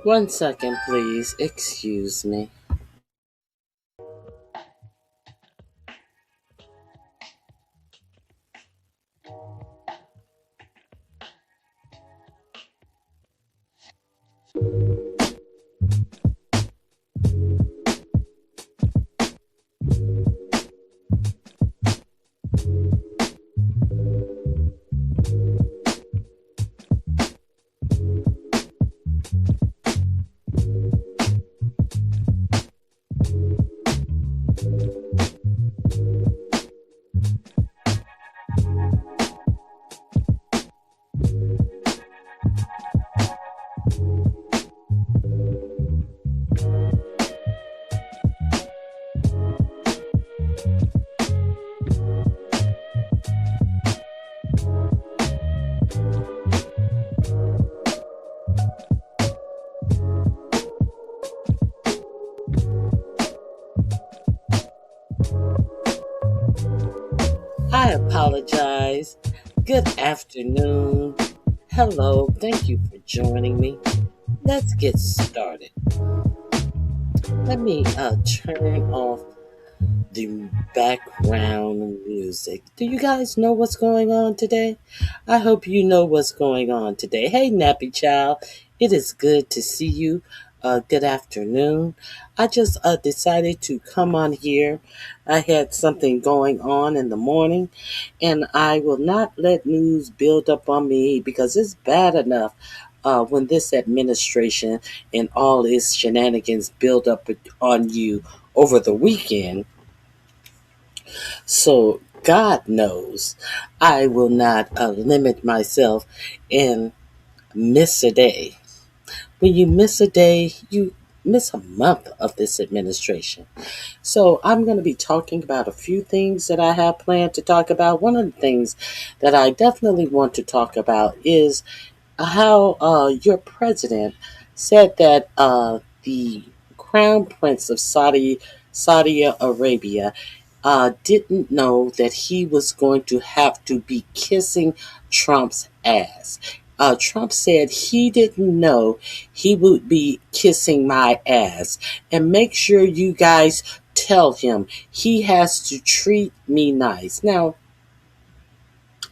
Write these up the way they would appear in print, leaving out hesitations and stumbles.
One second, please. Excuse me. I apologize. Good afternoon. Hello. Thank you for joining me. Let's get started. Let me turn off the background music. Do you guys know what's going on today? I hope you know what's going on today. Hey, Nappy Child. It is good to see you. Good afternoon. I just decided to come on here. I had something going on in the morning, and I will not let news build up on me because it's bad enough when this administration and all its shenanigans build up on you over the weekend. So God knows I will not limit myself and miss a day. When you miss a day, you miss a month of this administration. So I'm going to be talking about a few things that I have planned to talk about. One of the things that I definitely want to talk about is how your president said that the crown prince of Saudi Arabia didn't know that he was going to have to be kissing Trump's ass. Trump said he didn't know he would be kissing my ass. And make sure you guys tell him he has to treat me nice. Now,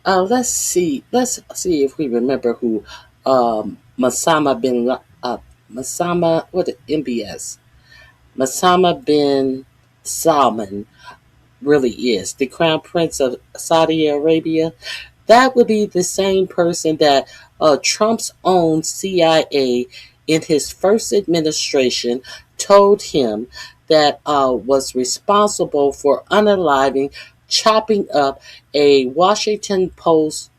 let's see. Let's see if we remember who Masama bin Masama, what MBS? Masama bin Salman really is, the crown prince of Saudi Arabia. That would be the same person that Trump's own CIA in his first administration told him that was responsible for unaliving, chopping up a Washington Post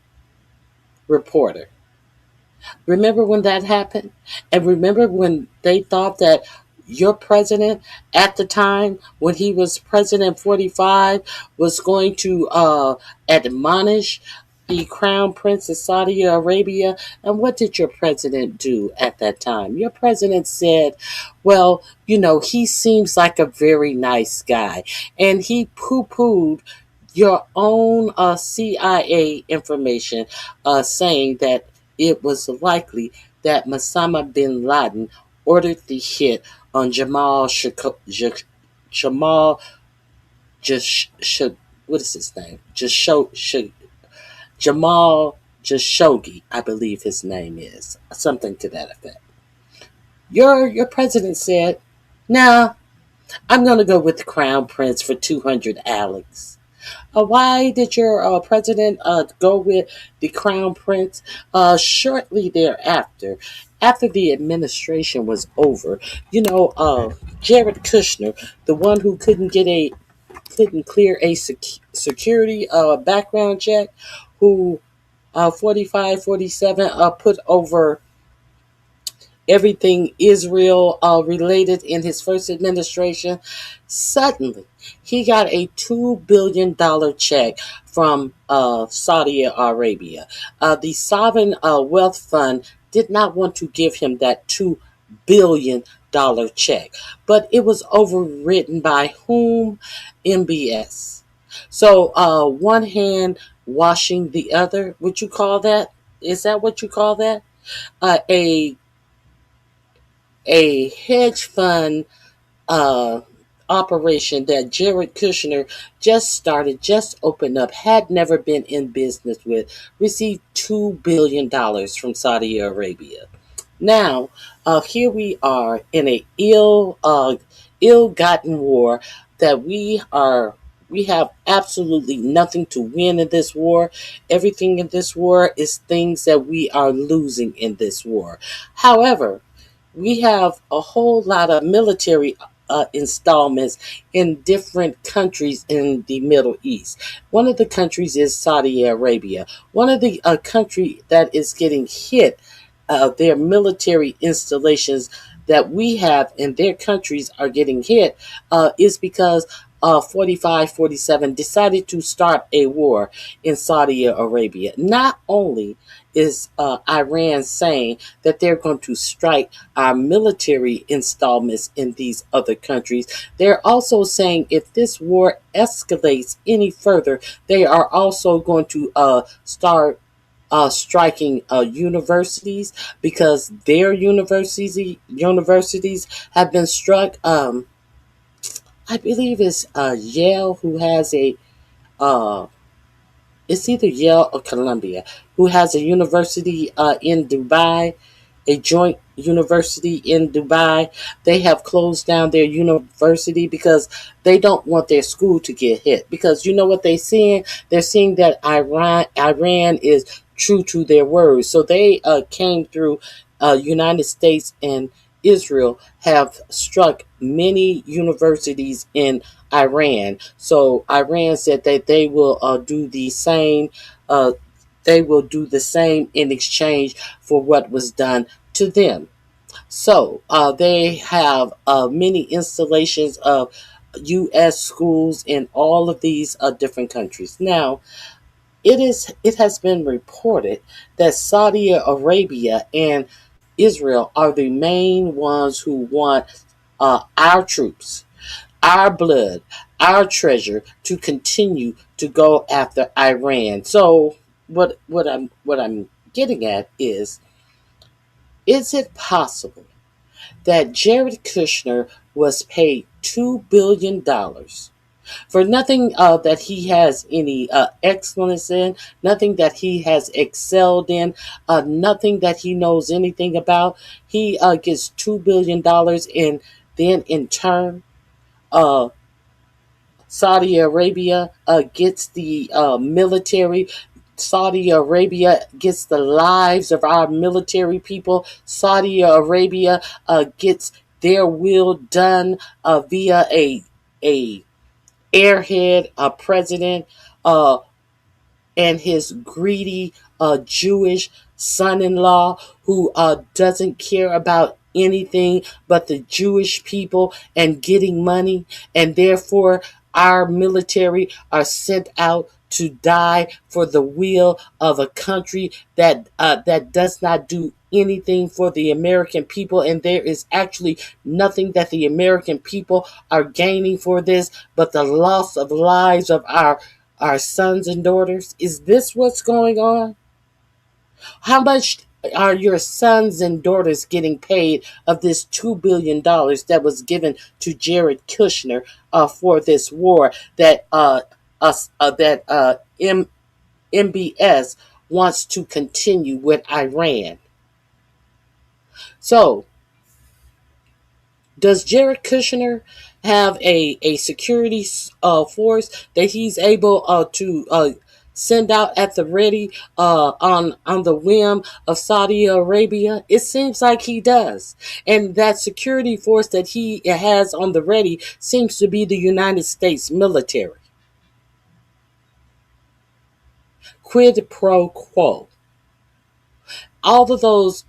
reporter. Remember when that happened? And remember when they thought that your president at the time when he was president 45 was going to admonish the crown prince of Saudi Arabia. And what did your president do at that time? Your president said, well, he seems like a very nice guy. And he poo-pooed your own CIA information, saying that it was likely that Osama bin Laden ordered the hit on Jamal just what is his name? Jamal Khashoggi, I believe his name is, something to that effect. Your president said, "Nah, I'm gonna go with the Crown Prince for 200 Alex." Why did your president go with the Crown Prince? Shortly thereafter, after the administration was over, Jared Kushner, the one who couldn't clear a security background check, who 45, 47 put over everything Israel related in his first administration. Suddenly, he got a $2 billion check from Saudi Arabia. The Sovereign Wealth Fund did not want to give him that $2 billion check, but it was overridden by whom? MBS. So one hand washing the other. Would you call that? Is that what you call that? A hedge fund uh, operation that Jared Kushner just opened up, had never been in business with, received $2 billion from Saudi Arabia. Now, here we are in a ill-gotten war that we have absolutely nothing to win in this war. Everything in this war is things that we are losing in this war. However, we have a whole lot of military installments in different countries in the Middle East. One of the countries is Saudi Arabia. One of the country that is getting hit, their military installations that we have in their countries are getting hit, is because 45, 47 decided to start a war in Saudi Arabia. Not only is Iran saying that they're going to strike our military installments in these other countries, they're also saying if this war escalates any further, they are also going to start striking universities, because their universities have been struck. I believe it's Yale who has a uh, it's either Yale or Columbia, who has a university in Dubai, a joint university in Dubai. They have closed down their university because they don't want their school to get hit. Because you know what they're seeing? They're seeing that Iran is true to their words. So they came through United States and Israel have struck many universities in Iran. So Iran said that they will do the same. Uh, they will do the same in exchange for what was done to them. So they have many installations of U.S. schools in all of these different countries. Now, it has been reported that Saudi Arabia and Israel are the main ones who want our troops, our blood, our treasure to continue to go after Iran. So what I'm getting at is it possible that Jared Kushner was paid $2 billion for nothing that he has any excellence in, nothing that he has excelled in, nothing that he knows anything about? He gets $2 billion, and then in turn, uh, Saudi Arabia gets the military. Saudi Arabia gets the lives of our military people. Saudi Arabia gets their will done via a airhead, a president, uh, and his greedy Jewish son-in-law who doesn't care about anything but the Jewish people and getting money, and therefore our military are sent out to die for the will of a country that does not do anything for the American people, and there is actually nothing that the American people are gaining for this but the loss of lives of our sons and daughters. Is this what's going on? How much are your sons and daughters getting paid of this $2 billion that was given to Jared Kushner for this war that MBS wants to continue with Iran? So, does Jared Kushner have a security force that he's able to send out at the ready on the whim of Saudi Arabia? It seems like he does, and that security force that he has on the ready seems to be the United States military. Quid pro quo. All of those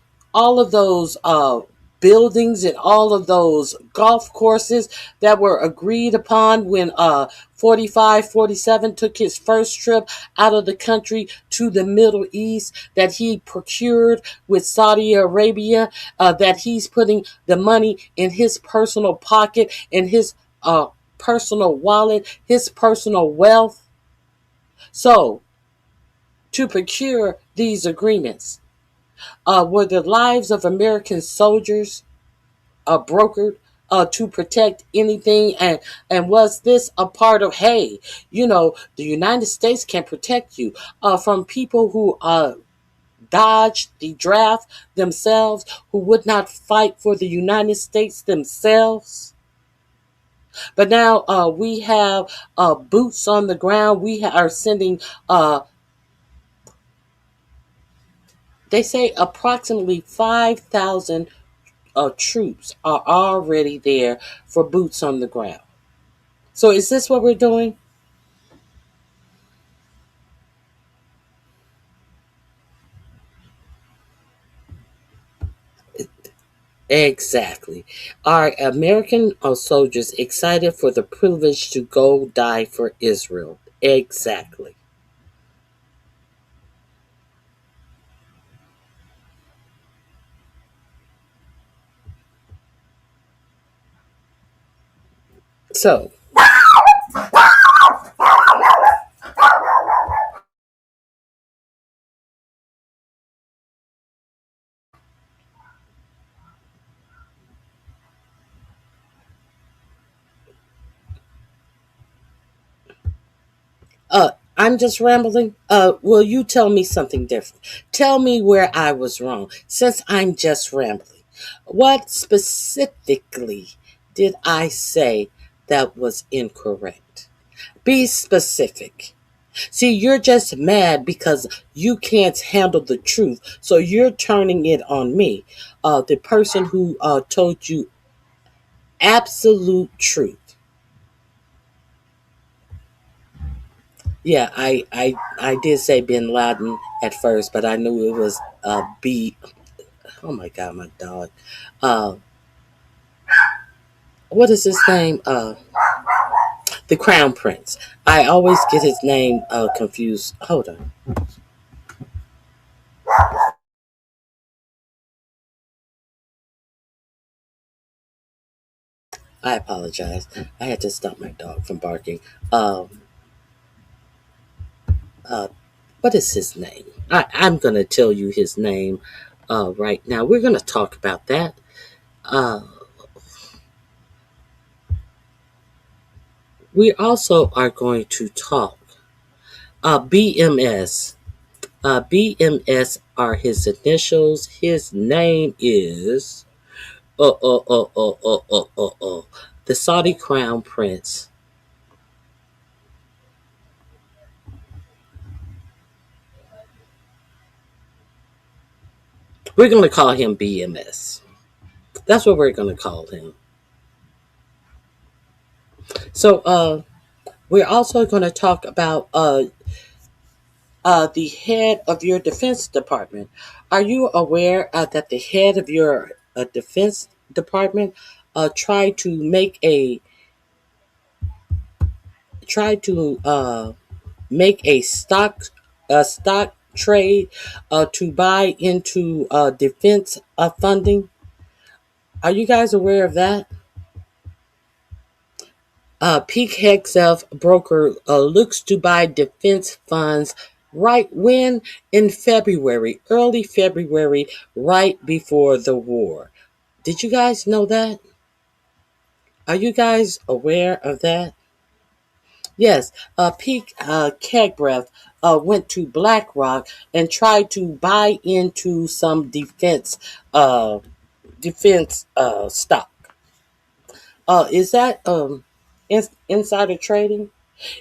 buildings and all of those golf courses that were agreed upon when 4547 took his first trip out of the country to the Middle East, that he procured with Saudi Arabia, that he's putting the money in his personal pocket, in his personal wallet, his personal wealth. So, to procure these agreements, were the lives of American soldiers brokered to protect anything? And was this a part of, hey, the United States can protect you from people who dodged the draft themselves, who would not fight for the United States themselves? But now we have boots on the ground. We are sending, they say, approximately 5,000 troops are already there for boots on the ground. So is this what we're doing? Exactly. Are American soldiers excited for the privilege to go die for Israel? Exactly. So, I'm just rambling. Will you tell me something different? Tell me where I was wrong, since I'm just rambling. What specifically did I say that was incorrect? Be specific. See, you're just mad because you can't handle the truth, so you're turning it on me, the person who told you absolute truth. Yeah, I did say Bin Laden at first, but I knew it was B. Oh my God, my dog. Uh, what is his name? The Crown Prince. I always get his name confused. Hold on. I apologize. I had to stop my dog from barking. Um, uh, what is his name? I'm going to tell you his name right now. We're going to talk about that. Uh, we also are going to talk BMS. BMS are his initials. His name is the Saudi Crown Prince. We're going to call him BMS. That's what we're going to call him. So we're also going to talk about the head of your Defense Department. Are you aware that the head of your Defense Department tried to make a tried to make a stock trade to buy into defense funding. Are you guys aware of that? Peak Hexef broker looks to buy defense funds right when in February, early February, right before the war. Did you guys know that? Are you guys aware of that? Yes, Peak Kegbreath went to BlackRock and tried to buy into some uh, defense stock. Is that insider trading?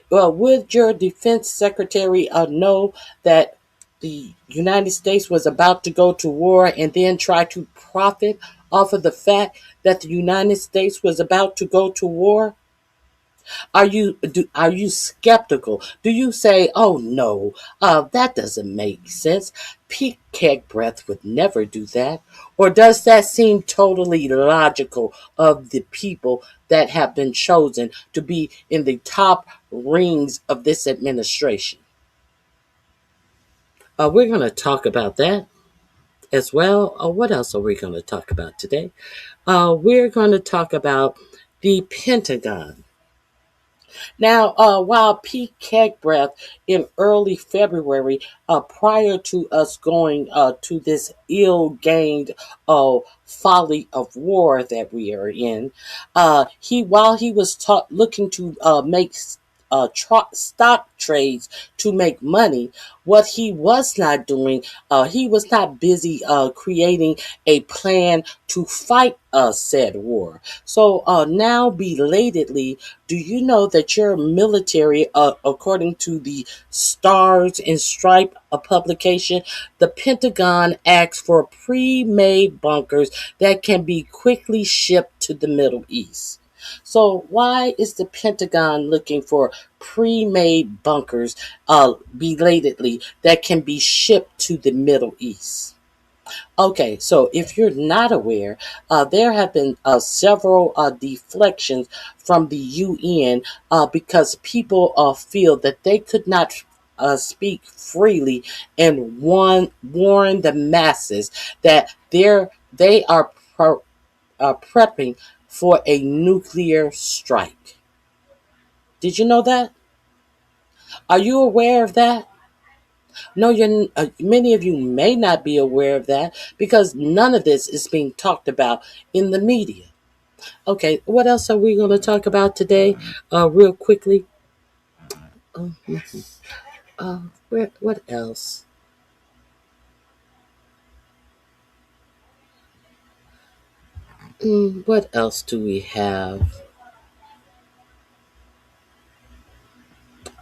Would your defense secretary know that the United States was about to go to war and then try to profit off of the fact that the United States was about to go to war? Are you skeptical? Do you say, "Oh no, that doesn't make sense"? Pete Kegbreath would never do that, or does that seem totally logical of the people that have been chosen to be in the top rings of this administration? We're going to talk about that as well. What else are we going to talk about today? We're going to talk about the Pentagon. Now, while Pete Kegbreath in early February, prior to us going to this ill-gained folly of war that we are in, while he was looking to make stock trades to make money. What he was not doing, he was not busy creating a plan to fight said war. So now, belatedly, do you know that your military, according to the Stars and Stripe publication, the Pentagon asks for pre-made bunkers that can be quickly shipped to the Middle East? So why is the Pentagon looking for pre-made bunkers belatedly that can be shipped to the Middle East? Okay, so if you're not aware, there have been several deflections from the UN because people feel that they could not speak freely and warn the masses that they are prepping for a nuclear strike. Did you know that? Are you aware of that? No, many of you may not be aware of that because none of this is being talked about in the media. Okay, what else are we going to talk about today? Real quickly. Uh, what else? What else do we have?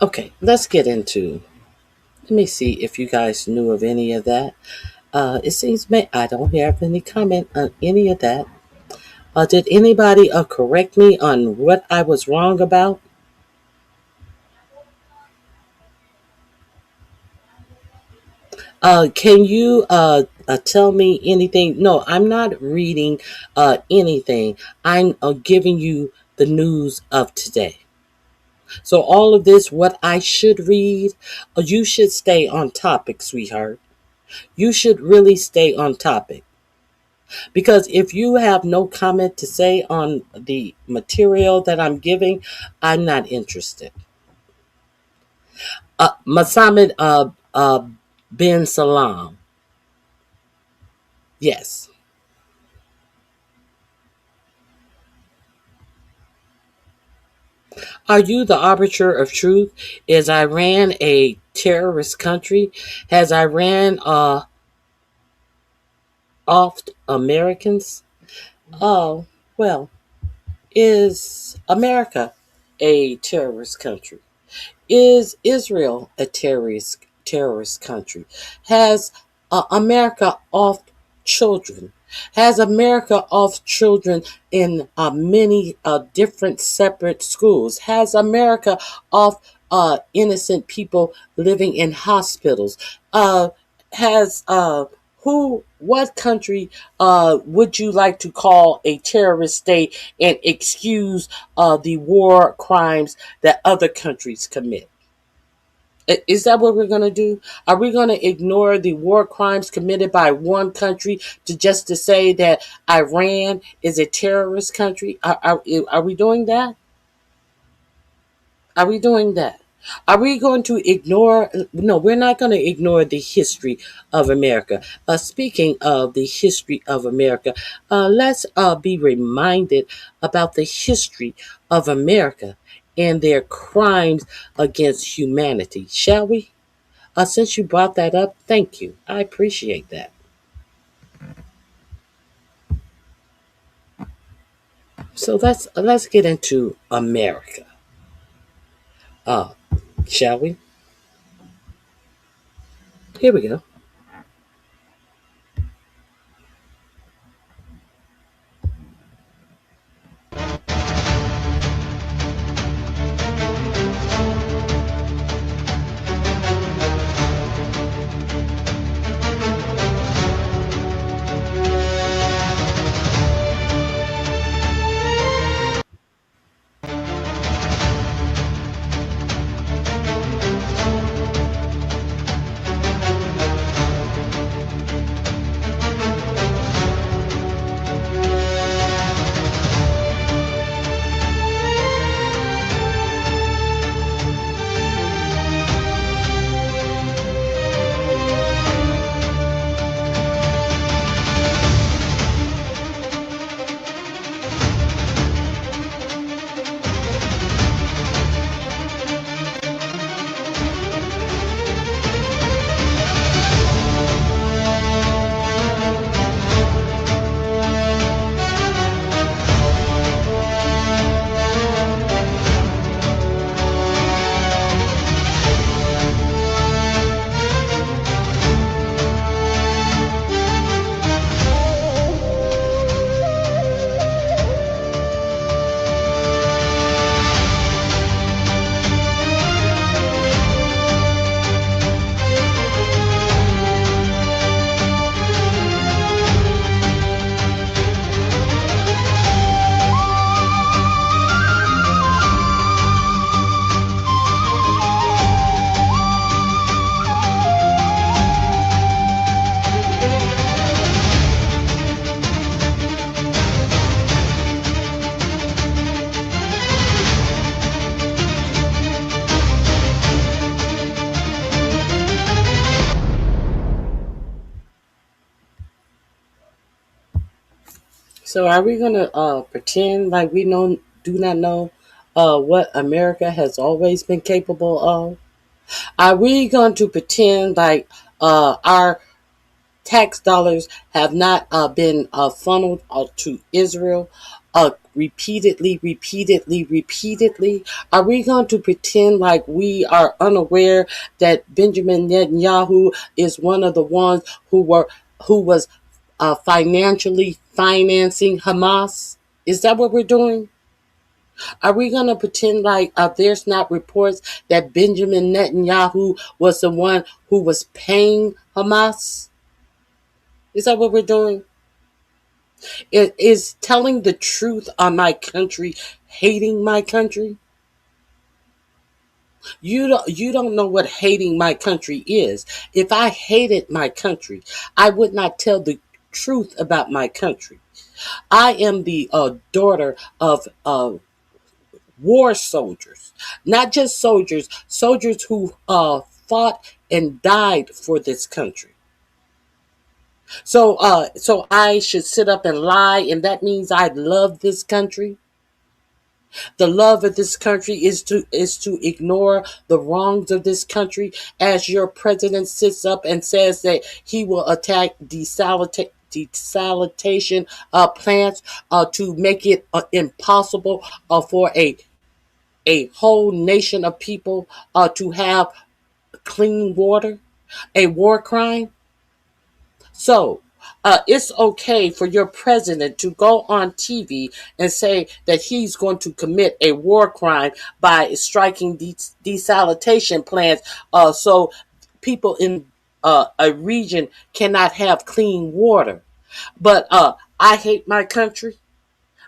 Okay, let's get into. Let me see if you guys knew of any of that. It seems I don't have any comment on any of that. Did anybody correct me on what I was wrong about? Can you tell me anything? No, I'm not reading anything. I'm giving you the news of today. So all of this, what I should read, you should stay on topic, sweetheart. You should really stay on topic. Because if you have no comment to say on the material that I'm giving, I'm not interested. Mohammed bin Salam. Yes. Are you the arbiter of truth? Is Iran a terrorist country? Has Iran offed Americans? Oh, well, is America a terrorist country? Is Israel a terrorist country? Has America off children? Has America off children in many different separate schools? Has America off innocent people living in hospitals? Has What country would you like to call a terrorist state and excuse the war crimes that other countries commit? Is that what we're going to do? Are we going to ignore the war crimes committed by one country to say that Iran is a terrorist country? Are we doing that? Are we doing that? Are we going to ignore? No, we're not going to ignore the history of America. Speaking of the history of America, let's be reminded about the history of America and their crimes against humanity, shall we? Since you brought that up, thank you. I appreciate that. So let's get into America, uh, shall we? Here we go. So are we gonna pretend like we do not know what America has always been capable of? Are we going to pretend like our tax dollars have not been funneled to Israel repeatedly? Are we going to pretend like we are unaware that Benjamin Netanyahu is one of the ones who was financially financing Hamas? Is that what we're doing? Are we going to pretend like there's not reports that Benjamin Netanyahu was the one who was paying Hamas? Is that what we're doing? Is telling the truth on my country hating my country? You don't know what hating my country is. If I hated my country, I would not tell the truth about my country. I am the daughter of war soldiers, not just soldiers who fought and died for this country. So I should sit up and lie, and that means I love this country. The love of this country is to ignore the wrongs of this country, as your president sits up and says that he will attack desalination plants to make it impossible for a whole nation of people to have clean water, a war crime. So, it's okay for your president to go on TV and say that he's going to commit a war crime by striking desalination plants so people in a region cannot have clean water. But I hate my country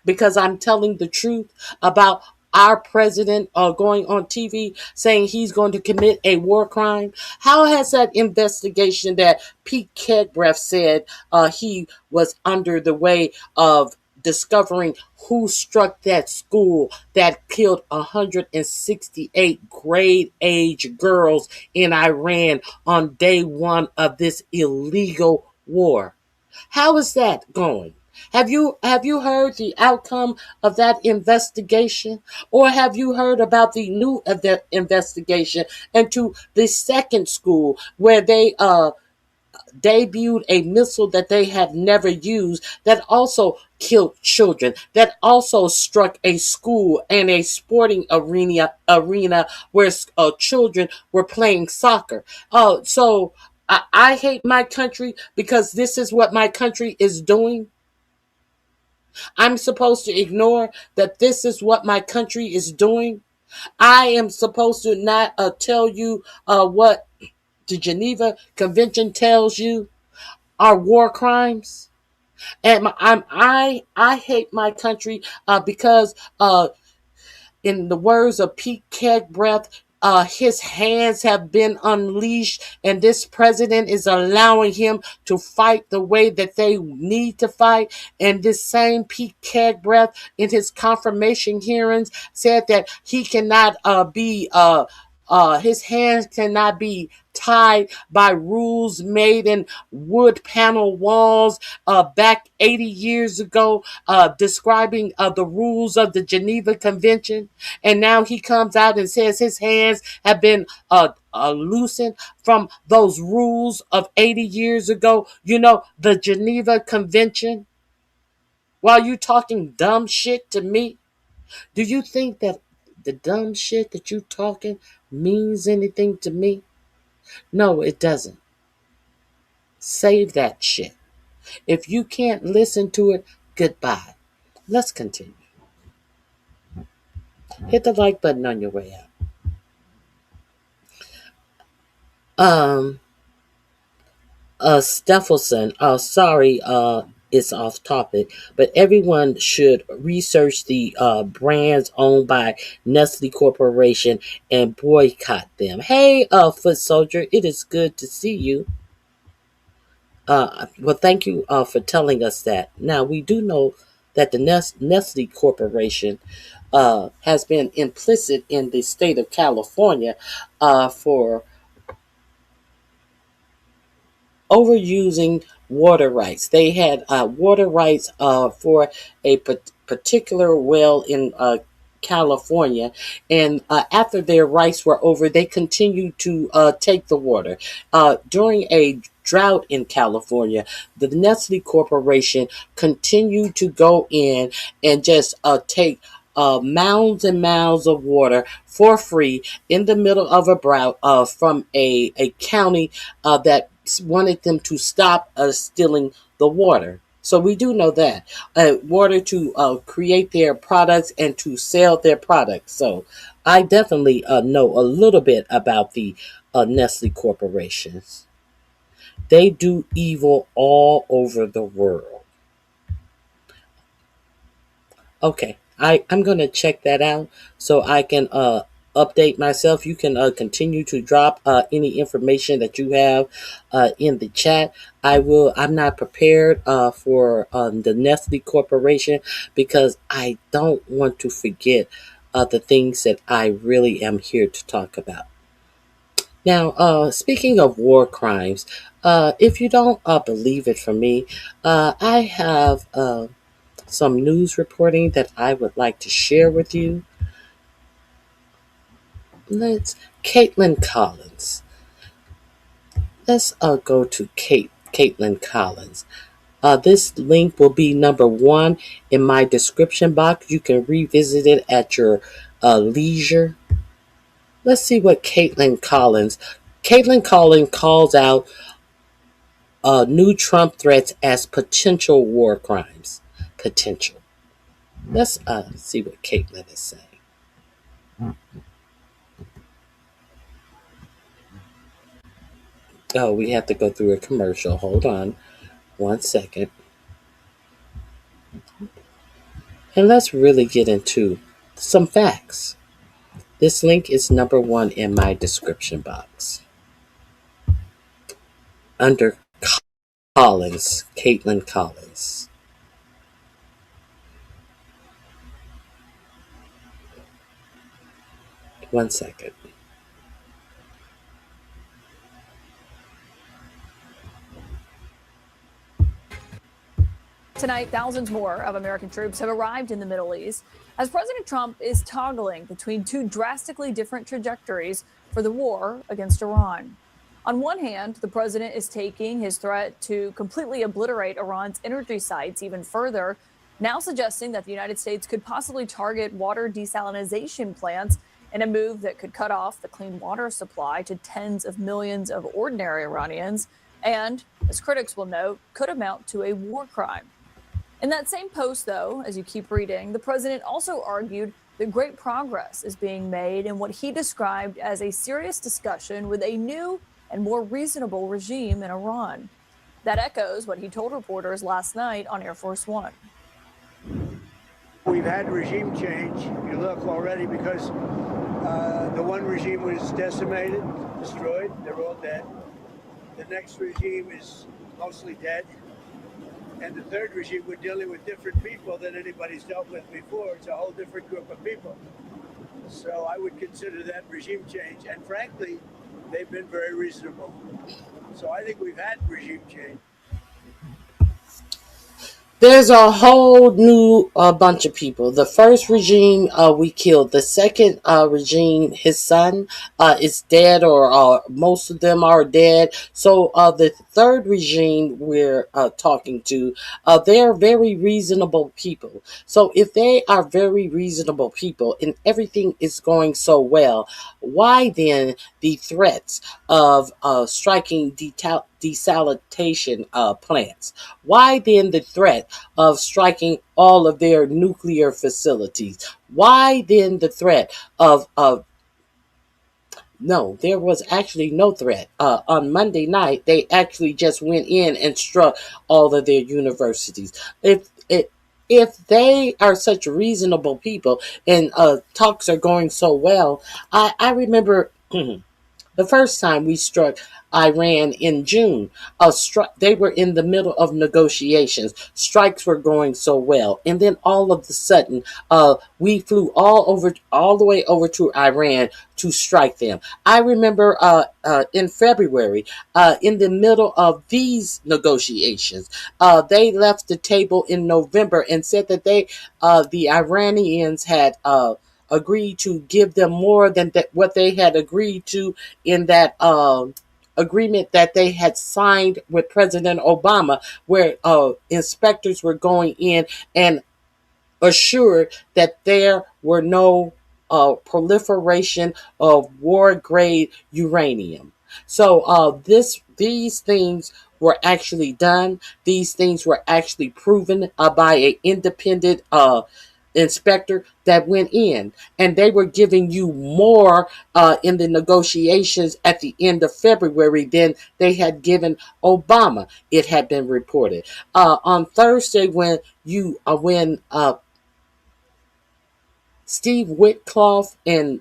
because I'm telling the truth about our president going on TV saying he's going to commit a war crime. How has that investigation that Pete Kedbreath said he was under the way of discovering who struck that school that killed 168 grade age girls in Iran on day one of this illegal war? How is that going? Have you heard the outcome of that investigation, or have you heard about the new investigation into the second school where they debuted a missile that they had never used that also killed children, that also struck a school and a sporting arena where children were playing soccer. So I hate my country because this is what my country is doing. I'm supposed to ignore that this is what my country is doing. I am supposed to not tell you what the Geneva Convention tells you are war crimes. And I hate my country because in the words of Pete Kedbreath, his hands have been unleashed, and this president is allowing him to fight the way that they need to fight. And this same Pete Kedbreath, in his confirmation hearings, said that he cannot his hands cannot be tied by rules made in wood panel walls back 80 years ago, describing the rules of the Geneva Convention. And now he comes out and says his hands have been loosened from those rules of 80 years ago. You know, the Geneva Convention. While you talking dumb shit to me, do you think that the dumb shit that you talking means anything to me? No, it doesn't. Save that shit. If you can't listen to it, goodbye. Let's continue. Hit the like button on your way out. Stephenson, sorry, it's off topic, but everyone should research the brands owned by Nestle Corporation and boycott them. Hey, foot soldier, it is good to see you. Well, thank you for telling us that. Now, we do know that the Nestle Corporation has been implicit in the state of California for overusing water rights. They had water rights for a particular well in California, and after their rights were over, they continued to take the water. During a drought in California, the Nestle Corporation continued to go in and just take mounds and mounds of water for free in the middle of a drought from a county that wanted them to stop stealing the water. So we do know that water to create their products and to sell their products. So I definitely know a little bit about the Nestle corporations. They do evil all over the world. Okay, I'm going to check that out so I can update myself. You can continue to drop any information that you have in the chat. I'm not prepared for the Nestle Corporation because I don't want to forget the things that I really am here to talk about. Now, speaking of war crimes, if you don't believe it from me, I have some news reporting that I would like to share with you. Let's Caitlin Collins. Let's go to Caitlin Collins. This link will be number 1 in my description box. You can revisit it at your leisure. Let's see what Caitlin Collins. Caitlin Collins calls out new Trump threats as potential war crimes. Potential. Let's see what Caitlin is saying. Oh, we have to go through a commercial. Hold on 1 second. And let's really get into some facts. This link is number one in my description box. Under Collins, Caitlin Collins. 1 second. Tonight, thousands more of American troops have arrived in the Middle East as President Trump is toggling between two drastically different trajectories for the war against Iran. On one hand, the president is taking his threat to completely obliterate Iran's energy sites even further, now suggesting that the United States could possibly target water desalination plants in a move that could cut off the clean water supply to tens of millions of ordinary Iranians and, as critics will note, could amount to a war crime. In that same post, though, as you keep reading, the president also argued that great progress is being made in what he described as a serious discussion with a new and more reasonable regime in Iran. That echoes what he told reporters last night on Air Force One. We've had regime change. You look already because the one regime was decimated, destroyed. They're all dead. The next regime is mostly dead. And the third regime, we're dealing with different people than anybody's dealt with before. It's a whole different group of people. So I would consider that regime change. And frankly, they've been very reasonable. So I think we've had regime change. There's a whole new bunch of people. The first regime we killed. The second regime, his son is dead, or most of them are dead. So the third regime we're talking to, they're very reasonable people. So if they are very reasonable people and everything is going so well, why then the threats of striking desalination plants? Why then the threat of striking all of their nuclear facilities? Why then the threat of no, there was actually no threat. On Monday night, they actually just went in and struck all of their universities. If they are such reasonable people and talks are going so well, I remember the first time we struck Iran in June. They were in the middle of negotiations. Strikes were going so well, and then all of a sudden, we flew all the way over to Iran to strike them. I remember in February, in the middle of these negotiations, they left the table in November and said that the Iranians had agreed to give them more than what they had agreed to in that agreement that they had signed with President Obama, where inspectors were going in and assured that there were no proliferation of war grade uranium. So these things were actually done. These things were actually proven by an independent inspector that went in, and they were giving you more in the negotiations at the end of February than they had given Obama. It had been reported on Thursday when Steve Witkoff and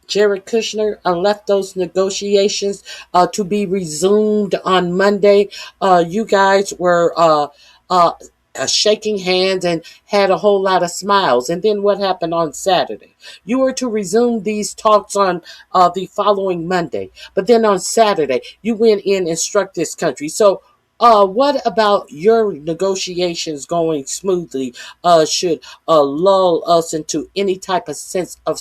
Jared Kushner left those negotiations to be resumed on Monday. You guys were shaking hands and had a whole lot of smiles. And then what happened on Saturday? You were to resume these talks on the following Monday. But then on Saturday, you went in and struck this country. So what about your negotiations going smoothly should lull us into any type of sense of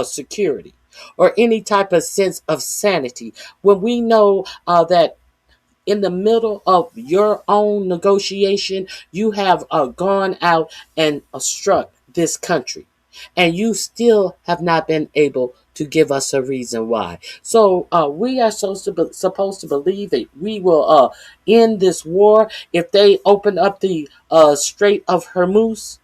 security or any type of sense of sanity when we know that in the middle of your own negotiation, you have gone out and struck this country, and you still have not been able to give us a reason why. So we are supposed to believe that we will end this war if they open up the Strait of Hormuz.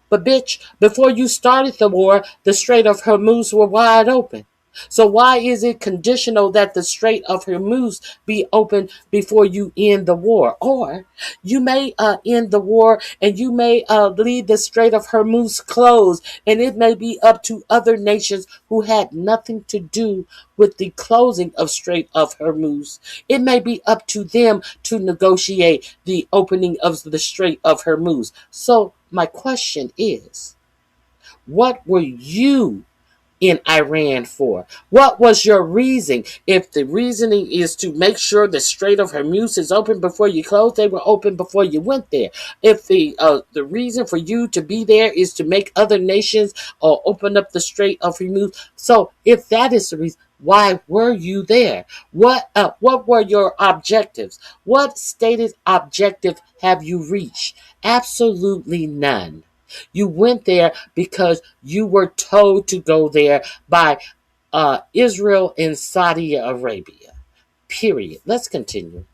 But bitch, before you started the war, the Strait of Hormuz were wide open. So why is it conditional that the Strait of Hormuz be open before you end the war? Or you may end the war and you may leave the Strait of Hormuz closed, and it may be up to other nations who had nothing to do with the closing of Strait of Hormuz. It may be up to them to negotiate the opening of the Strait of Hormuz. So my question is, what were you in Iran for? What was your reason? If the reasoning is to make sure the Strait of Hormuz is open before you close, they were open before you went there. If the reason for you to be there is to make other nations open up the Strait of Hormuz, so if that is the reason, why were you there? What were your objectives? What stated objective have you reached? Absolutely none. You went there because you were told to go there by Israel and Saudi Arabia. Period. Let's continue.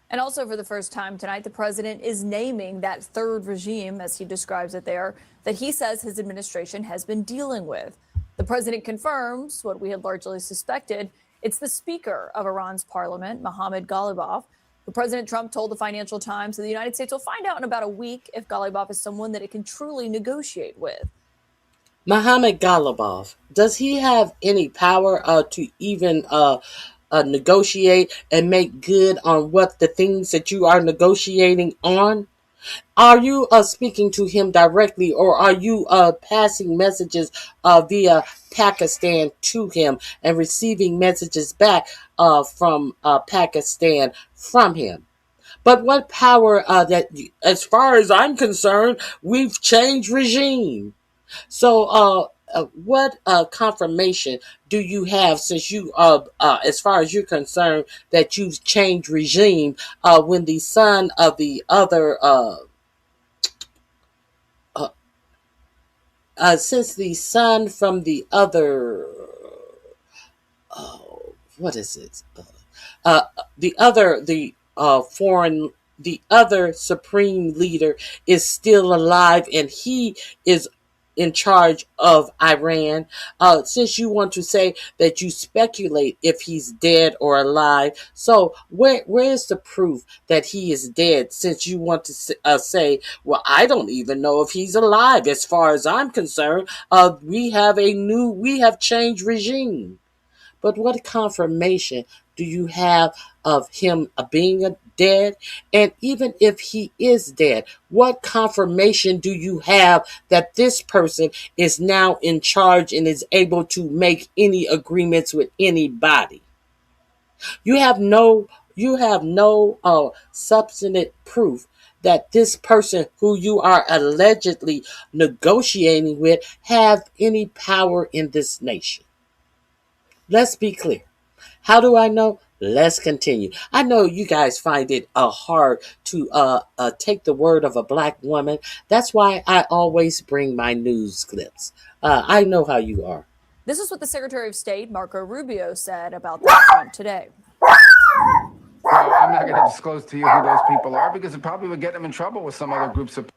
And also, for the first time tonight, the president is naming that third regime, as he describes it there, that he says his administration has been dealing with. The president confirms what we had largely suspected. It's the speaker of Iran's parliament, Mohammad Ghalibaf, who President Trump told the Financial Times that the United States will find out in about a week if Ghalibaf is someone that it can truly negotiate with. Mohammad Ghalibaf, does he have any power to even negotiate and make good on what the things that you are negotiating on? Are you speaking to him directly, or are you passing messages via Pakistan to him and receiving messages back from Pakistan from him? But what power as far as I'm concerned, we've changed regime. So, what confirmation do you have, since you, as far as you're concerned, that you've changed regime when the son of the other, uh, since the son from the other, what is it? Uh, the other supreme leader is still alive, and he is in charge of Iran. Since you want to say that you speculate if he's dead or alive, so where's the proof that he is dead? Since you want to say, well, I don't even know if he's alive. As far as I'm concerned, we have changed regime. But what confirmation do you have of him being dead? And even if he is dead, what confirmation do you have that this person is now in charge and is able to make any agreements with anybody? You have no substantive proof that this person who you are allegedly negotiating with have any power in this nation. Let's be clear. How do I know? Let's continue. I know you guys find it hard to take the word of a black woman. That's why I always bring my news clips. I know how you are. This is what the Secretary of State, Marco Rubio, said about that front today. Well, I'm not going to disclose to you who those people are because it probably would get them in trouble with some other groups of.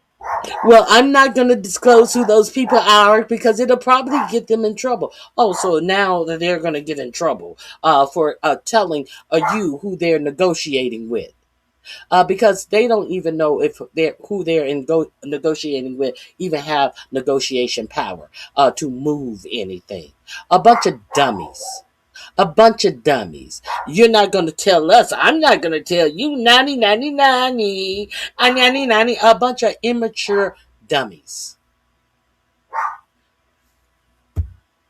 Well, I'm not going to disclose who those people are because it'll probably get them in trouble. Oh, so now that they're going to get in trouble for telling you who they're negotiating with. Because they don't even know if they're negotiating with even have negotiation power to move anything. A bunch of dummies. A bunch of dummies. You're not going to tell us. I'm not going to tell you. Nanny, nanny, nanny. Nanny, nanny. A bunch of immature dummies.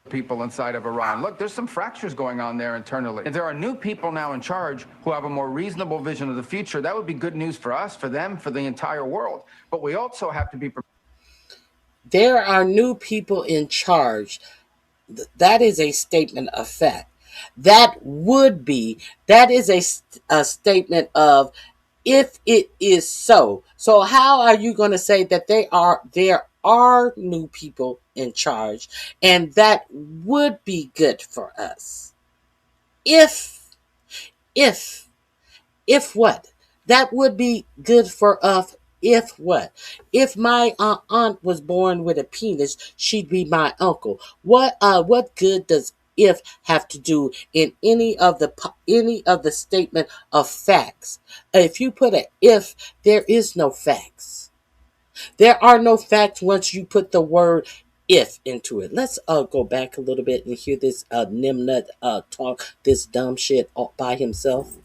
People inside of Iran. Look, there's some fractures going on there internally. If there are new people now in charge who have a more reasonable vision of the future, that would be good news for us, for them, for the entire world. But we also have to be prepared. There are new people in charge. That is a statement of fact. That is a statement of if it is so. So how are you going to say that there are new people in charge and that would be good for us? If what? That would be good for us if what? If my aunt was born with a penis, she'd be my uncle. What good does if have to do in any of the statement of facts? If you put a if, there is no facts. There are no facts once you put the word if into it. Let's go back a little bit and hear this nimnut talk this dumb shit all by himself.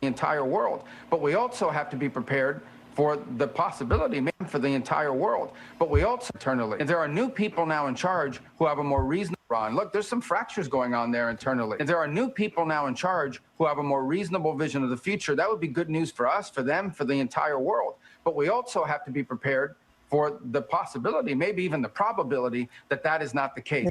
The entire world. But we also have to be prepared for the possibility for the entire world. But we also internally, and there are new people now in charge who have a more reasonable. Look, there's some fractures going on there internally. And there are new people now in charge who have a more reasonable vision of the future. That would be good news for us, for them, for the entire world. But we also have to be prepared for the possibility, maybe even the probability, that that is not the case.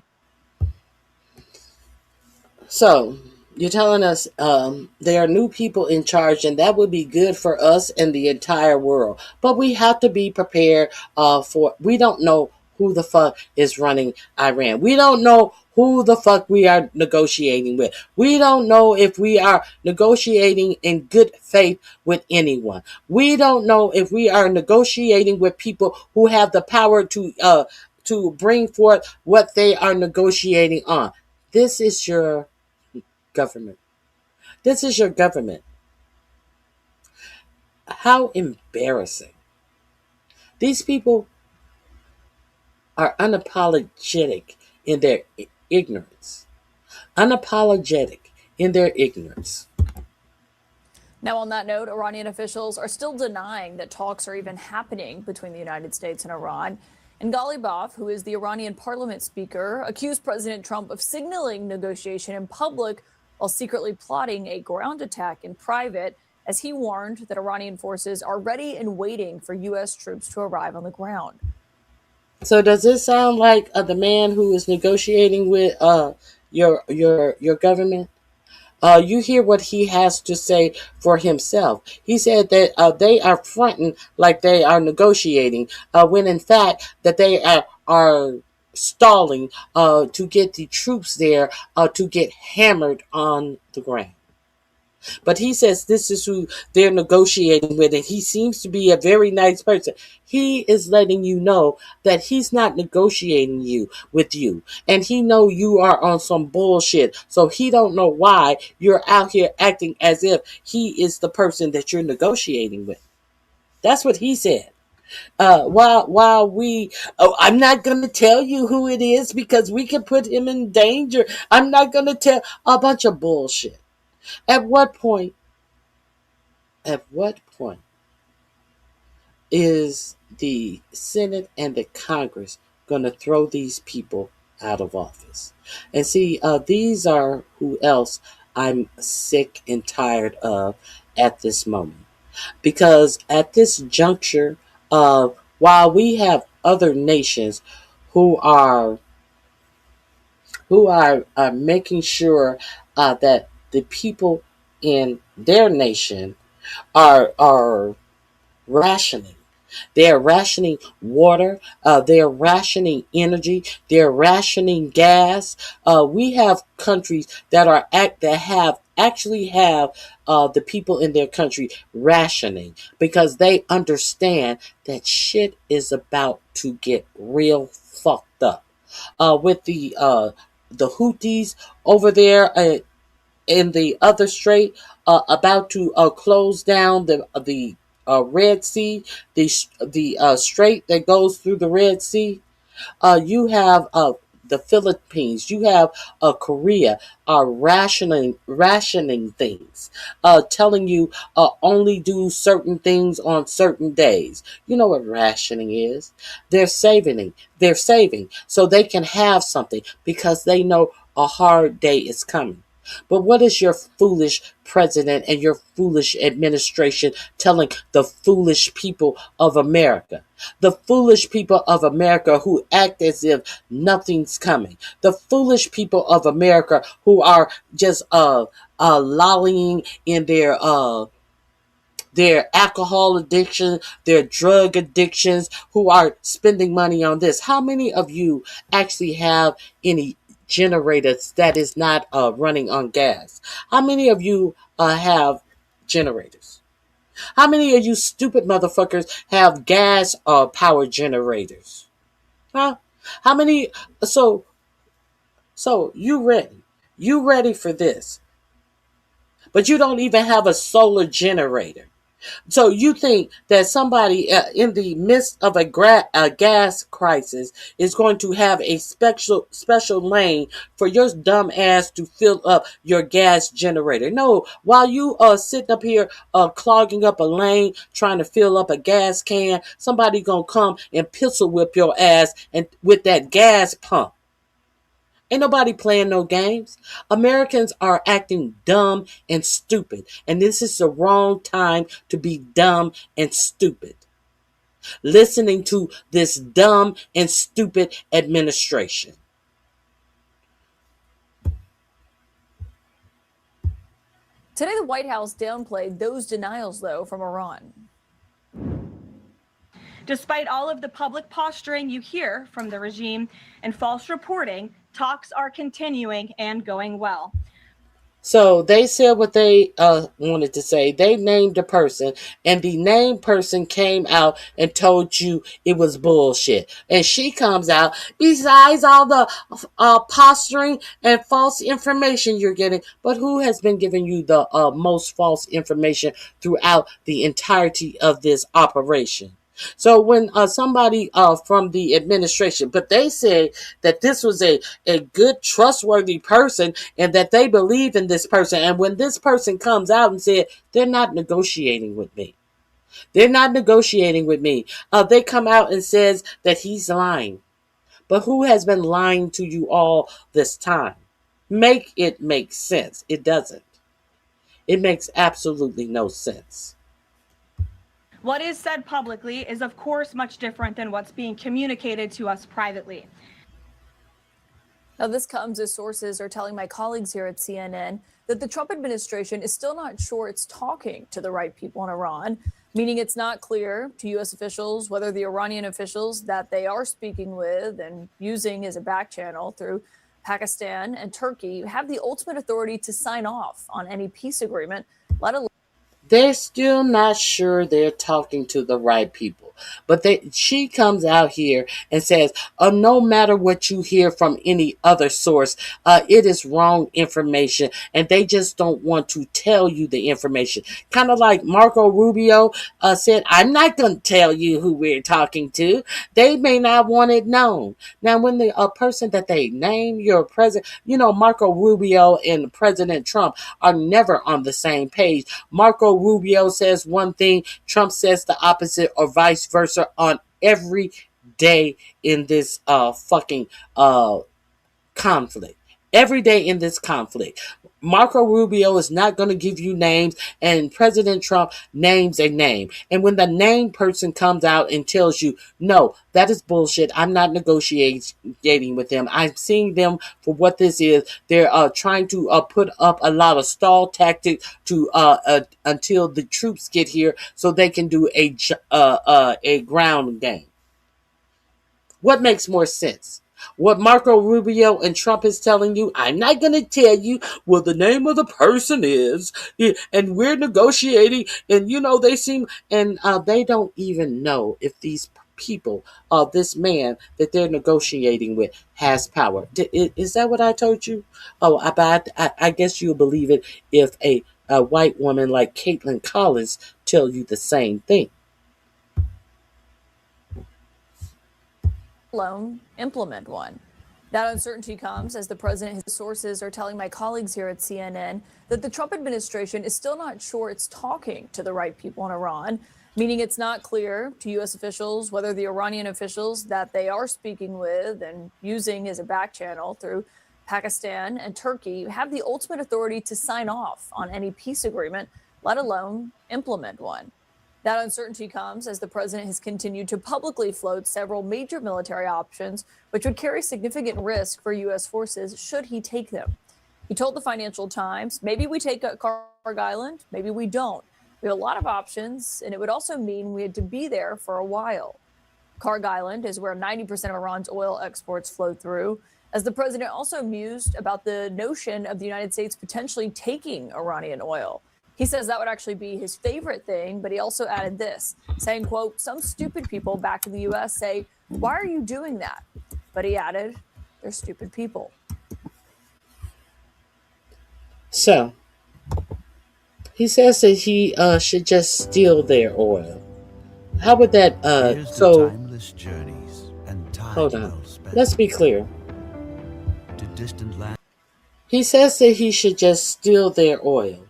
So you're telling us there are new people in charge, and that would be good for us and the entire world. But we have to be prepared for. We don't know who the fuck is running Iran. We don't know who the fuck we are negotiating with. We don't know if we are negotiating in good faith with anyone. We don't know if we are negotiating with people who have the power to bring forth what they are negotiating on. This is your government. This is your government. How embarrassing. These people are unapologetic in their ignorance. Unapologetic in their ignorance. Now, on that note, Iranian officials are still denying that talks are even happening between the United States and Iran. And Ghalibaf, who is the Iranian parliament speaker, accused President Trump of signaling negotiation in public while secretly plotting a ground attack in private, as he warned that Iranian forces are ready and waiting for U.S. troops to arrive on the ground. So does this sound like the man who is negotiating with your government? You hear what he has to say for himself. He said that they are fronting like they are negotiating, when in fact that they are stalling to get the troops there to get hammered on the ground. But he says this is who they're negotiating with, and he seems to be a very nice person. He is letting you know that he's not negotiating with you, and he know you are on some bullshit. So he don't know why you're out here acting as if he is the person that you're negotiating with. That's what he said. While we, I'm not going to tell you who it is because we can put him in danger. I'm not going to tell a bunch of bullshit. At what point is the Senate and the Congress going to throw these people out of office? And see, these are who else I'm sick and tired of at this moment. Because at this juncture, while we have other nations who are making sure that the people in their nation are rationing. They're rationing water. They're rationing energy. They're rationing gas. We have countries that actually have the people in their country rationing because they understand that shit is about to get real fucked up. With the Houthis over there in the other strait, about to close down the Red Sea, the strait that goes through the Red Sea. You have the Philippines, you have Korea are rationing things, telling you only do certain things on certain days. You know what rationing is? They're saving so they can have something because they know a hard day is coming. But what is your foolish president and your foolish administration telling the foolish people of America? The foolish people of America who act as if nothing's coming. The foolish people of America who are just lolling in their alcohol addiction, their drug addictions, who are spending money on this. How many of you actually have any generators that is not running on gas? How many of you have generators? How many of you stupid motherfuckers have gas or power generators? Huh? How many? So, so you ready? You ready for this? But you don't even have a solar generator. So you think that somebody in the midst of a gas crisis is going to have a special lane for your dumb ass to fill up your gas generator? No, while you are sitting up here clogging up a lane trying to fill up a gas can, somebody gonna come and pistol whip your ass and with that gas pump. Ain't nobody playing no games. Americans are acting dumb and stupid. And this is the wrong time to be dumb and stupid. Listening to this dumb and stupid administration. Today, the White House downplayed those denials, though, from Iran. Despite all of the public posturing you hear from the regime and false reporting, talks are continuing and going well. So they said what they wanted to say. They named a person, and the named person came out and told you it was bullshit. And she comes out, besides all the posturing and false information you're getting, but who has been giving you the most false information throughout the entirety of this operation? So when somebody from the administration, but they said that this was a good, trustworthy person and that they believe in this person. And when this person comes out and said, they're not negotiating with me. They're not negotiating with me. They come out and says that he's lying. But who has been lying to you all this time? Make it make sense. It doesn't. It makes absolutely no sense. What is said publicly is, of course, much different than what's being communicated to us privately. Now, this comes as sources are telling my colleagues here at CNN that the Trump administration is still not sure it's talking to the right people in Iran, meaning it's not clear to U.S. officials whether the Iranian officials that they are speaking with and using as a back channel through Pakistan and Turkey have the ultimate authority to sign off on any peace agreement, let alone. They're still not sure they're talking to the right people. But she comes out here and says, no matter what you hear from any other source, it is wrong information. And they just don't want to tell you the information. Kind of like Marco Rubio said, I'm not going to tell you who we're talking to. They may not want it known. Now, when the person that they name your president, Marco Rubio and President Trump are never on the same page. Marco Rubio says one thing, Trump says the opposite, or vice versa, on every day in this fucking conflict. Every day in this conflict. Marco Rubio is not going to give you names, and President Trump names a name. And when the named person comes out and tells you, no, that is bullshit, I'm not negotiating with them. I'm seeing them for what this is. They're trying to put up a lot of stall tactics to until the troops get here so they can do a ground game. What makes more sense? What Marco Rubio and Trump is telling you, I'm not going to tell you what the name of the person is, and we're negotiating, and they seem, and they don't even know if these people, this man that they're negotiating with has power. Is that what I told you? Oh, I guess you'll believe it if a white woman like Caitlin Collins tell you the same thing. Alone implement one. That uncertainty comes as the president, his sources are telling my colleagues here at CNN that the Trump administration is still not sure it's talking to the right people in Iran, meaning it's not clear to U.S. officials whether the Iranian officials that they are speaking with and using as a back channel through Pakistan and Turkey have the ultimate authority to sign off on any peace agreement, let alone implement one. That uncertainty comes as the president has continued to publicly float several major military options, which would carry significant risk for U.S. forces should he take them. He told the Financial Times, maybe we take Kharg Island, maybe we don't. We have a lot of options, and it would also mean we had to be there for a while. Kharg Island is where 90% of Iran's oil exports flow through, as the president also mused about the notion of the United States potentially taking Iranian oil. He says that would actually be his favorite thing, but he also added this, saying, quote, some stupid people back in the US say, why are you doing that? But he added, they're stupid people. So he says that he should just steal their oil. How would that Here's to so timeless journeys and time hold on. well spent. Let's be clear. To distant lands. He says that he should just steal their oil.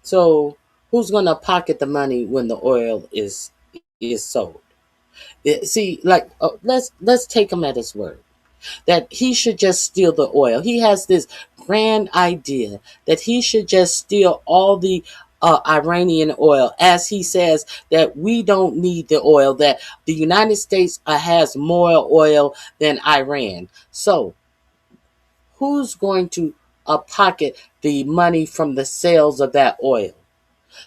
So who's gonna pocket the money when the oil is sold? See, like let's take him at his word that he should just steal the oil. He has this grand idea that he should just steal all the Iranian oil, as he says that we don't need the oil, that the United States has more oil than Iran. So who's going to pocket the money from the sales of that oil?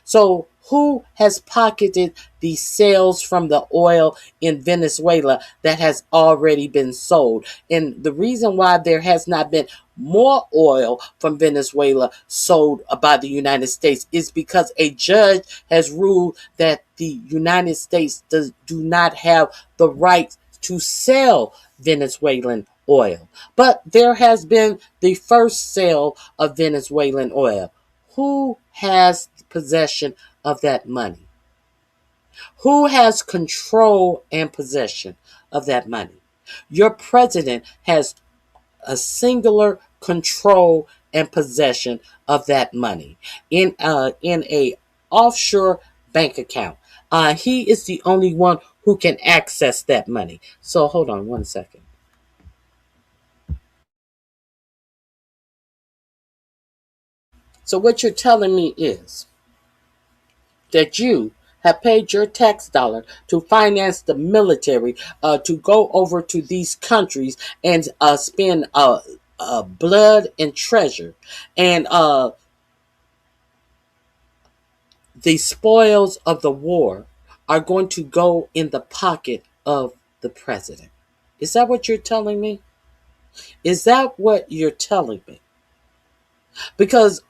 So who has pocketed the sales from the oil in Venezuela that has already been sold? And the reason why there has not been more oil from Venezuela sold by the United States is because a judge has ruled that the United States do not have the right to sell Venezuelan oil. But there has been the first sale of Venezuelan oil. Who has possession of that money? Who has control and possession of that money? Your president has a singular control and possession of that money in a offshore bank account. He is the only one who can access that money. So hold on one second. So what you're telling me is that you have paid your tax dollar to finance the military to go over to these countries and spend blood and treasure, and the spoils of the war are going to go in the pocket of the president. Is that what you're telling me? Is that what you're telling me? Because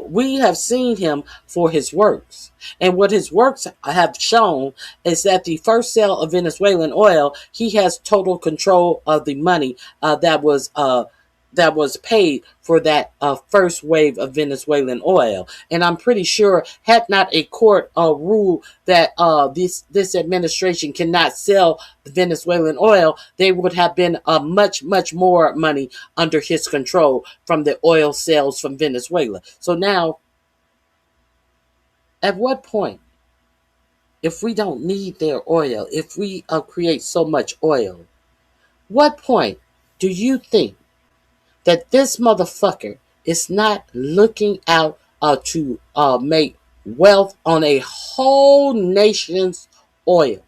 we have seen him for his works. And what his works have shown is that the first sale of Venezuelan oil, he has total control of the money that was paid for that first wave of Venezuelan oil. And I'm pretty sure had not a court ruled that this administration cannot sell the Venezuelan oil, they would have been much more money under his control from the oil sales from Venezuela. So now, at what point, if we don't need their oil, if we create so much oil, what point do you think that this motherfucker is not looking out to make wealth on a whole nation's oil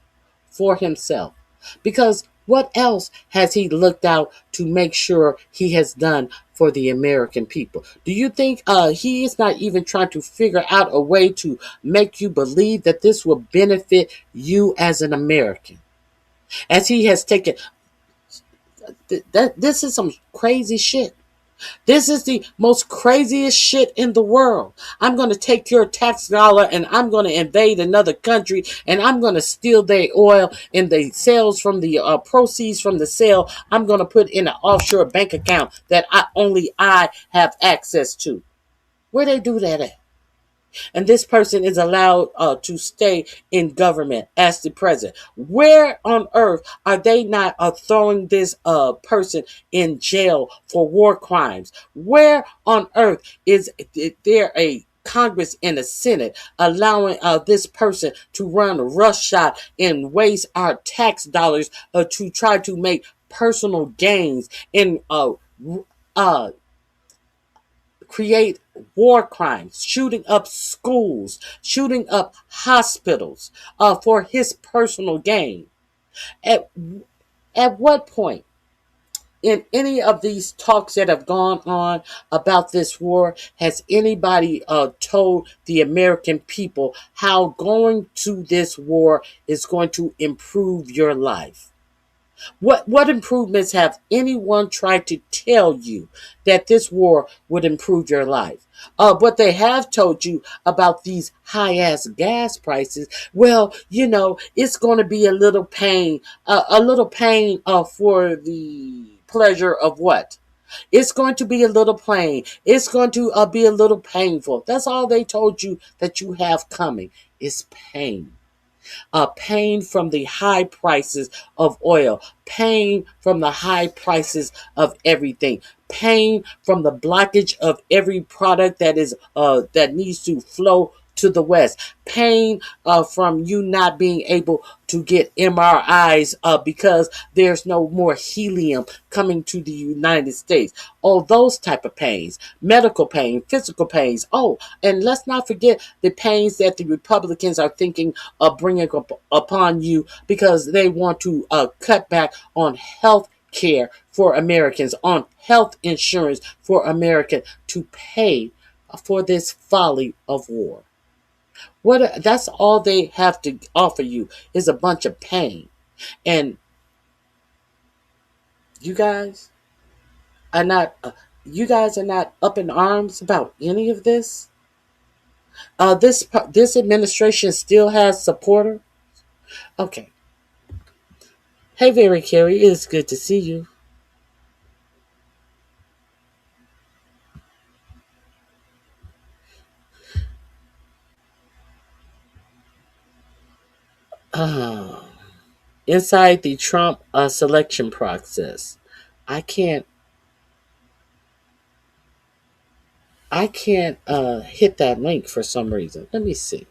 for himself? Because what else has he looked out to make sure he has done for the American people? Do you think he is not even trying to figure out a way to make you believe that this will benefit you as an American? As he has taken, this is some crazy shit. This is the most craziest shit in the world. I'm going to take your tax dollar and I'm going to invade another country and I'm going to steal their oil and the sales from the proceeds from the sale. I'm going to put in an offshore bank account that only I have access to. Where they do that at? And this person is allowed to stay in government as the president. Where on earth are they not throwing this person in jail for war crimes? Where on earth is there a Congress and the Senate allowing this person to run roughshod and waste our tax dollars to try to make personal gains and create war crimes, shooting up schools, shooting up hospitals for his personal gain? At, at what point in any of these talks that have gone on about this war has anybody told the American people how going to this war is going to improve your life? What improvements have anyone tried to tell you that this war would improve your life? But they have told you about these high ass gas prices. Well, it's going to be a little pain, a little pain for the pleasure of what? It's going to be a little pain. It's going to be a little painful. That's all they told you that you have coming is pain. Pain from the high prices of oil, pain from the high prices of everything, pain from the blockage of every product that needs to flow to the West, pain from you not being able to get MRIs because there's no more helium coming to the United States. All those type of pains, medical pain, physical pains. Oh, and let's not forget the pains that the Republicans are thinking of bringing upon you because they want to cut back on health care for Americans, on health insurance for Americans to pay for this folly of war. That's all they have to offer you is a bunch of pain. And you guys are not up in arms about any of this. This administration still has supporter. Okay. Hey, Very Carrie, it's good to see you. Uh, Inside the Trump selection process, I can't hit that link for some reason. Let me see.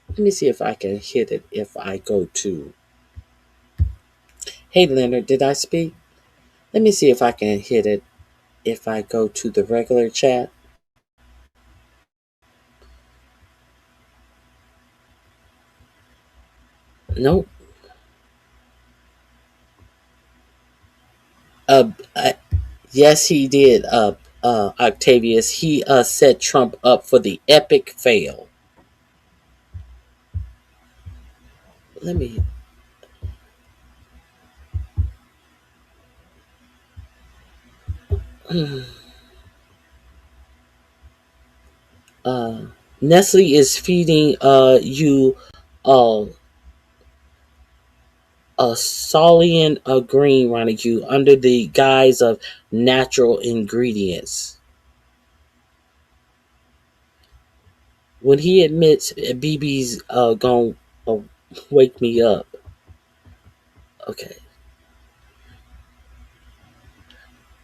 Let me see if I can hit it if I go to. Hey, Leonard, did I speak? Let me see if I can hit it if I go to the regular chat. Nope. Uh, I, yes, he did. Octavius. He set Trump up for the epic fail. Let me. Uh, Nestle is feeding you uh, a Solian green, RonyiQ, under the guise of natural ingredients. When he admits BB's gonna wake me up. Okay.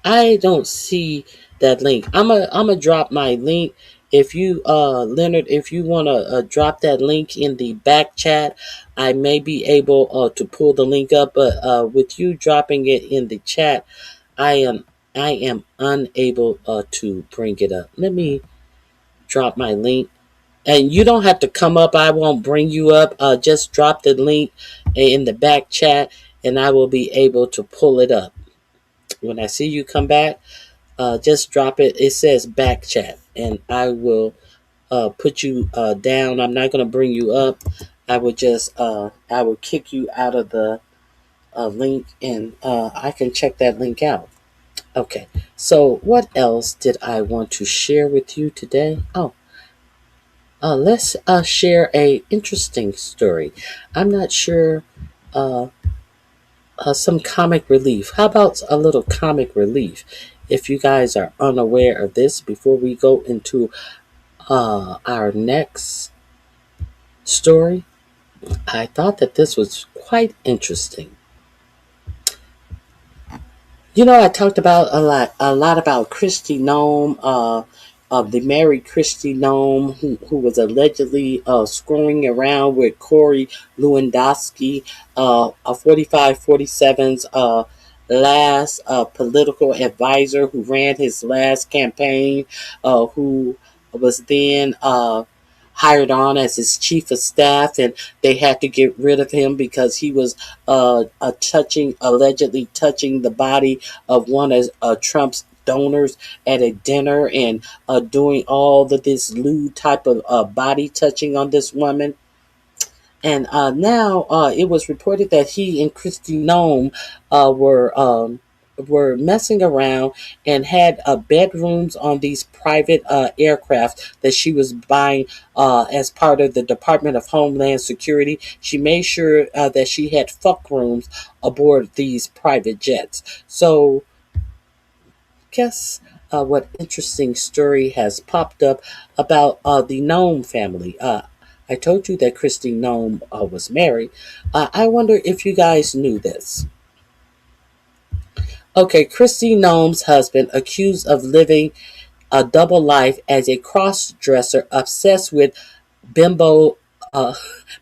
I don't see that link. I'm a drop my link. If you Leonard, if you want to drop that link in the back chat, I may be able to pull the link up. But with you dropping it in the chat, I am unable to bring it up. Let me drop my link. And you don't have to come up. I won't bring you up. Just drop the link in the back chat, and I will be able to pull it up. When I see you come back, just drop it. It says back chat, and I will put you down. I'm not going to bring you up. I will kick you out of the link, and I can check that link out. Okay. So what else did I want to share with you today? Oh, let's share a interesting story. I'm not sure. Some comic relief. How about a little comic relief? If you guys are unaware of this, before we go into our next story, I thought that this was quite interesting. I talked about a lot about Kristi Noem, of the married Kristi Noem, who was allegedly screwing around with Corey Lewandowski, a 45-47's last political advisor who ran his last campaign, who was then hired on as his chief of staff, and they had to get rid of him because he was allegedly touching the body of one of Trump's donors at a dinner, and doing all of this lewd type of body touching on this woman. And now it was reported that he and Kristi Noem uh, were um, were messing around and had bedrooms on these private aircraft that she was buying as part of the Department of Homeland Security. She made sure that she had fuck rooms aboard these private jets. So guess what interesting story has popped up about the Noem family? I told you that Kristi Noem was married. I wonder if you guys knew this. Okay, Kristi Noem's husband, accused of living a double life as a cross-dresser obsessed with bimbo, uh,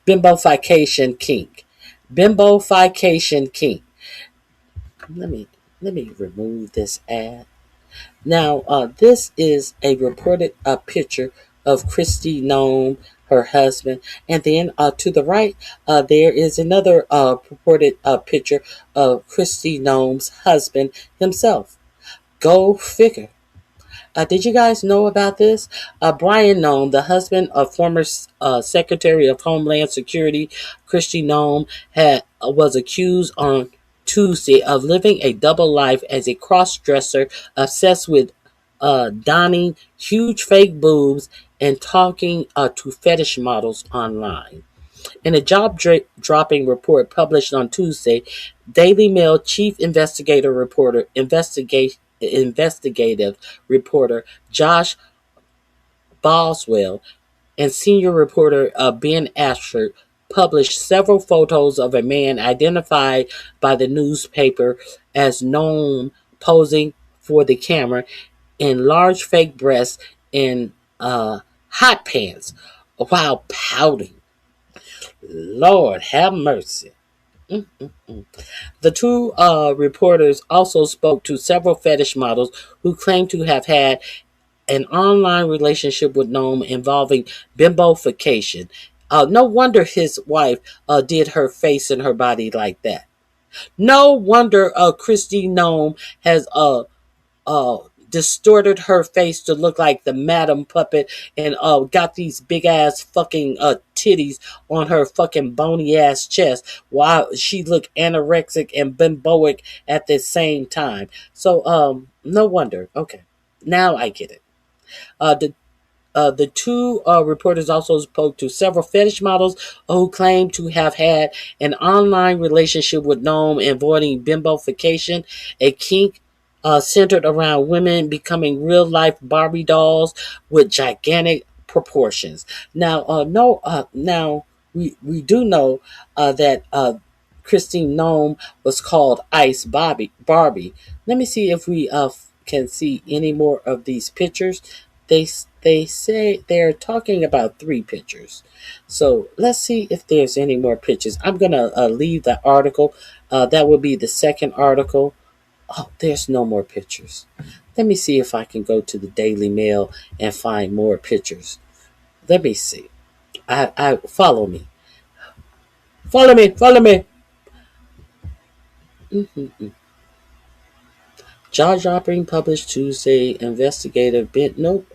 bimbofication kink. Bimbofication kink. Let me let me remove this ad. Now, this is a reported picture of Kristi Noem, her husband, and then to the right, there is another purported picture of Kristi Noem's husband himself. Go figure. Did you guys know about this? Brian Noem, the husband of former Secretary of Homeland Security Kristi Noem, was accused on Tuesday of living a double life as a cross-dresser obsessed with donning huge fake boobs and talking to fetish models online. In a job-dropping report published on Tuesday, Daily Mail chief investigative reporter Josh Boswell and senior reporter Ben Ashford published several photos of a man identified by the newspaper as known posing for the camera in large fake breasts and hot pants while pouting. Lord have mercy. The two reporters also spoke to several fetish models who claimed to have had an online relationship with Noam involving bimbofication. No wonder his wife did her face and her body like that. No wonder Kristi Noem has uh, distorted her face to look like the Madam Puppet and got these big ass fucking titties on her fucking bony ass chest while she looked anorexic and bimboic at the same time. So no wonder. Okay, now I get it. The two reporters also spoke to several fetish models who claimed to have had an online relationship with Noam involving bimbofication, a kink centered around women becoming real life Barbie dolls with gigantic proportions. Now, no, now we do know that Christine Noem was called Ice Barbie. Barbie. Let me see if we can see any more of these pictures. They say they're talking about 3 pictures. So let's see if there's any more pictures. I'm gonna leave the article. That would be the second article. Oh, there's no more pictures. Let me see if I can go to the Daily Mail and find more pictures. Let me see. I follow me. Follow me. Follow me. Mm-hmm. Jaw dropping published Tuesday. Investigative bit. Nope.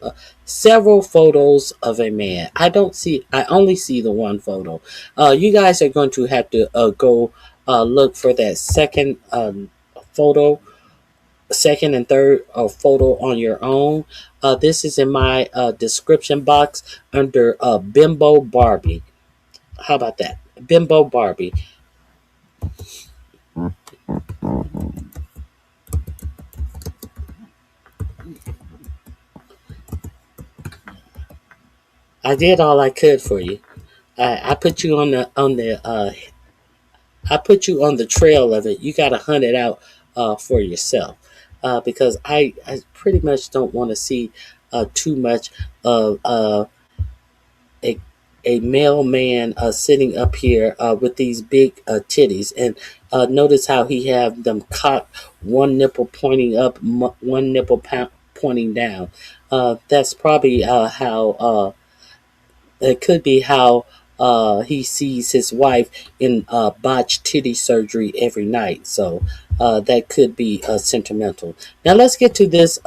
Several photos of a man. I don't see. I only see the one photo. You guys are going to have to go look for that second photo, second and third photo on your own. This is in my description box under Bimbo Barbie. How about that? Bimbo Barbie. I did all I could for you. I put you on the I put you on the trail of it. You got to hunt it out for yourself because I pretty much don't want to see too much of a a male man sitting up here with these big titties, and notice how he have them cocked, one nipple pointing up, one nipple pointing down. That's probably how it could be how he sees his wife in botched titty surgery every night. So that could be sentimental. Now let's get to this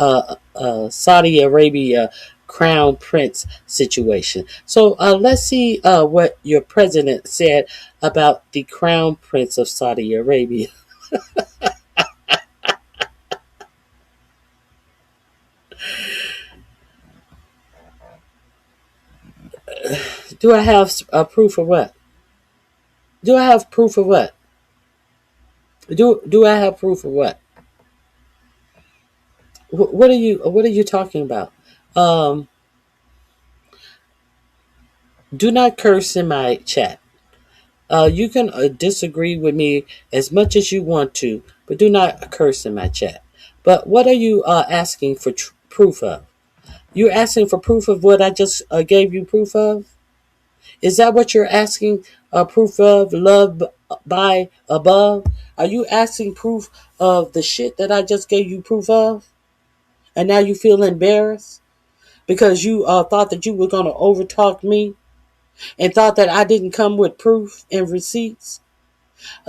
Saudi Arabia crown prince situation. So let's see what your president said about the crown prince of Saudi Arabia. Do I have proof of what? Do I have proof of what? Do I have proof of what? What are you talking about? Um, do not curse in my chat. You can disagree with me as much as you want to, but do not curse in my chat. But what are you asking for proof of? You're asking for proof of what I just gave you proof of? Is that what you're asking proof of? Love by above? Are you asking proof of the shit that I just gave you proof of? And now you feel embarrassed because you thought that you were going to overtalk me and thought that I didn't come with proof and receipts?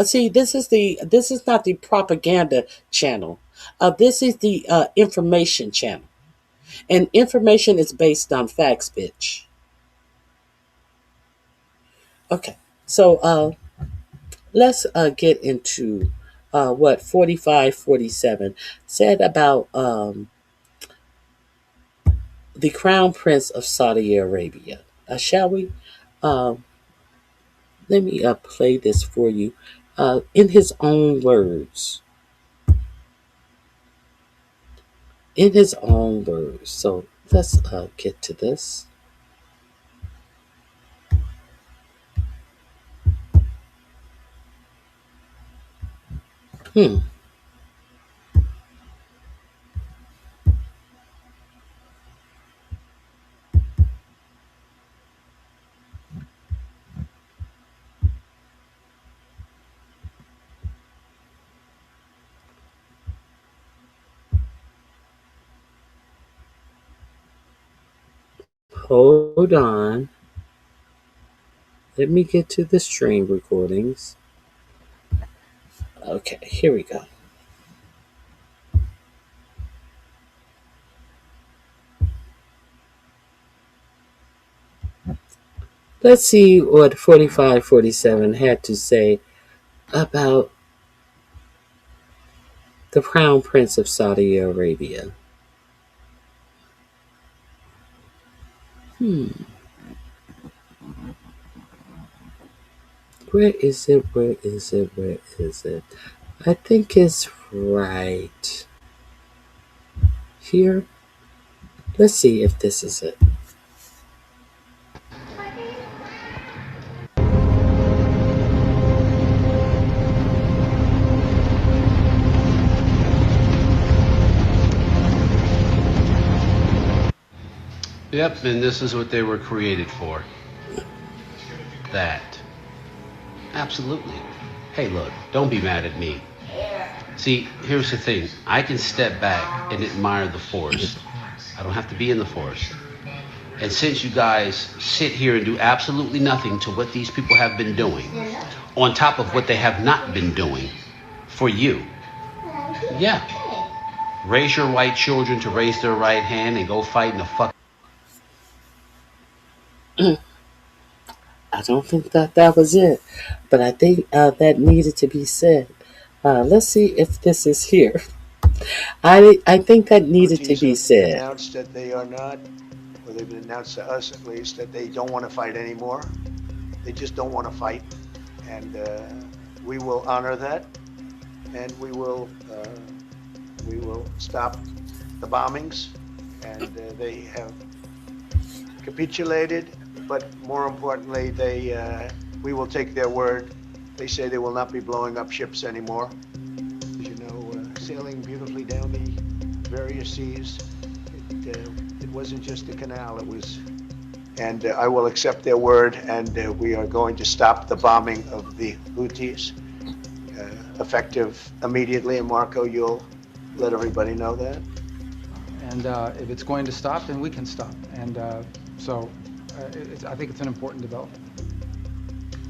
See, this is not the propaganda channel. This is the information channel, and information is based on facts, bitch. Okay, so let's get into what 4547 said about the Crown Prince of Saudi Arabia. Shall we? Um, Let me play this for you in his own words. In his own words. So let's get to this. Hmm. Hold on. Let me get to the stream recordings. Okay, here we go. Let's see what 4547 had to say about the Crown Prince of Saudi Arabia. Where is it? Where is it? Where is it? I think it's right here. Let's see if this is it. Yep, and this is what they were created for. That. Absolutely. Hey, look, don't be mad at me. See, here's the thing. I can step back and admire the forest. I don't have to be in the forest. And since you guys sit here and do absolutely nothing to what these people have been doing, on top of what they have not been doing for you, yeah, raise your white children to raise their right hand and go fight in the fuck. I don't think that was it, but I think that needed to be said. Let's see if this is here. I think that needed to Houthis be have said. announced that they are not, or they've announced to us at least, that they don't want to fight anymore. They just don't want to fight, and we will honor that, and we will stop the bombings, and they have capitulated. But more importantly, we will take their word. They say they will not be blowing up ships anymore. As you know, sailing beautifully down the various seas. It wasn't just a canal. It was, and I will accept their word. And we are going to stop the bombing of the Houthis, effective immediately. And Marco, you'll let everybody know that. And if it's going to stop, then we can stop. And I think it's an important development.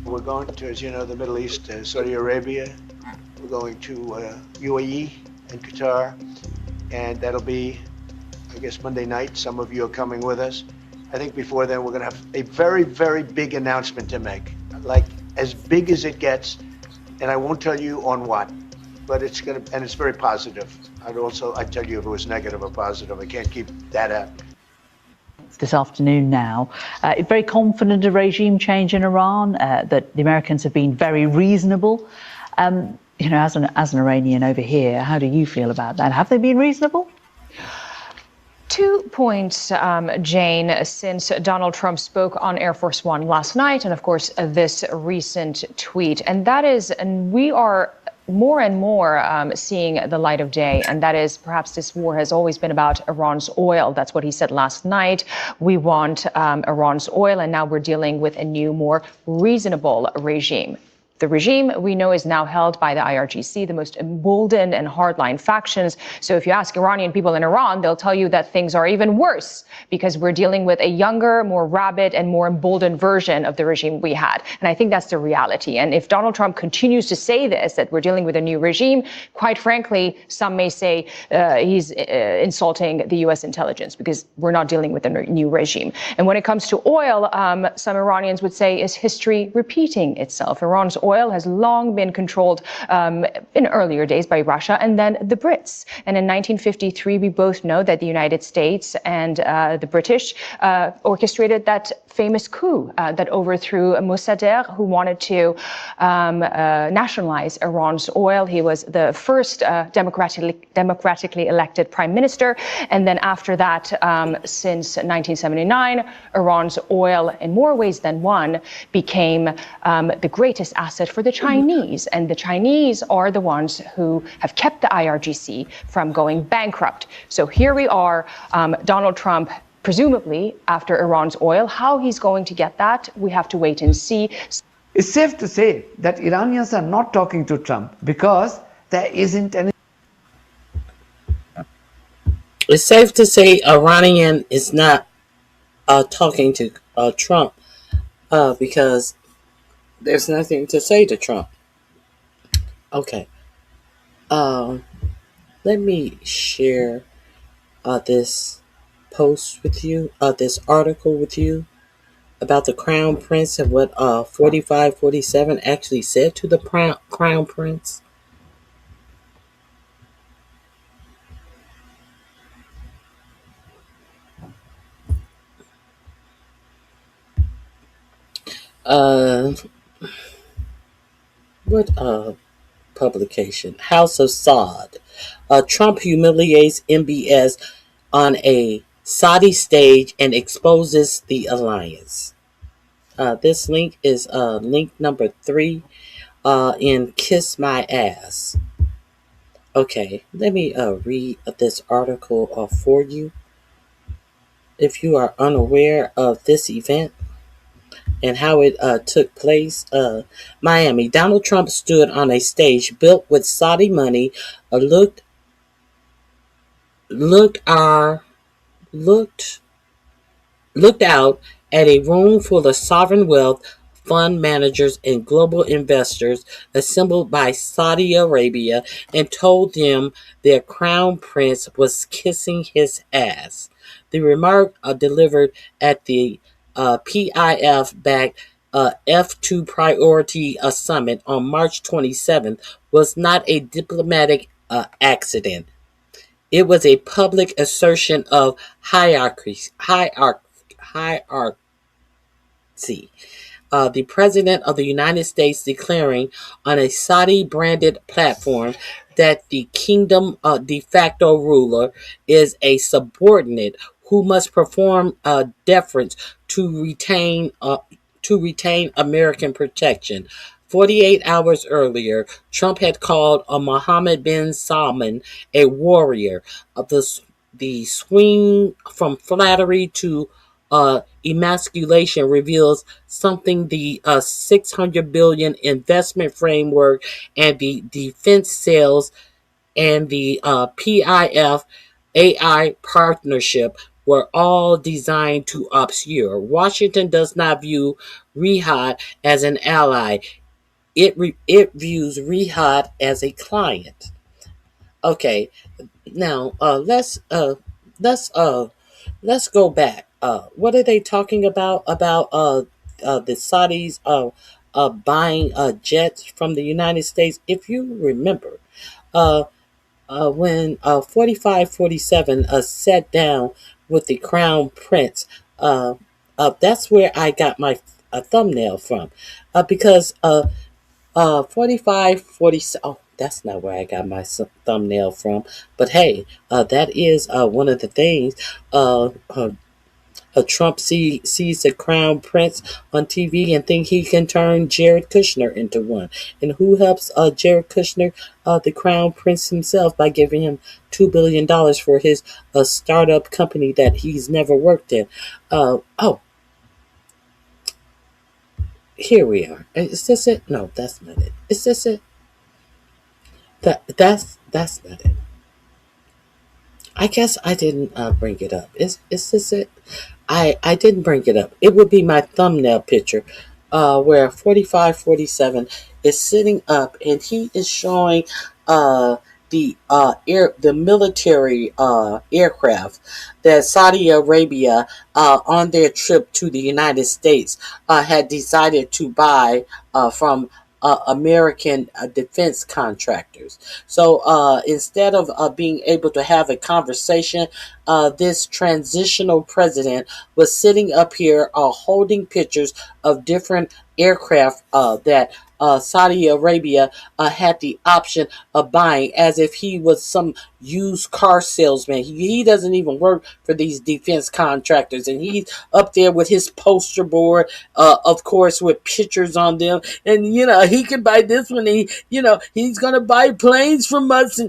We're going to, as you know, the Middle East, Saudi Arabia. We're going to UAE and Qatar, and that'll be I guess Monday night. Some of you are coming with us. I think before then we're going to have a very, very big announcement to make, like as big as it gets, and I won't tell you on what, but it's going to, and it's very positive. I'd tell you if it was negative or positive. I can't keep that out. This afternoon now, very confident of regime change in Iran, that the Americans have been very reasonable. As an Iranian over here, how do you feel about that? Have they been reasonable? 2 points, Jane, since Donald Trump spoke on Air Force One last night, and of course, this recent tweet. And that is, and we are more and more seeing the light of day, and that is perhaps this war has always been about Iran's oil. That's what he said last night. We want Iran's oil, and now we're dealing with a new, more reasonable regime. The regime we know is now held by the IRGC, the most emboldened and hardline factions. So if you ask Iranian people in Iran, they'll tell you that things are even worse because we're dealing with a younger, more rabid and more emboldened version of the regime we had. And I think that's the reality. And if Donald Trump continues to say this, that we're dealing with a new regime, quite frankly, some may say he's insulting the U.S. intelligence because we're not dealing with a new regime. And when it comes to oil, some Iranians would say is history repeating itself. Iran's oil has long been controlled in earlier days by Russia and then the Brits. And in 1953, we both know that the United States and the British orchestrated that famous coup that overthrew Mossadegh, who wanted to nationalize Iran's oil. He was the first democratically elected prime minister. And then after that, since 1979, Iran's oil, in more ways than one, became the greatest asset for the Chinese. And the Chinese are the ones who have kept the IRGC from going bankrupt. So here we are, Donald Trump, presumably after Iran's oil. How he's going to get that, we have to wait and see. It's safe to say that Iranians are not talking to Trump because there isn't any. It's safe to say Iranian is not talking to Trump because there's nothing to say to Trump. Okay. Let me share this post with you, this article with you about the Crown Prince and what 4547 actually said to the Crown Prince. What publication? House of Saud. Trump humiliates MBS on a Saudi stage and exposes the alliance. This link is link number 3 in Kiss My Ass. Okay, let me read this article for you. If you are unaware of this event and how it took place, Miami. Donald Trump stood on a stage built with Saudi money, looked out at a room full of sovereign wealth fund managers and global investors assembled by Saudi Arabia and told them their crown prince was kissing his ass. The remark delivered at the PIF-backed F2 Priority Summit on March 27th was not a diplomatic accident. It was a public assertion of hierarchy. The President of the United States declaring on a Saudi-branded platform that the kingdom de facto ruler is a subordinate who must perform deference to retain American protection. 48 hours earlier, Trump had called Mohammed bin Salman a warrior. The swing from flattery to emasculation reveals something the $600 billion investment framework and the defense sales and the PIF AI partnership were all designed to obscure. Washington does not view Riyadh as an ally. It views Riyadh as a client. Okay, now let's let's go back. What are they talking about? About the Saudis buying jets from the United States. If you remember, uh, when 4547 sat down with the Crown Prince, that's where I got my thumbnail from, because 4547. Oh, that's not where I got my thumbnail from. But hey, that is one of the things. Trump sees the crown prince on TV and think he can turn Jared Kushner into one. And who helps Jared Kushner? The crown prince himself, by giving him $2 billion for his startup company that he's never worked in. Oh, here we are. Is this it? No, that's not it. Is this it? That's not it. I guess I didn't bring it up. Is this it? I didn't bring it up. It would be my thumbnail picture, where 4547 is sitting up and he is showing the military aircraft that Saudi Arabia, on their trip to the United States, had decided to buy from American defense contractors. So instead of being able to have a conversation, this transitional president was sitting up here holding pictures of different aircraft that Saudi Arabia had the option of buying, as if he was some used car salesman. He doesn't even work for these defense contractors, and he's up there with his poster board, of course, with pictures on them. And he can buy this one. He's gonna buy planes from us,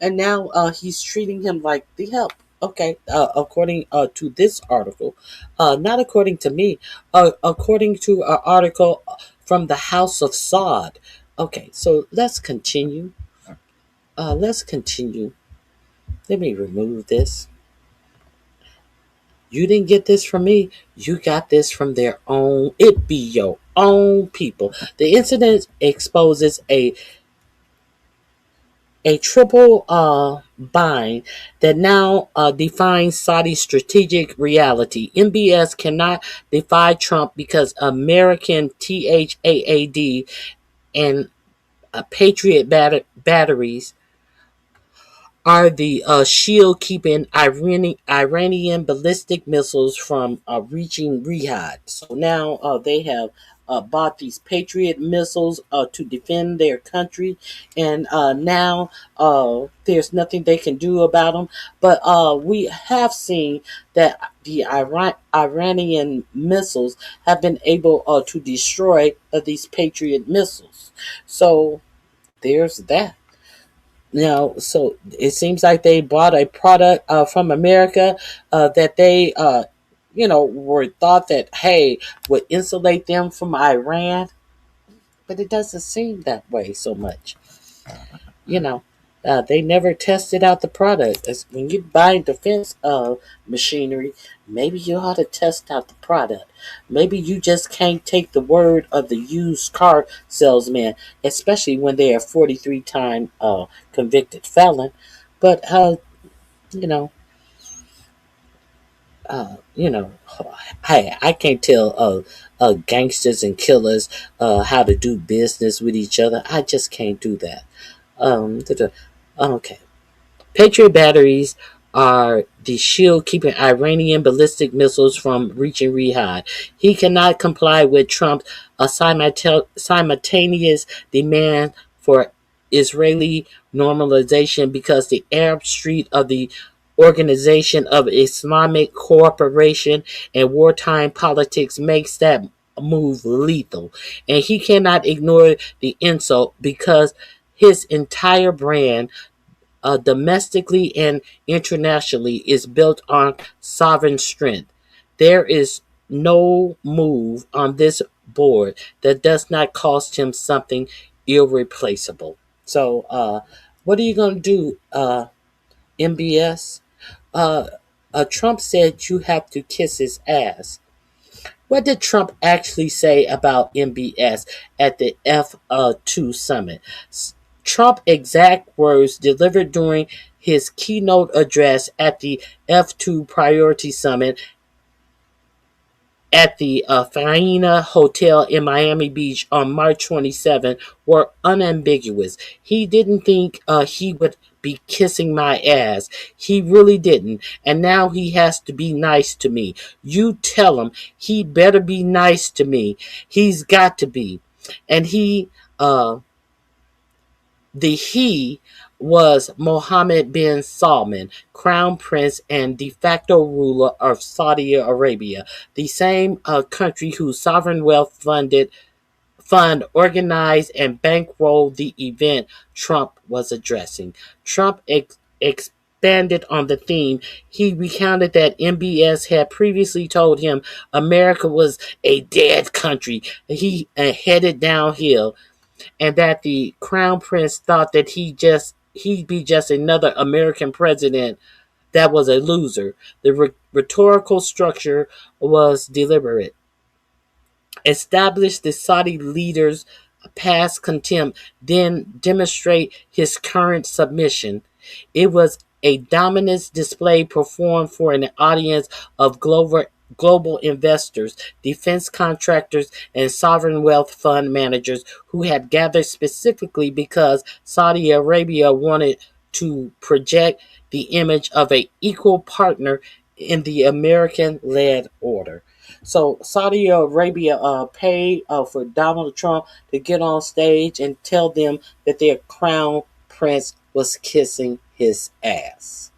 and now he's treating him like the help. Okay, according to this article, not according to me, according to an article from the House of Saud. Okay, so let's continue. Let's continue. Let me remove this. You didn't get this from me. You got this from their own. It be your own people. The incident exposes a triple bind that now defines Saudi's strategic reality. MBS cannot defy Trump because American THAAD and Patriot batteries are the shield keeping Iranian ballistic missiles from reaching Riyadh. So now they have bought these Patriot missiles to defend their country, and now there's nothing they can do about them. But we have seen that the Iranian missiles have been able to destroy these Patriot missiles. So there's that. Now, so it seems like they bought a product from America that they, were thought that, hey, would insulate them from Iran, but it doesn't seem that way so much. You know, they never tested out the product. When you buy defense machinery, maybe you ought to test out the product. Maybe you just can't take the word of the used car salesman, especially when they're a 43-time convicted felon. But you know, you know, I can't tell gangsters and killers how to do business with each other. I just can't do that. Okay. Patriot batteries are the shield keeping Iranian ballistic missiles from reaching Riyadh. He cannot comply with Trump's simultaneous demand for Israeli normalization because the Arab Street of the Organization of Islamic Cooperation and wartime politics makes that move lethal. And he cannot ignore the insult because his entire brand, domestically and internationally, is built on sovereign strength. There is no move on this board that does not cost him something irreplaceable. So, what are you going to do, MBS? Uh, Trump said you have to kiss his ass. What did Trump actually say about MBS at the F2 summit? Trump exact words delivered during his keynote address at the F2 Priority Summit at the Faena Hotel in Miami Beach on March 27 were unambiguous. He didn't think he would be kissing my ass. He really didn't. And now he has to be nice to me. You tell him he better be nice to me. He's got to be. And he was Mohammed bin Salman, crown prince and de facto ruler of Saudi Arabia, the same country whose sovereign wealth fund organized and bankrolled the event Trump was addressing. Trump expanded on the theme. He recounted that MBS had previously told him America was a dead country. He headed downhill, and that the crown prince thought that he'd be just another American president that was a loser. The rhetorical structure was deliberate. Establish the Saudi leader's past contempt, then demonstrate his current submission. It was a dominance display performed for an audience of global investors, defense contractors, and sovereign wealth fund managers who had gathered specifically because Saudi Arabia wanted to project the image of an equal partner in the American-led order. So Saudi Arabia paid for Donald Trump to get on stage and tell them that their crown prince was kissing his ass.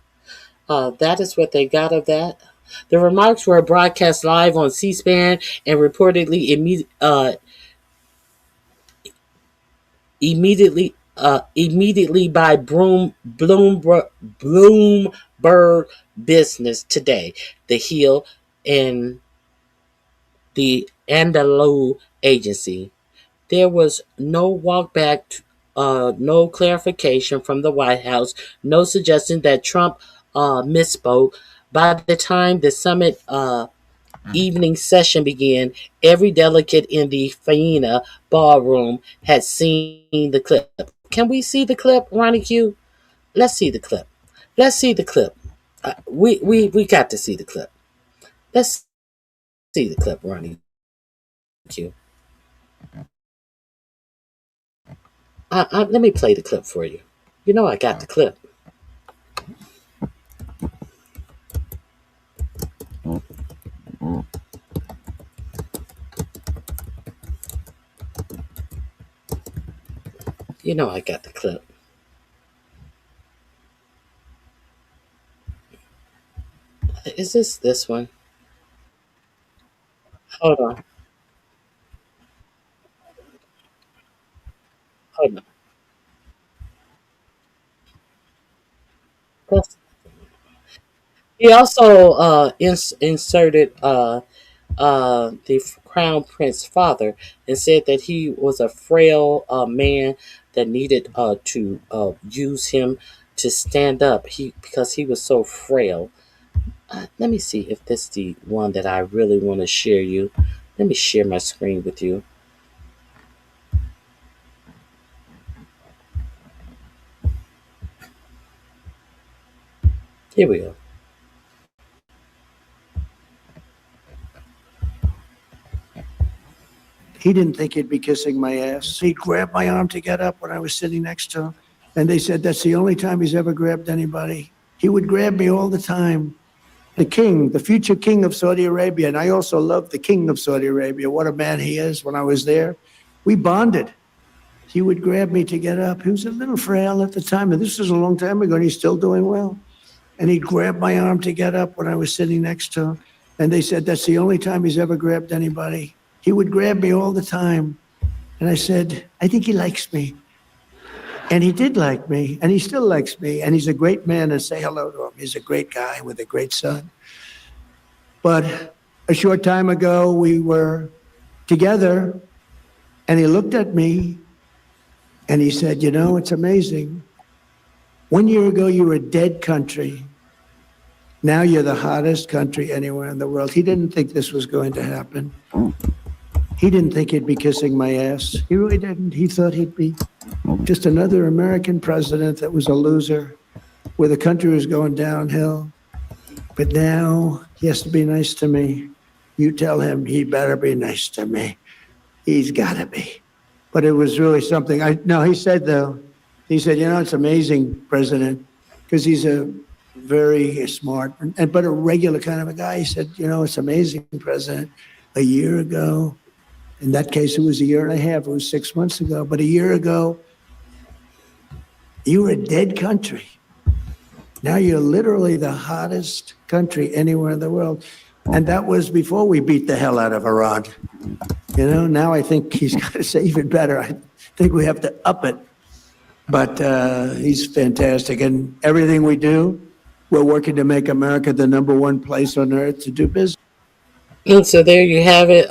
That is what they got of that. The remarks were broadcast live on C-SPAN and reportedly immediately by Bloomberg Business Today, The Hill, and the Anadolu agency. There was no walkback, no clarification from the White House, no suggestion that Trump misspoke. By the time the summit evening session began, every delegate in the Faena ballroom had seen the clip. Can we see the clip, RonyiQ? Let's see the clip. Let's see the clip. We got to see the clip. Let's see the clip, RonyiQ. Let me play the clip for you. You know I got the clip. You know I got the clip. Is this one? Hold on. Hold on. That's, he also inserted the crown prince father and said that he was a frail man that needed to use him to stand up. Because he was so frail. Let me see if this is the one that I really want to share you. Let me share my screen with you. Here we go. He didn't think he'd be kissing my ass. He grabbed my arm to get up when I was sitting next to him. And they said that's the only time he's ever grabbed anybody. He would grab me all the time. The king, the future king of Saudi Arabia. And I also love the king of Saudi Arabia. What a man he is. When I was there, we bonded. He would grab me to get up. He was a little frail at the time. And this was a long time ago, and he's still doing well. And he'd grab my arm to get up when I was sitting next to him. And they said that's the only time he's ever grabbed anybody. He would grab me all the time. And I said, I think he likes me. And he did like me, and he still likes me. And he's a great man, and say hello to him. He's a great guy with a great son. But a short time ago, we were together, and he looked at me, and he said, you know, it's amazing. 1 year ago, you were a dead country. Now you're the hottest country anywhere in the world. He didn't think this was going to happen. He didn't think he'd be kissing my ass. He really didn't. He thought he'd be Just another American president that was a loser, where the country was going downhill. But now he has to be nice to me. You tell him he better be nice to me. He's got to be. But it was really something. He said, though, it's amazing, President, because he's a very smart, but a regular kind of a guy. He said, it's amazing, President. A year ago, in that case, it was a year and a half, it was 6 months ago, but a year ago, you were a dead country. Now you're literally the hottest country anywhere in the world. And that was before we beat the hell out of Iran. Now I think he's got to say even better. I think we have to up it. But he's fantastic. And everything we do, we're working to make America the number one place on earth to do business. And so there you have it.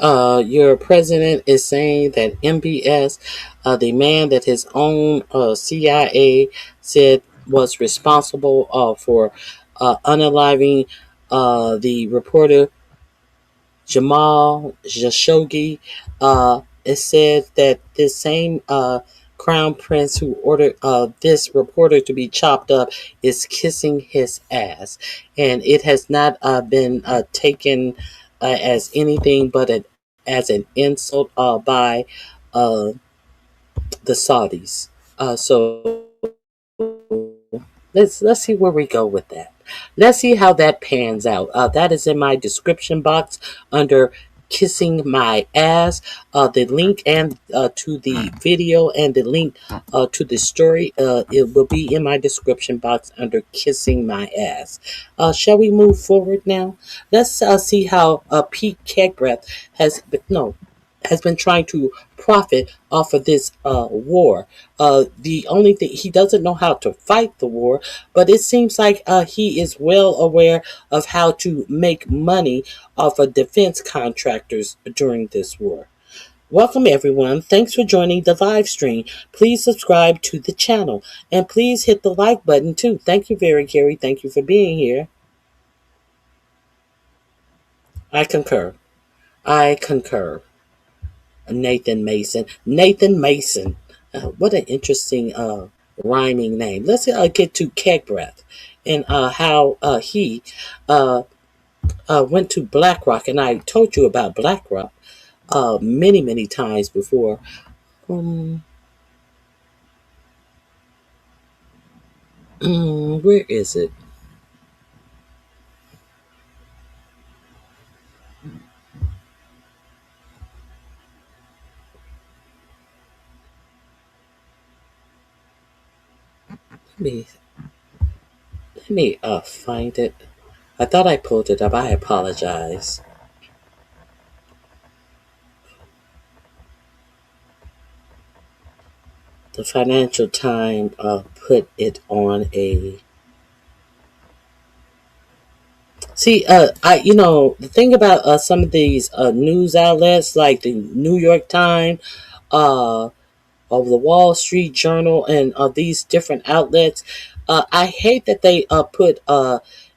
Your president is saying that MBS, the man that his own CIA said was responsible for unaliving the reporter Jamal Khashoggi, it said that this same crown prince who ordered this reporter to be chopped up is kissing his ass. And it has not been taken as anything but as an insult by the Saudis. So let's see where we go with that. Let's see how that pans out. That is in my description box under kissing my ass. The link and to the video and the link to the story, it will be in my description box under kissing my ass. Shall we move forward now? Let's see how Pete Kegbreath has been trying to profit off of this war. The only thing, he doesn't know how to fight the war, but it seems like he is well aware of how to make money off of defense contractors during this war. Welcome everyone. Thanks for joining the live stream. Please subscribe to the channel and please hit the like button too. Thank you very, Gary. Thank you for being here. I concur. Nathan Mason. What an interesting rhyming name. Let's get to Kegbreath and how he went to BlackRock. And I told you about BlackRock many, many times before. Where is it? Let me find it. I thought I pulled it up. I apologize. The Financial Times put it on a. See, the thing about some of these news outlets, like the New York Times, of the Wall Street Journal, and these different outlets, I hate that they put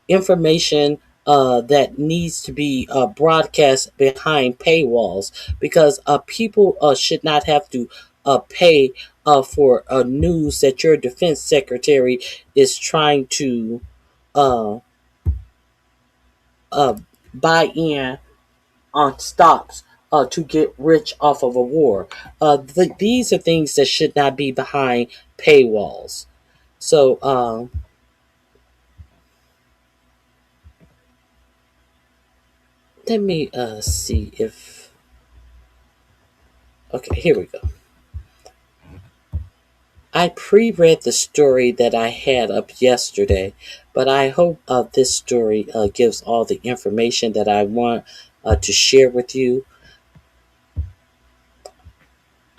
information that needs to be broadcast behind paywalls, because people should not have to pay for news that your defense secretary is trying to buy in on stocks to get rich off of a war. These are things that should not be behind paywalls. So let me see if. Okay, here we go. I pre-read the story that I had up yesterday, but I hope this story gives all the information that I want to share with you.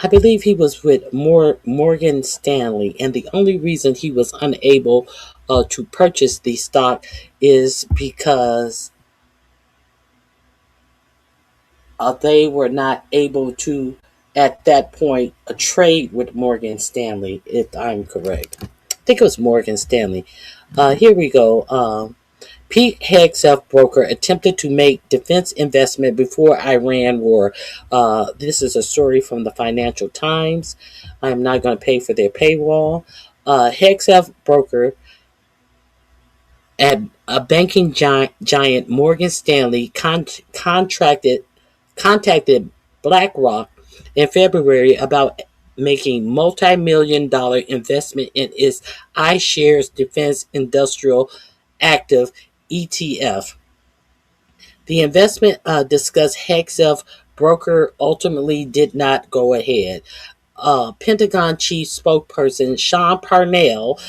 I believe he was with Morgan Stanley, and the only reason he was unable to purchase the stock is because they were not able to, at that point, trade with Morgan Stanley, if I'm correct. I think it was Morgan Stanley. Here we go. Pete Hegseth broker attempted to make defense investment before Iran war. This is a story from the Financial Times. I'm not going to pay for their paywall. Hegseth broker at a banking giant Morgan Stanley contacted BlackRock in February about making multi-million-dollar investment in its iShares Defense Industrial Active ETF. The investment discussed Hegseth broker ultimately did not go ahead. Pentagon chief spokesperson Sean Parnell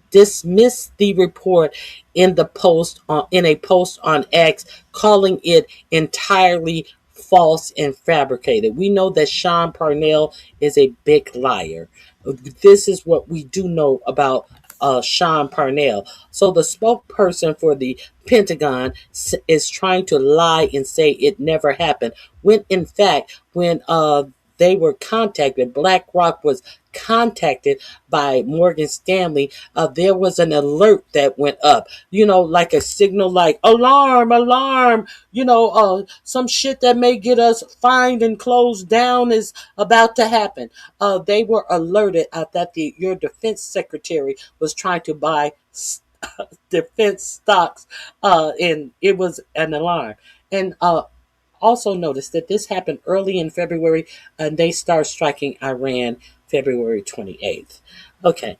dismissed the report in a post on X, calling it entirely false and fabricated. We know that Sean Parnell is a big liar. This is what we do know about Sean Parnell. So the spokesperson for the Pentagon is trying to lie and say it never happened, when in fact, when they were contacted, BlackRock was contacted by Morgan Stanley, there was an alert that went up, like a signal, like alarm, alarm, some shit that may get us fined and closed down is about to happen. They were alerted that your defense secretary was trying to buy defense stocks, and it was an alarm. And also notice that this happened early in February, and they start striking Iran February 28th. Okay.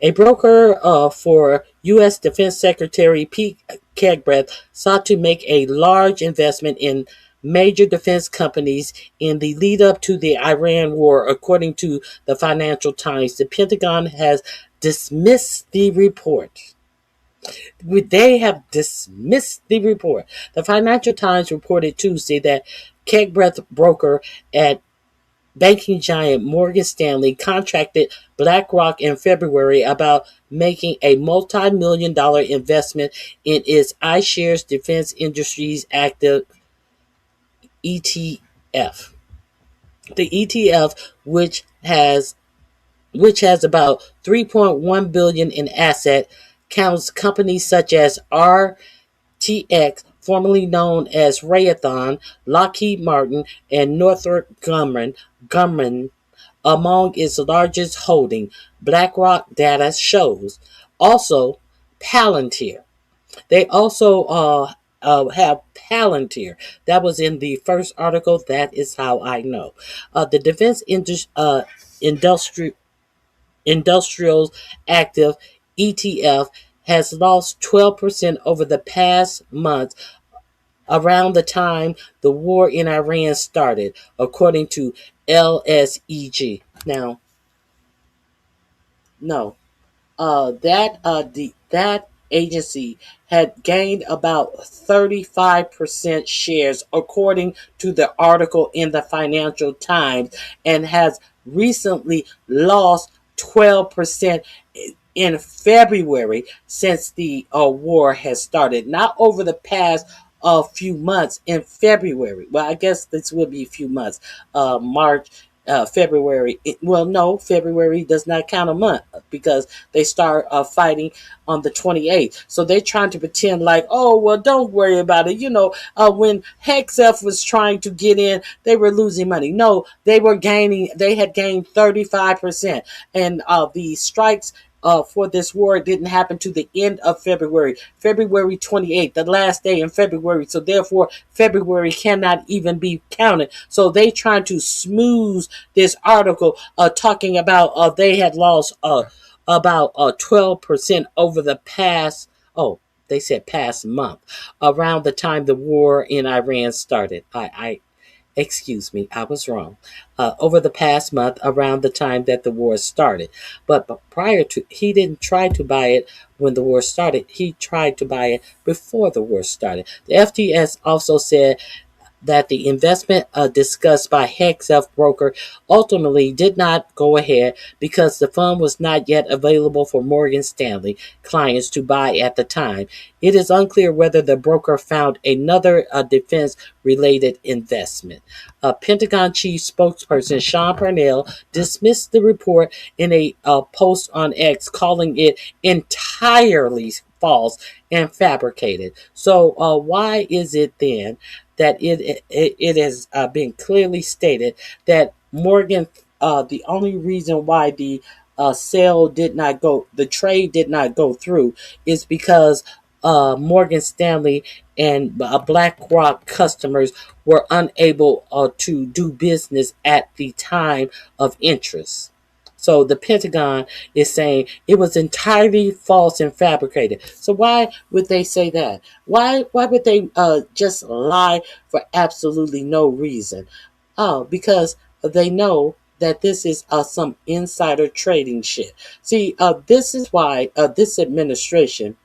A broker for U.S. Defense Secretary Pete Hegseth sought to make a large investment in major defense companies in the lead up to the Iran war, according to the Financial Times. The Pentagon has dismissed the report. They have dismissed the report. The Financial Times reported Tuesday that Hegseth broker at banking giant Morgan Stanley contracted BlackRock in February about making a multi-million-dollar investment in its iShares Defense Industries Active ETF. The ETF, which has about $3.1 billion in asset, counts companies such as RTX, formerly known as Rayathon, Lockheed Martin, and Northrop Grumman among its largest holding, BlackRock data shows. Also, Palantir. They also have Palantir. That was in the first article. That is how I know. The Defense Industrials Active ETF has lost 12% over the past month, around the time the war in Iran started, according to LSEG. Now, no, that agency had gained about 35% shares, according to the article in the Financial Times, and has recently lost 12% in February since the war has started. Not over the past few months, in February. Well, I guess this will be a few months. March, February. No, February does not count a month because they start fighting on the 28th. So they're trying to pretend like, oh, well, don't worry about it. When Hegseth was trying to get in, they were losing money. No, they had gained 35%. And the strikes for this war didn't happen to the end of February 28th, the last day in February. So therefore, February cannot even be counted. So they trying to smooth this article talking about they had lost about 12% over the past, they said past month, around the time the war in Iran started. Excuse me, I was wrong. Over the past month, around the time that the war started. But prior to, he didn't try to buy it when the war started. He tried to buy it before the war started. The FTS also said that the investment discussed by Hegseth broker ultimately did not go ahead because the fund was not yet available for Morgan Stanley clients to buy at the time. It is unclear whether the broker found another defense-related investment. Pentagon chief spokesperson Sean Parnell dismissed the report in a post on X, calling it entirely false and fabricated. So why is it then that it has been clearly stated that Morgan, the only reason why the the trade did not go through is because Morgan Stanley and BlackRock customers were unable to do business at the time of interest. So the Pentagon is saying it was entirely false and fabricated. So why would they say that? Why would they just lie for absolutely no reason? Oh, because they know that this is some insider trading shit. See, this is why this administration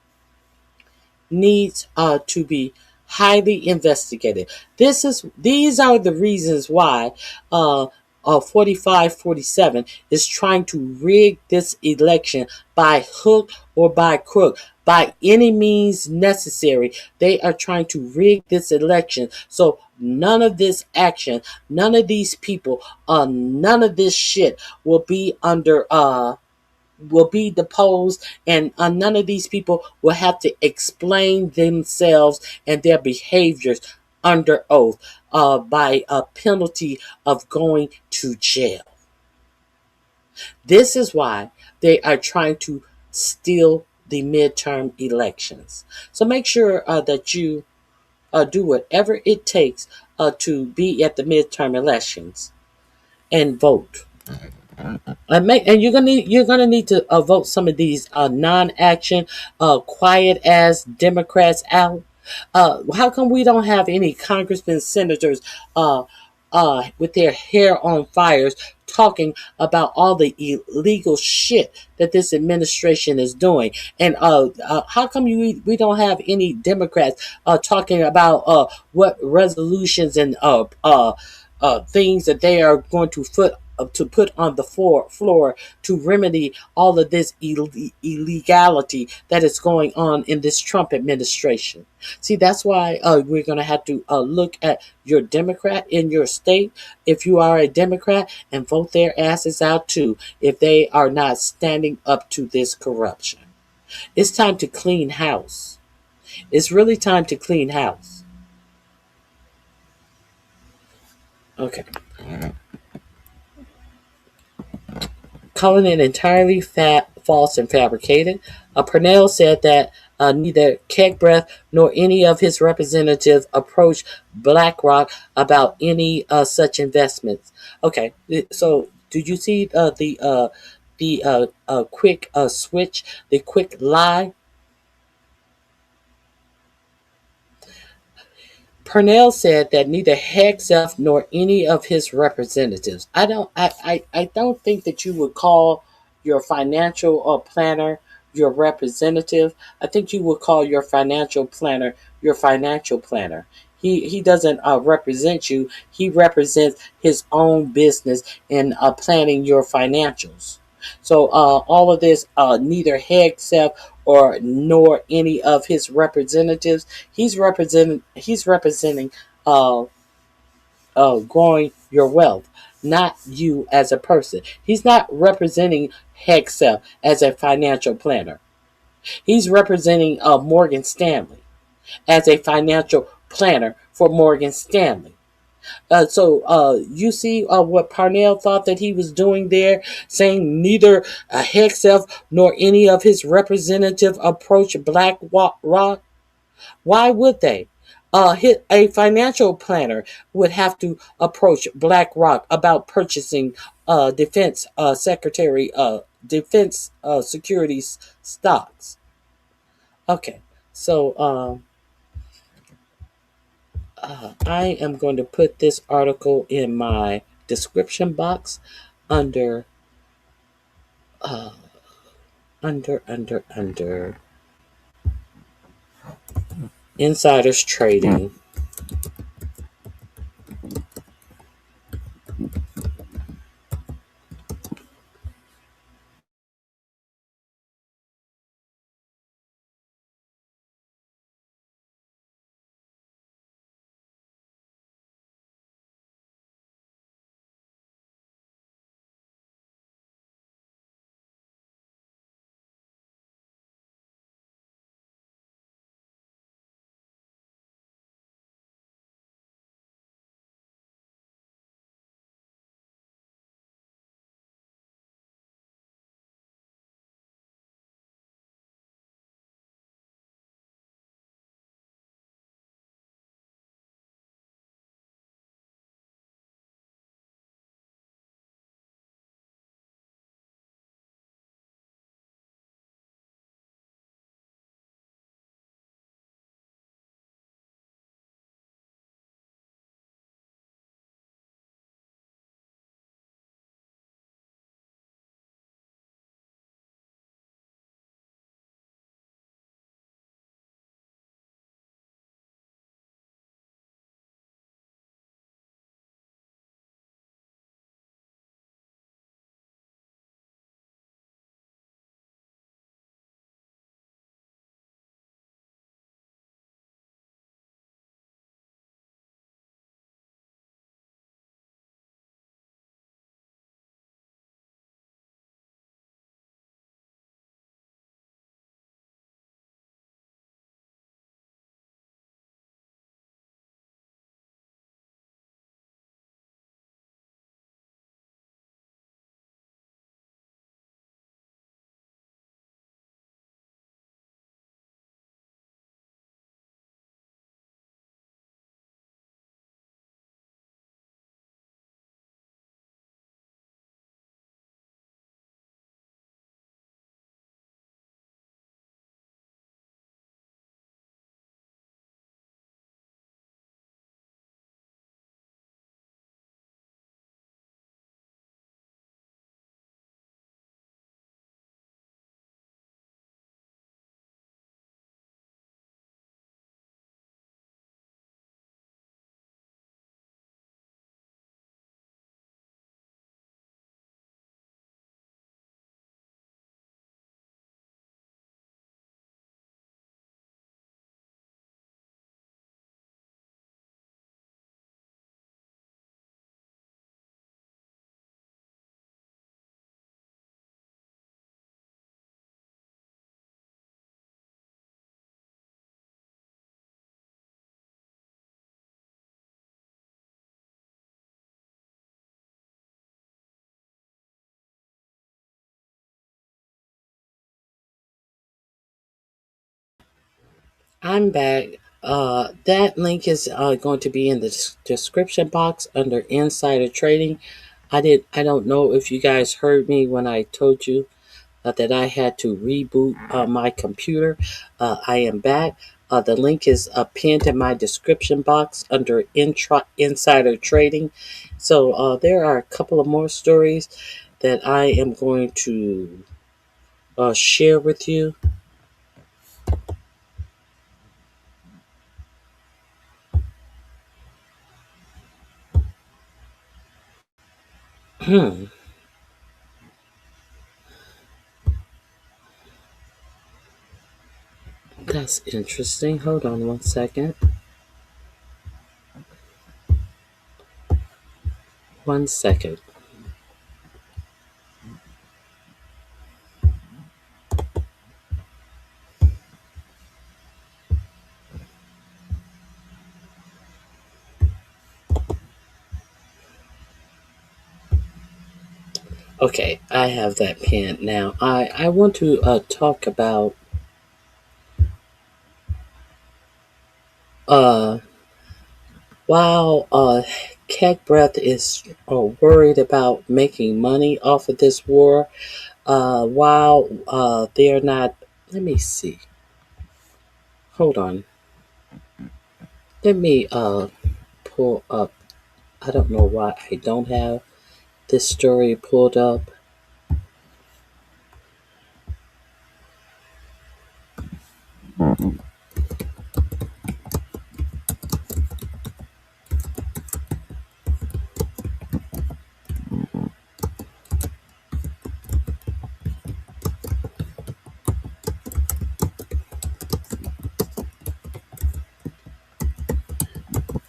needs to be highly investigated. These are the reasons why 4547 is trying to rig this election by hook or by crook. By any means necessary, they are trying to rig this election. So none of this action, none of these people, none of this shit will be deposed, and none of these people will have to explain themselves and their behaviors under oath by a penalty of going to jail. This is why they are trying to steal the midterm elections. So make sure that you do whatever it takes to be at the midterm elections and vote. And you're gonna need to vote some of these non-action, quiet as Democrats out. How come we don't have any congressmen, senators, with their hair on fires, talking about all the illegal shit that this administration is doing? And how come we don't have any Democrats talking about what resolutions and things that they are going to put on the floor to remedy all of this illegality that is going on in this Trump administration. See, that's why we're going to have to look at your Democrat in your state, if you are a Democrat, and vote their asses out too if they are not standing up to this corruption. It's time to clean house. It's really time to clean house. Okay. Calling it entirely false and fabricated. Purnell said that neither Kegbreath nor any of his representatives approached BlackRock about any such investments. Okay, so did you see the quick switch, the quick lie? Purnell said that neither Hegseth nor any of his representatives. I don't think that you would call your financial planner your representative. I think you would call your financial planner your financial planner. He doesn't represent you. He represents his own business in planning your financials. So all of this, neither Hegseth or nor any of his representatives. He's representing growing your wealth, not you as a person. He's not representing Hegseth as a financial planner. He's representing Morgan Stanley as a financial planner for Morgan Stanley. So you see what Parnell thought that he was doing there, saying neither Hegseth nor any of his representative approached BlackRock. Why would they? A financial planner would have to approach BlackRock about purchasing defense secretary defense securities stocks. Okay, so I am going to put this article in my description box under under insiders trading. I'm back. That link is going to be in the description box under insider trading. I don't know if you guys heard me when I told you that I had to reboot my computer. I am back. The link is pinned in my description box under insider trading. So there are a couple of more stories that I am going to share with you. Hmm, that's interesting. Hold on one second. One second. Okay, I have that pinned now. I want to talk about uh, while Cat Breath is worried about making money off of this war, while they're not. Let me see. Hold on. Let me pull up. I don't know why I don't have this story pulled up.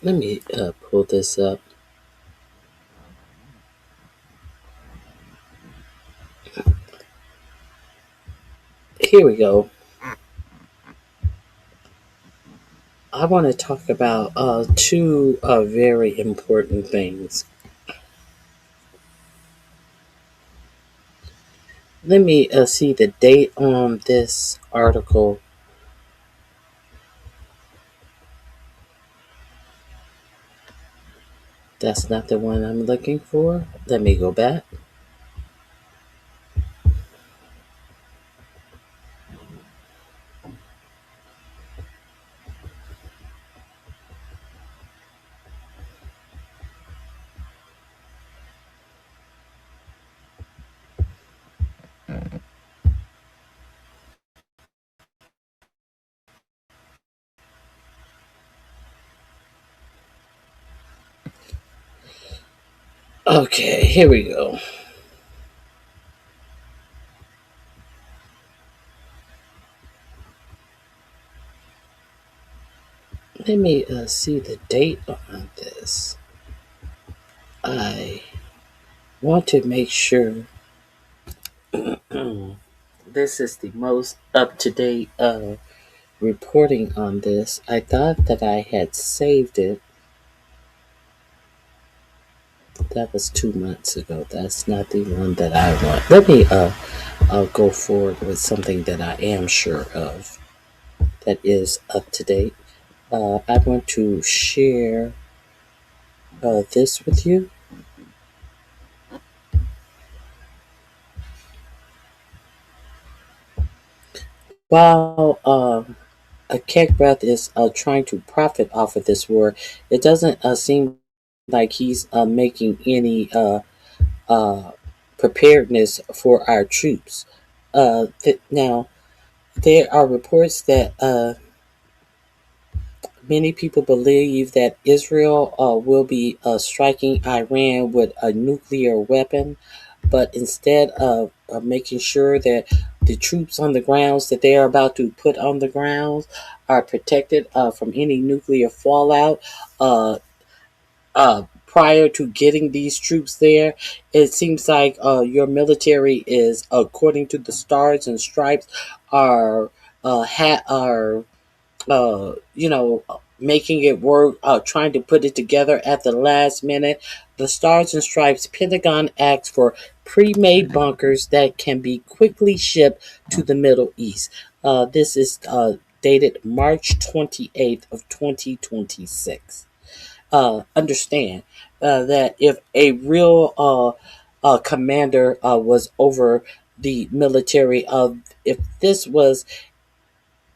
Let me pull this up. Here we go. I want to talk about two very important things. Let me see the date on this article. That's not the one I'm looking for. Let me go back. Okay, here we go. Let me see the date on this. I want to make sure this is the most up to date reporting on this. I thought that I had saved it. That was 2 months ago. That's not the one that I want. Let me I'll go forward with something that I am sure of that is up to date. I want to share this with you. While a Kek Breath is trying to profit off of this war, it doesn't seem like he's making any uh, preparedness for our troops. Now, there are reports that many people believe that Israel will be striking Iran with a nuclear weapon, but instead of making sure that the troops on the grounds that they are about to put on the grounds are protected from any nuclear fallout, prior to getting these troops there, it seems like your military is, according to the stars and stripes, are are making it work, trying to put it together at the last minute. The Stars and Stripes Pentagon asks for pre-made bunkers that can be quickly shipped to the Middle East. This is dated March 28th of 2026. Understand that if a real commander was over the military, if this was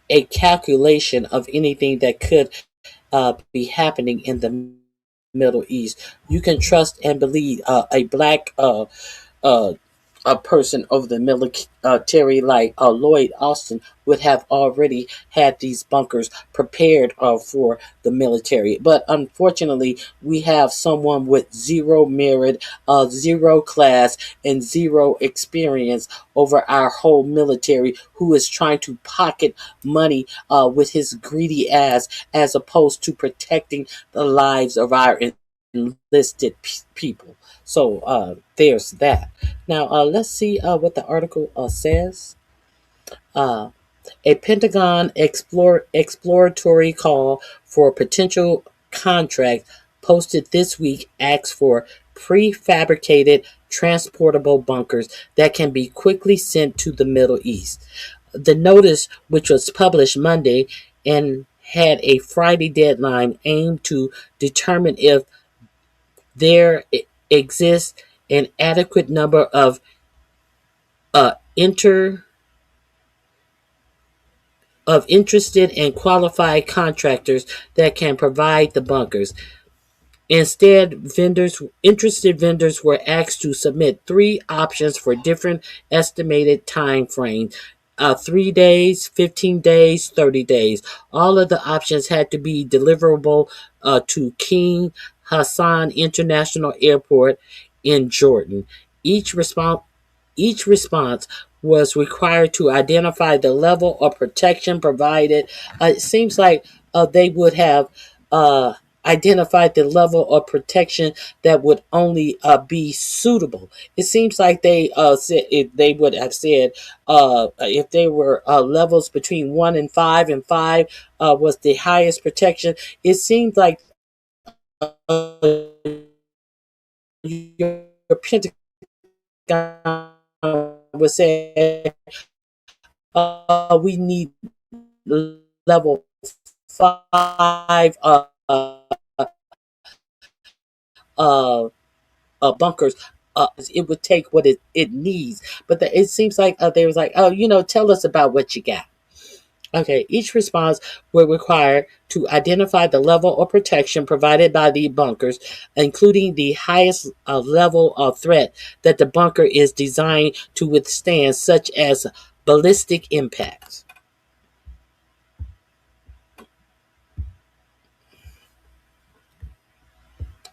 a calculation of anything that could be happening in the Middle East, you can trust and believe a black uh, a person of the military like Lloyd Austin would have already had these bunkers prepared for the military. But unfortunately, we have someone with zero merit, zero class, and zero experience over our whole military who is trying to pocket money with his greedy ass as opposed to protecting the lives of our enlisted people. So there's that. Now let's see what the article says. Uh, a Pentagon exploratory call for potential contract posted this week asks for prefabricated transportable bunkers that can be quickly sent to the Middle East. The notice, which was published Monday and had a Friday deadline, aimed to determine if there exists an adequate number of uh, inter interested and qualified contractors that can provide the bunkers. Instead, interested vendors were asked to submit three options for different estimated time frames. 3 days, 15 days, 30 days. All of the options had to be deliverable to King Hassan International Airport in Jordan. Each response Each response was required to identify the level of protection provided. It seems like they would have uh, identified the level of protection that would only be suitable. It seems like they said if they would have said if they were levels between 1 and 5 was the highest protection. It seems like your Pentagon would say we need level 5 uh, bunkers. It would take what it needs, but it seems like they was like, oh, tell us about what you got. Okay, each response will require to identify the level of protection provided by the bunkers, including the highest level of threat that the bunker is designed to withstand, such as ballistic impacts.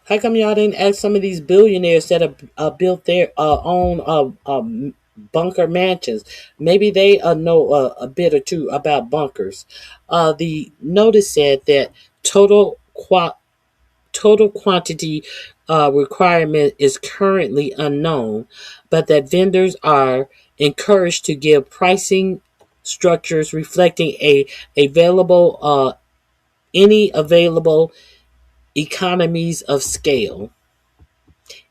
How come y'all didn't ask some of these billionaires that have built their own bunker mansions? Maybe they know a bit or two about bunkers. The notice said that total total quantity requirement is currently unknown, but that vendors are encouraged to give pricing structures reflecting any available economies of scale.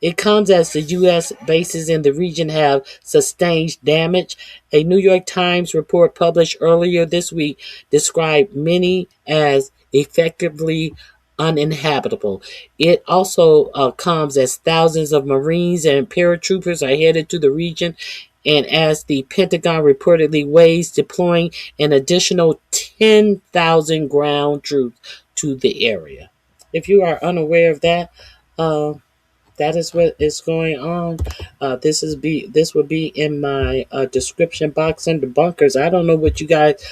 It comes as the U.S. bases in the region have sustained damage. A New York Times report published earlier this week described many as effectively uninhabitable. It also comes as thousands of Marines and paratroopers are headed to the region, and as the Pentagon reportedly weighs deploying an additional 10,000 ground troops to the area. If you are unaware of that, uh, that is what is going on. This would be in my description box under bunkers. I don't know what you guys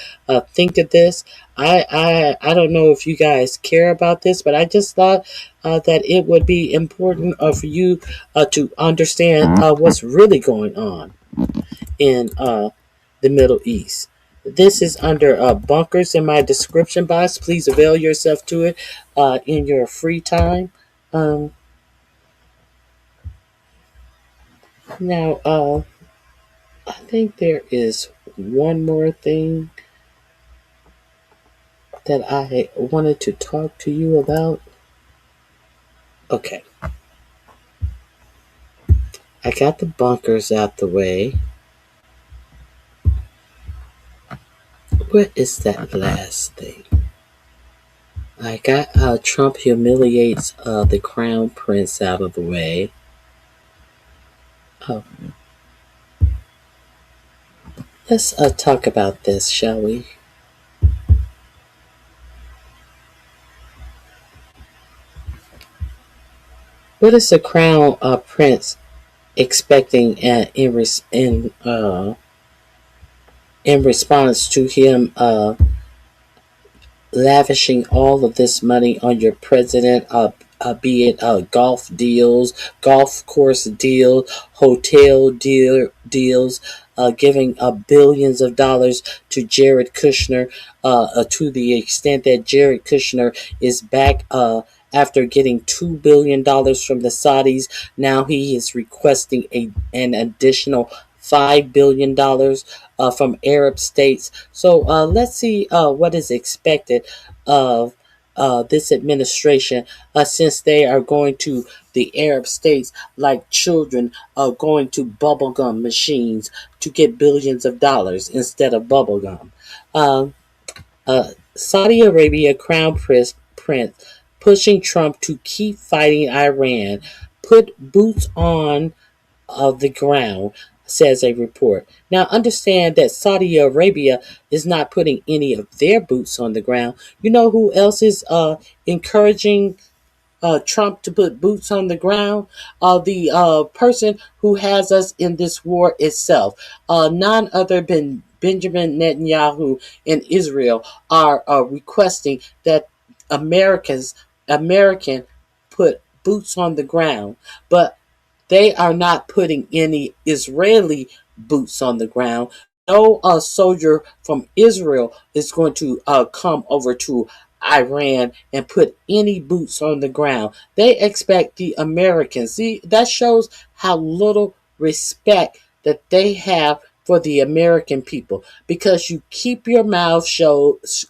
think of this. I don't know if you guys care about this, but I just thought that it would be important for you to understand what's really going on in the Middle East. This is under bunkers in my description box. Please avail yourself to it in your free time. Um, Now, I think there is one more thing that I wanted to talk to you about. Okay, I got the bunkers out the way. What is that last thing? I got Trump humiliates the crown prince out of the way. Oh, let's talk about this, shall we? What is the crown prince expecting in response to him lavishing all of this money on your president, be it golf deals, golf course deals, deals, giving billions of dollars to Jared Kushner, to the extent that Jared Kushner is back after getting $2 billion from the Saudis. Now he is requesting an additional $5 billion from Arab states. So let's see what is expected of this administration, since they are going to the Arab states like children going to bubblegum machines to get billions of dollars instead of bubblegum. Um, Saudi Arabia Crown Prince pushing Trump to keep fighting Iran, put boots on of the ground, says a report. Now, understand that Saudi Arabia is not putting any of their boots on the ground. You know who else is encouraging Trump to put boots on the ground? The person who has us in this war itself. None other than Benjamin Netanyahu in Israel are requesting that American put boots on the ground. But they are not putting any Israeli boots on the ground. No soldier from Israel is going to come over to Iran and put any boots on the ground. They expect the Americans. See, that shows how little respect that they have for the American people, because you keep your mouth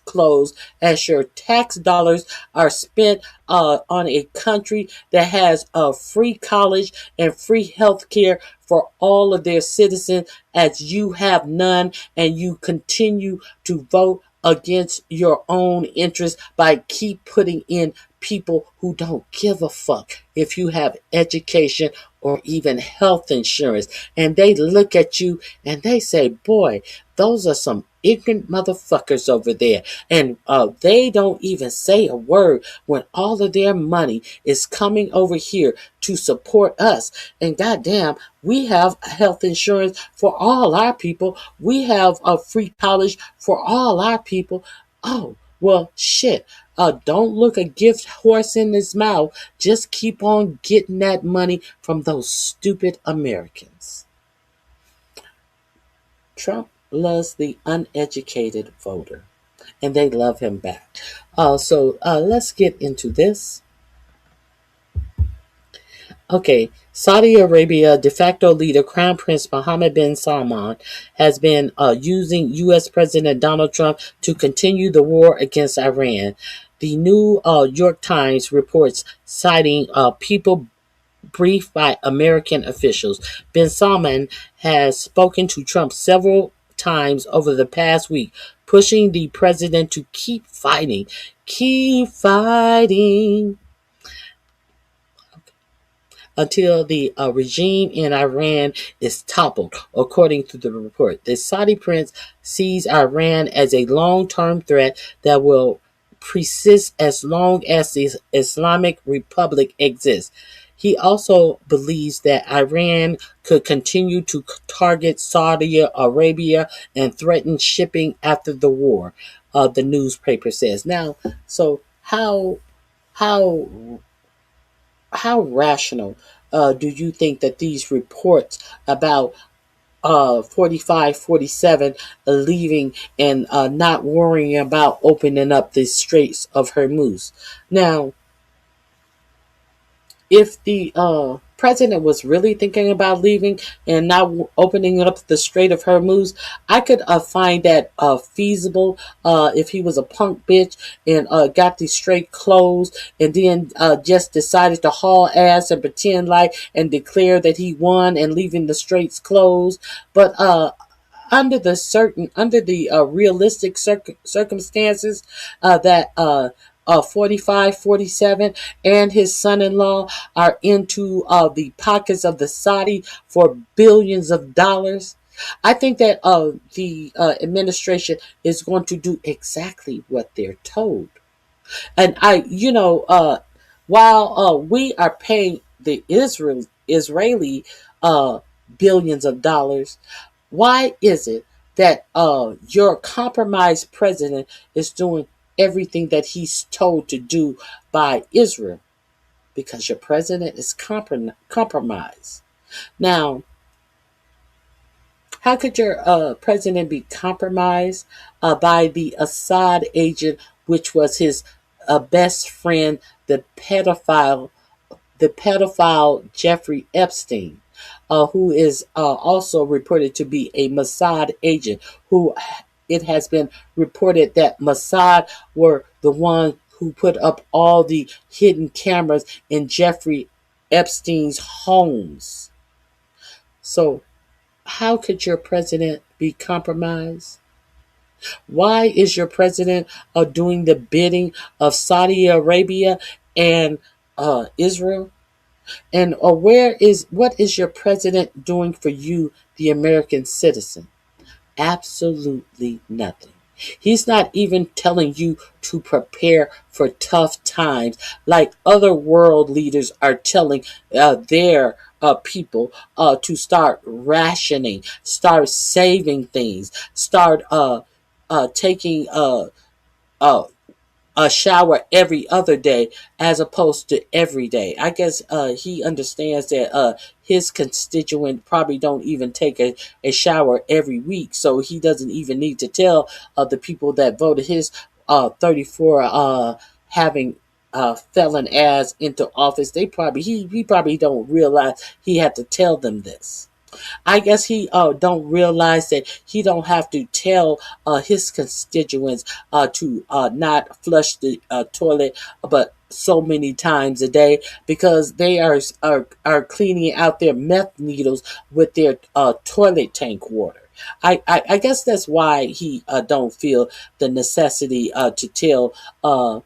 closed as your tax dollars are spent on a country that has a free college and free health care for all of their citizens, as you have none, and you continue to vote against your own interests by keep putting in people who don't give a fuck if you have education or even health insurance. And they look at you and they say, boy, those are some ignorant motherfuckers over there. And they don't even say a word when all of their money is coming over here to support us. And goddamn, we have health insurance for all our people. We have a free college for all our people. Oh, well, shit. Don't look a gift horse in his mouth. Just keep on getting that money from those stupid Americans. Trump loves the uneducated voter, and they love him back. So let's get into this. Okay, Saudi Arabia de facto leader Crown Prince Mohammed bin Salman has been using U.S. President Donald Trump to continue the war against Iran. The New York Times reports, citing people briefed by American officials. Bin Salman has spoken to Trump several times over the past week, pushing the president to keep fighting. Keep fighting until the regime in Iran is toppled, according to the report. The Saudi prince sees Iran as a long-term threat that will persist as long as the Islamic Republic exists. He also believes that Iran could continue to target Saudi Arabia and threaten shipping after the war, the newspaper says. Now, so how rational do you think that these reports about 45, 47 leaving and not worrying about opening up the Straits of Hormuz? Now, if the president was really thinking about leaving and not opening up the Strait of Hormuz, I could find that feasible if he was a punk bitch and got the strait closed and then just decided to haul ass and pretend like and declare that he won and leaving the straits closed. But under the realistic circumstances that 45, 47, and his son-in-law are into the pockets of the Saudi for billions of dollars. I think that the administration is going to do exactly what they're told. And while we are paying the Israeli uh, billions of dollars, why is it that your compromised president is doing everything that he's told to do by Israel? Because your president is compromised. Now, how could your president be compromised by the Assad agent, which was his best friend, the pedophile Jeffrey Epstein, who is also reported to be a Mossad agent, who it has been reported that Mossad were the one who put up all the hidden cameras in Jeffrey Epstein's homes. So how could your president be compromised? Why is your president doing the bidding of Saudi Arabia and Israel? And what is your president doing for you, the American citizen? Absolutely nothing. He's not even telling you to prepare for tough times like other world leaders are telling their people to start rationing, start saving things, start taking uh, a shower every other day as opposed to every day. I guess he understands that his constituent probably don't even take a shower every week, so he doesn't even need to tell the people that voted his 34 having felon ass into office. He probably don't realize he had to tell them this. I guess he don't realize that he don't have to tell his constituents to not flush the toilet, but so many times a day because they are cleaning out their meth needles with their toilet tank water. I guess that's why he don't feel the necessity to tell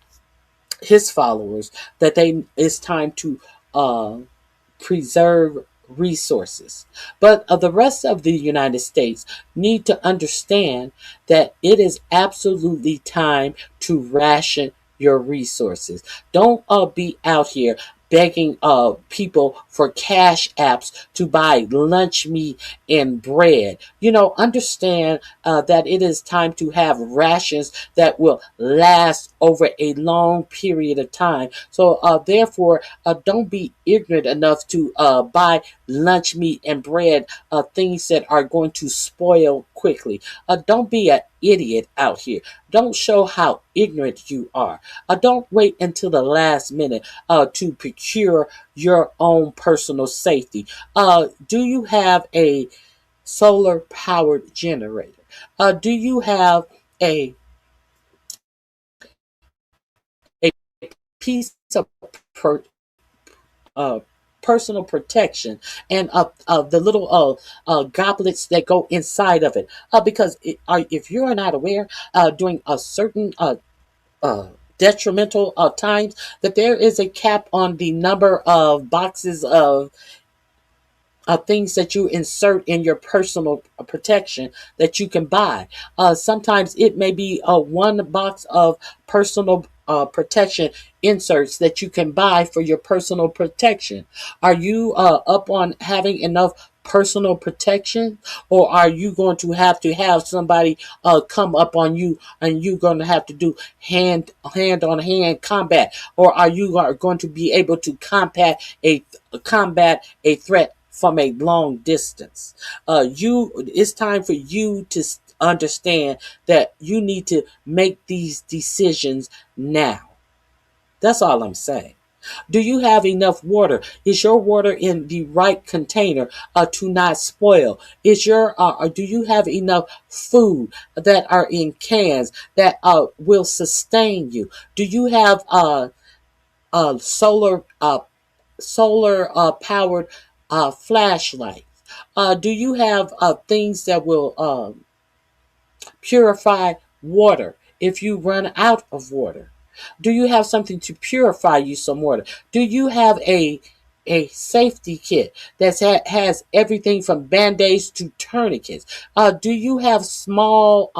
his followers that it's time to preserve resources. But the rest of the United States need to understand that it is absolutely time to ration your resources. Don't be out here begging people for cash apps to buy lunch meat and bread. Understand that it is time to have rations that will last over a long period of time. So therefore, don't be ignorant enough to buy lunch meat and bread, things that are going to spoil quickly. Don't be an idiot out here. Don't show how ignorant you are. Don't wait until the last minute to procure your own personal safety. Do you have a solar powered generator? Do you have a a piece of per, uh, personal protection and the little goblets that go inside of it? Because if you're not aware, during a certain uh, detrimental times, that there is a cap on the number of boxes of things that you insert in your personal protection that you can buy. Sometimes it may be one box of personal protection inserts that you can buy for your personal protection. Are you up on having enough personal protection, or are you going to have somebody come up on you and you're going to have to do hand on hand combat, or are you going to be able to combat a threat from a long distance? It's time for you to understand that you need to make these decisions now. That's all I'm saying. Do you have enough water? Is your water in the right container to not spoil? Do you have enough food that are in cans that will sustain you? Do you have solar powered flashlights? Do you have things that will purify water if you run out of water? Do you have something to purify you some water? Do you have a safety kit that has everything from band-aids to tourniquets? Do you have small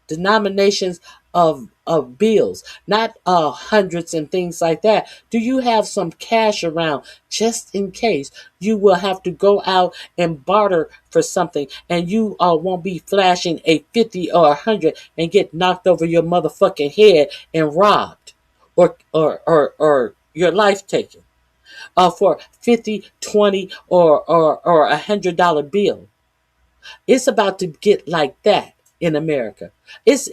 denominations of bills, not hundreds and things like that? Do you have some cash around just in case you will have to go out and barter for something and you won't be flashing a 50 or 100 and get knocked over your motherfucking head and robbed or your life taken for 50, 20 or $100 bill? It's about to get like that in America. It's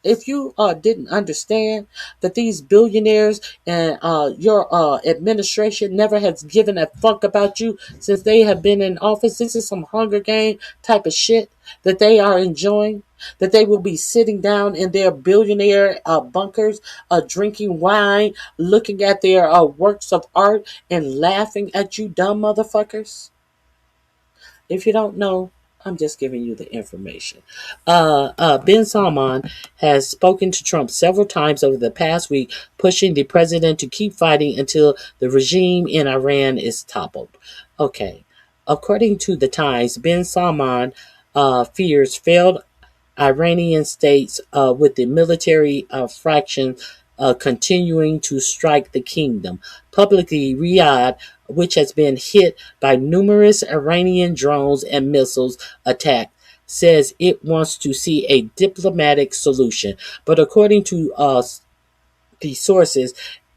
if you didn't understand that these billionaires and your administration never has given a fuck about you since they have been in office. This is some Hunger Game type of shit that they are enjoying. That they will be sitting down in their billionaire bunkers, drinking wine, looking at their works of art, and laughing at you dumb motherfuckers. If you don't know, I'm just giving you the information. Ben Salman has spoken to Trump several times over the past week, pushing the president to keep fighting until the regime in Iran is toppled. Okay. According to the Times, Ben Salman fears failed Iranian states with the military fraction continuing to strike the kingdom. Publicly, Riyadh, which has been hit by numerous Iranian drones and missiles attacks, says it wants to see a diplomatic solution. But according to the sources,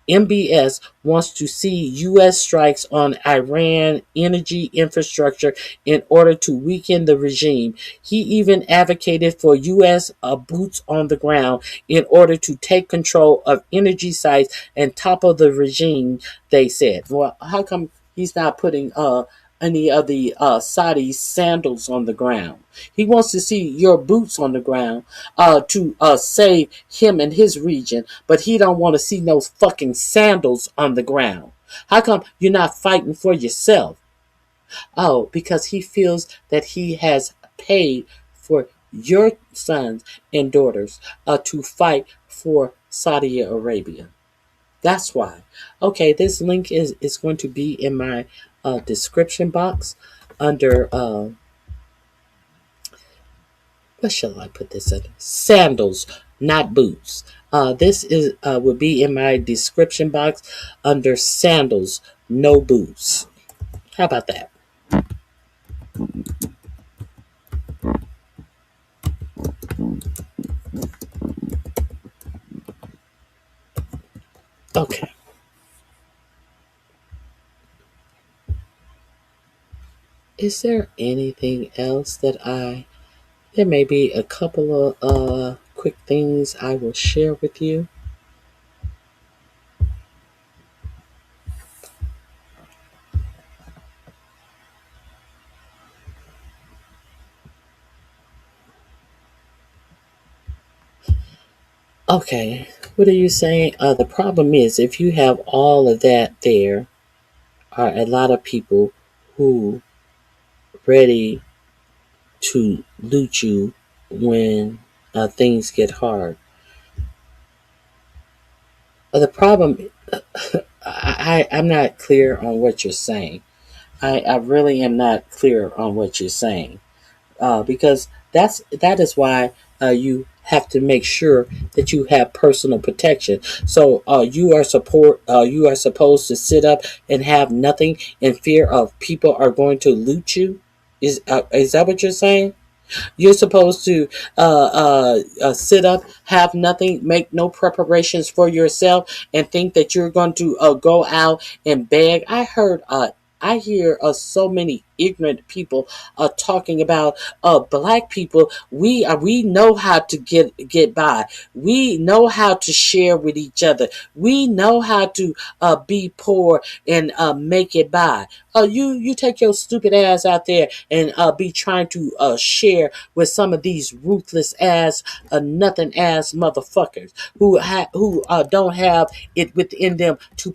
MBS wants to see U.S. strikes on Iran energy infrastructure in order to weaken the regime. He even advocated for U.S. boots on the ground in order to take control of energy sites and topple the regime, they said. Well, how come he's not putting any of the Saudi sandals on the ground? He wants to see your boots on the ground to save him and his region, but he don't want to see no fucking sandals on the ground. How come you're not fighting for yourself? Oh, because he feels that he has paid for your sons and daughters to fight for Saudi Arabia. That's why. Okay, this link is going to be in my description box under what shall I put this in? Sandals, not boots. This is will be in my description box under sandals, no boots. How about that? Okay. Is there anything else that there may be a couple of quick things I will share with you. Okay, what are you saying? The problem is if you have all of that, there are a lot of people who ready to loot you when things get hard. The problem, I'm not clear on what you're saying. I really am not clear on what you're saying. Because that is why you have to make sure that you have personal protection. So you are supposed to sit up and have nothing in fear of people are going to loot you. Is that what you're saying? You're supposed to sit up, have nothing, make no preparations for yourself, and think that you're going to go out and beg. I hear so many ignorant people talking about black people. We know how to get by. We know how to share with each other. We know how to be poor and make it by. You take your stupid ass out there and be trying to share with some of these ruthless ass, nothing ass motherfuckers who don't have it within them to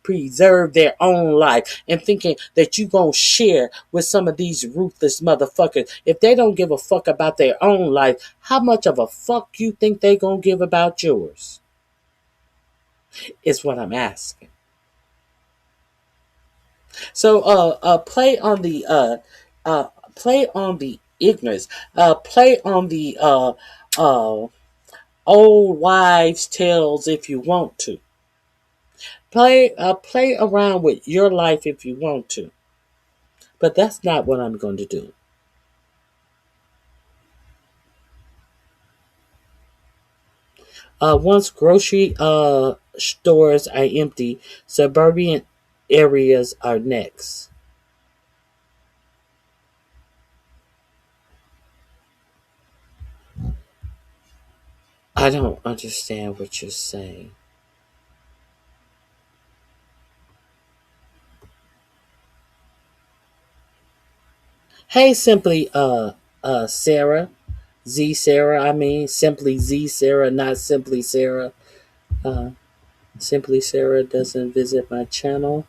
preserve their own life and thinking that you gonna share with some of these ruthless motherfuckers. If they don't give a fuck about their own life, how much of a fuck you think they gonna give about yours? Is what I'm asking. So play on the ignorance. Play on the old wives' tales if you want to. Play around with your life if you want to. But that's not what I'm going to do. Once grocery stores are empty, suburban areas are next. I don't understand what you're saying. Hey, simply Sarah, Z Sarah. I mean, simply Z Sarah, not simply Sarah. Uh, simply Sarah doesn't visit my channel.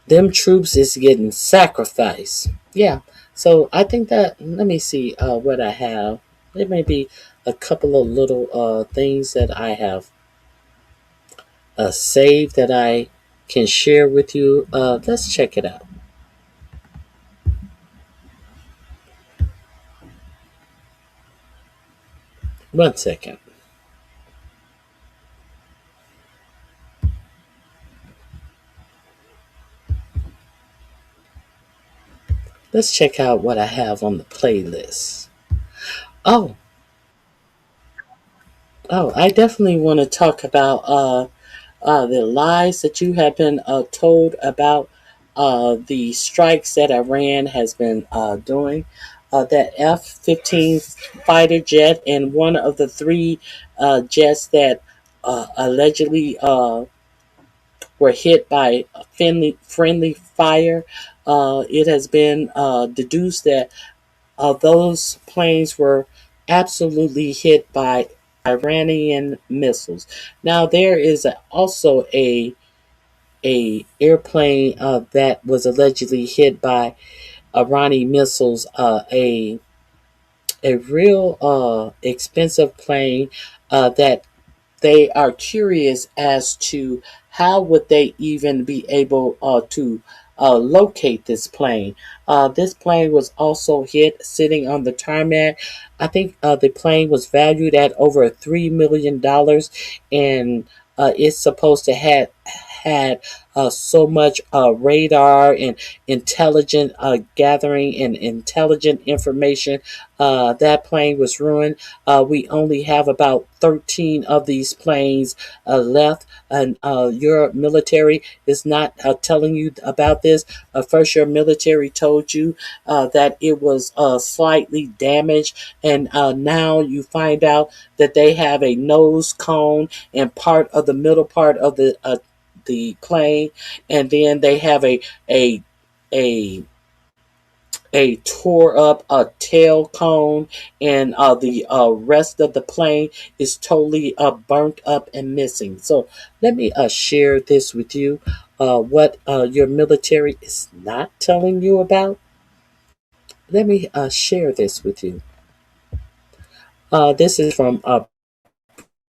Them troops is getting sacrificed. Yeah. So I think that, let me see what I have. There may be a couple of little things that I have saved that I can share with you. Let's check it out. One second. Let's check out what I have on the playlist. Oh, I definitely want to talk about the lies that you have been told about the strikes that Iran has been doing. That F-15 fighter jet and one of the three jets that allegedly were hit by friendly fire. It has been deduced that those planes were absolutely hit by Iranian missiles. Now there is also a airplane that was allegedly hit by Iranian missiles. A real expensive plane that they are curious as to how would they even be able to locate this plane. This plane was also hit sitting on the tarmac. I think the plane was valued at over $3 million, and it's supposed to have had so much radar and intelligent gathering and intelligent information. That plane was ruined. We only have about 13 of these planes left, and your military is not telling you about this. First, your military told you that it was slightly damaged, and now you find out that they have a nose cone and part of the middle part of the plane, and then they have a a a tore up tail cone, and the rest of the plane is totally burnt up and missing. So let me share this with you. What your military is not telling you about. Let me share this with you. This is from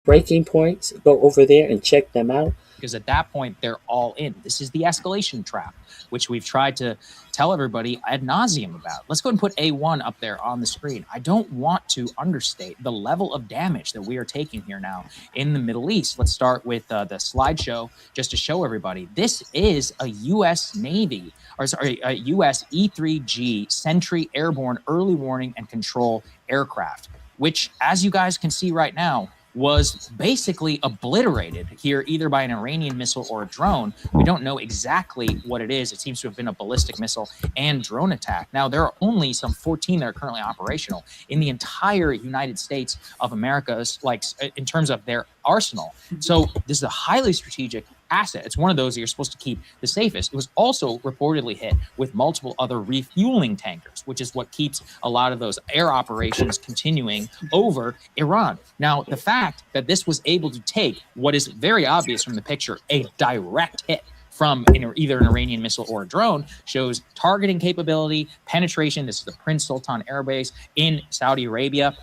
Breaking Points. Go over there and check them out. Because at that point, they're all in. This is the escalation trap, which we've tried to tell everybody ad nauseum about. Let's go ahead and put A1 up there on the screen. I don't want to understate the level of damage that we are taking here now in the Middle East. Let's start with the slideshow just to show everybody. This is a U.S. Navy, or sorry, a U.S. E-3G Sentry Airborne Early Warning and Control aircraft, which, as you guys can see right now, was basically obliterated here either by an Iranian missile or a drone. We don't know exactly what it is. It seems to have been a ballistic missile and drone attack. Now, there are only some 14 that are currently operational in the entire United States of America, like in terms of their arsenal. So this is a highly strategic, asset. It's one of those that you're supposed to keep the safest. It was also reportedly hit with multiple other refueling tankers, which is what keeps a lot of those air operations continuing over Iran. Now, the fact that this was able to take what is very obvious from the picture, a direct hit from either an Iranian missile or a drone, shows targeting capability, penetration. This is the Prince Sultan Air Base in Saudi Arabia.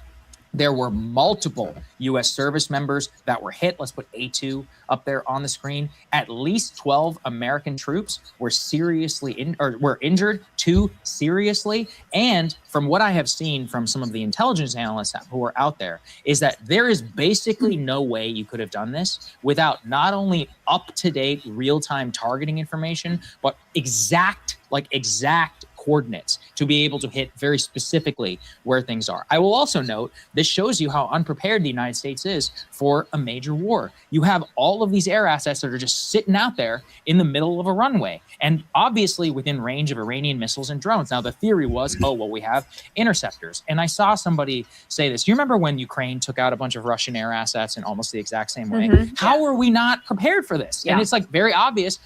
There were multiple U.S. service members that were hit. Let's put A2 up there on the screen. At least 12 American troops were were injured, 2 seriously. And from what I have seen from some of the intelligence analysts who are out there, is that there is basically no way you could have done this without not only up-to-date real-time targeting information, but exact coordinates to be able to hit very specifically where things are. I will also note, this shows you how unprepared the United States is for a major war. You have all of these air assets that are just sitting out there in the middle of a runway, and obviously within range of Iranian missiles and drones. Now, the theory was, oh, well, we have interceptors. And I saw somebody say this. You remember when Ukraine took out a bunch of Russian air assets in almost the exact same way? How are we not prepared for this? And it's like very obvious.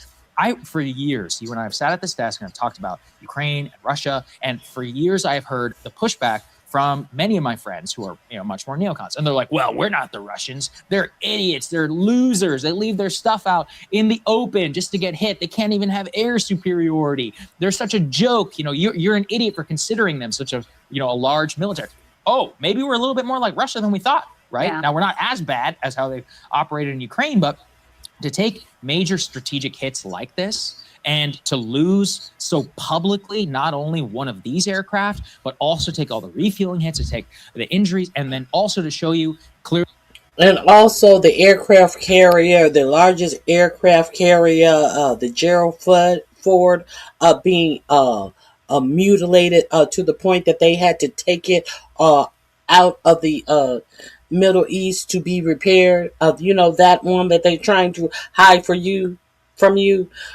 For years, you and I have sat at this desk and have talked about Ukraine and Russia. And for years, I have heard the pushback from many of my friends who are, much more neocons. And they're like, well, we're not the Russians. They're idiots. They're losers. They leave their stuff out in the open just to get hit. They can't even have air superiority. They're such a joke. You're an idiot for considering them such a large military. Oh, maybe we're a little bit more like Russia than we thought, right? Yeah. Now, we're not as bad as how they've operated in Ukraine, but to take major strategic hits like this and to lose so publicly not only one of these aircraft, but also take all the refueling hits, to take the injuries, and then also to show you clearly. And also the aircraft carrier, the largest aircraft carrier, the Gerald Ford, being mutilated to the point that they had to take it out of the Middle East to be repaired. That one that they're trying to hide from you,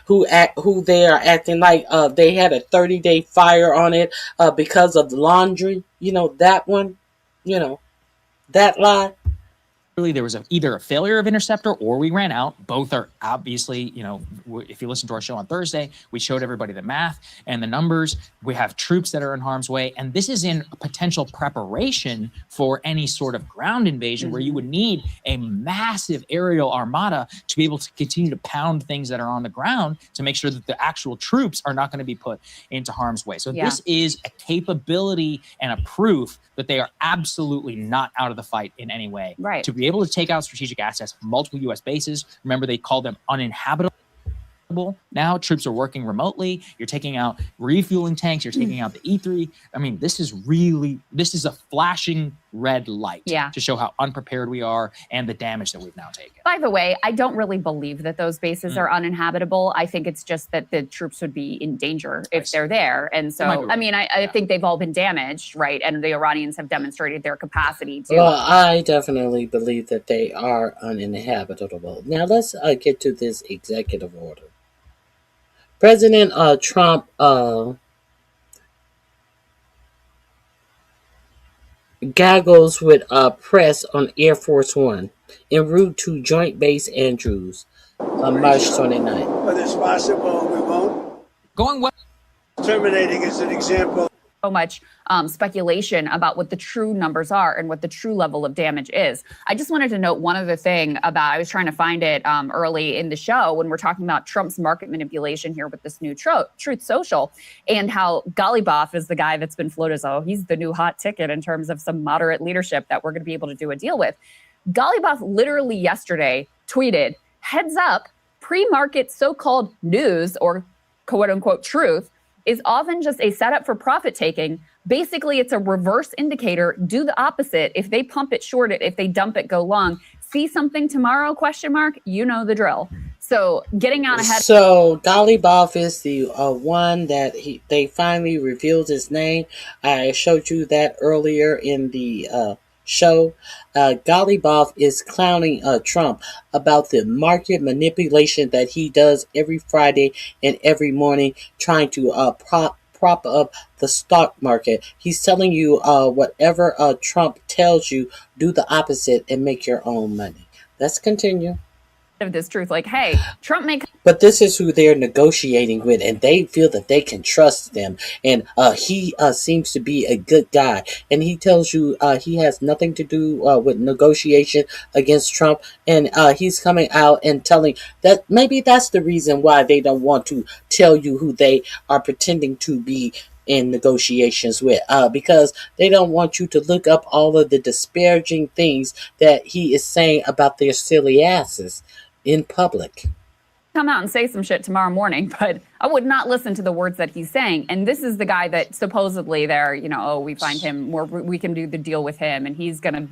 who they are acting like they had a 30-day fire on it because of the laundry. That one. That lie. There was either a failure of interceptor or we ran out. Both are obviously, if you listen to our show on Thursday, we showed everybody the math and the numbers. We have troops that are in harm's way. And this is in potential preparation for any sort of ground invasion where you would need a massive aerial armada to be able to continue to pound things that are on the ground to make sure that the actual troops are not going to be put into harm's way. So this is a capability and a proof that they are absolutely not out of the fight in any way. Right. To be able to take out strategic assets from multiple U.S. bases. Remember, they called them uninhabitable. Now troops are working remotely. You're taking out refueling tanks. You're taking out the E3. I mean, this is a flashing red light to show how unprepared we are and the damage that we've now taken. By the way, I don't really believe that those bases are uninhabitable. I think it's just that the troops would be in danger if they're there. And so, I think they've all been damaged, right? And the Iranians have demonstrated their capacity to. Well, I definitely believe that they are uninhabitable. Now, let's get to this executive order. President Trump gaggles with press on Air Force One en route to Joint Base Andrews on March 29th. Whether it's possible, we won't. Going well. Terminating is an example. So much speculation about what the true numbers are and what the true level of damage is. I just wanted to note one other thing I was trying to find it early in the show when we're talking about Trump's market manipulation here with this new Truth Social, and how Golliboff is the guy that's been floated as, he's the new hot ticket in terms of some moderate leadership that we're going to be able to do a deal with. Golliboff literally yesterday tweeted, "Heads up, pre-market so-called news or quote unquote truth is often just a setup for profit taking. Basically, it's a reverse indicator. Do the opposite. If they pump it, short it. If they dump it, go long. See something tomorrow, ? You know the drill." So getting out ahead. So Golliboff is the one that they finally revealed his name. I showed you that earlier in the show. Golliboff is clowning Trump about the market manipulation that he does every Friday and every morning, trying to prop up the stock market. He's telling you whatever Trump tells you, do the opposite and make your own money. Let's continue. of this truth. Like, hey, Trump may. But this is who they're negotiating with, and they feel that they can trust them. And he seems to be a good guy, and he tells you he has nothing to do with negotiation against Trump. And he's coming out and telling that maybe that's the reason why they don't want to tell you who they are pretending to be in negotiations with, because they don't want you to look up all of the disparaging things that he is saying about their silly asses in public. Come out and say some shit tomorrow morning, but I would not listen to the words that he's saying. And this is the guy that supposedly they're, we find him more, we can do the deal with him, and he's gonna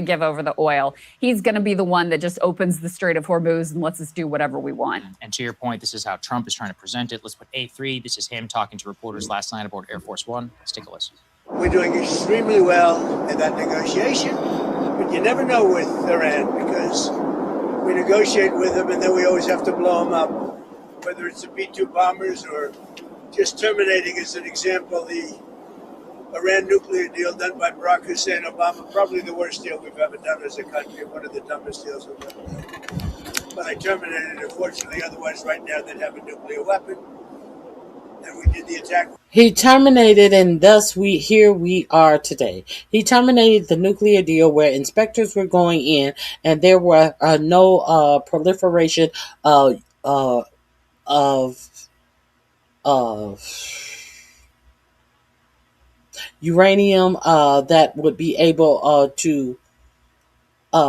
give over the oil. He's gonna be the one that just opens the Strait of Hormuz and lets us do whatever we want. And to your point, this is how Trump is trying to present it. Let's put A3. This is him talking to reporters last night aboard Air Force One. Let's take a listen. We're doing extremely well in that negotiation, but you never know with Iran because we negotiate with them and then we always have to blow them up, whether it's the B-2 bombers or just terminating, as an example, the Iran nuclear deal done by Barack Hussein Obama, probably the worst deal we've ever done as a country, one of the dumbest deals we've ever done. But I terminated it, unfortunately, otherwise right now they'd have a nuclear weapon. And we did the attack. He terminated, and thus we are today. He terminated the nuclear deal where inspectors were going in, and there were no proliferation of uranium that would be able to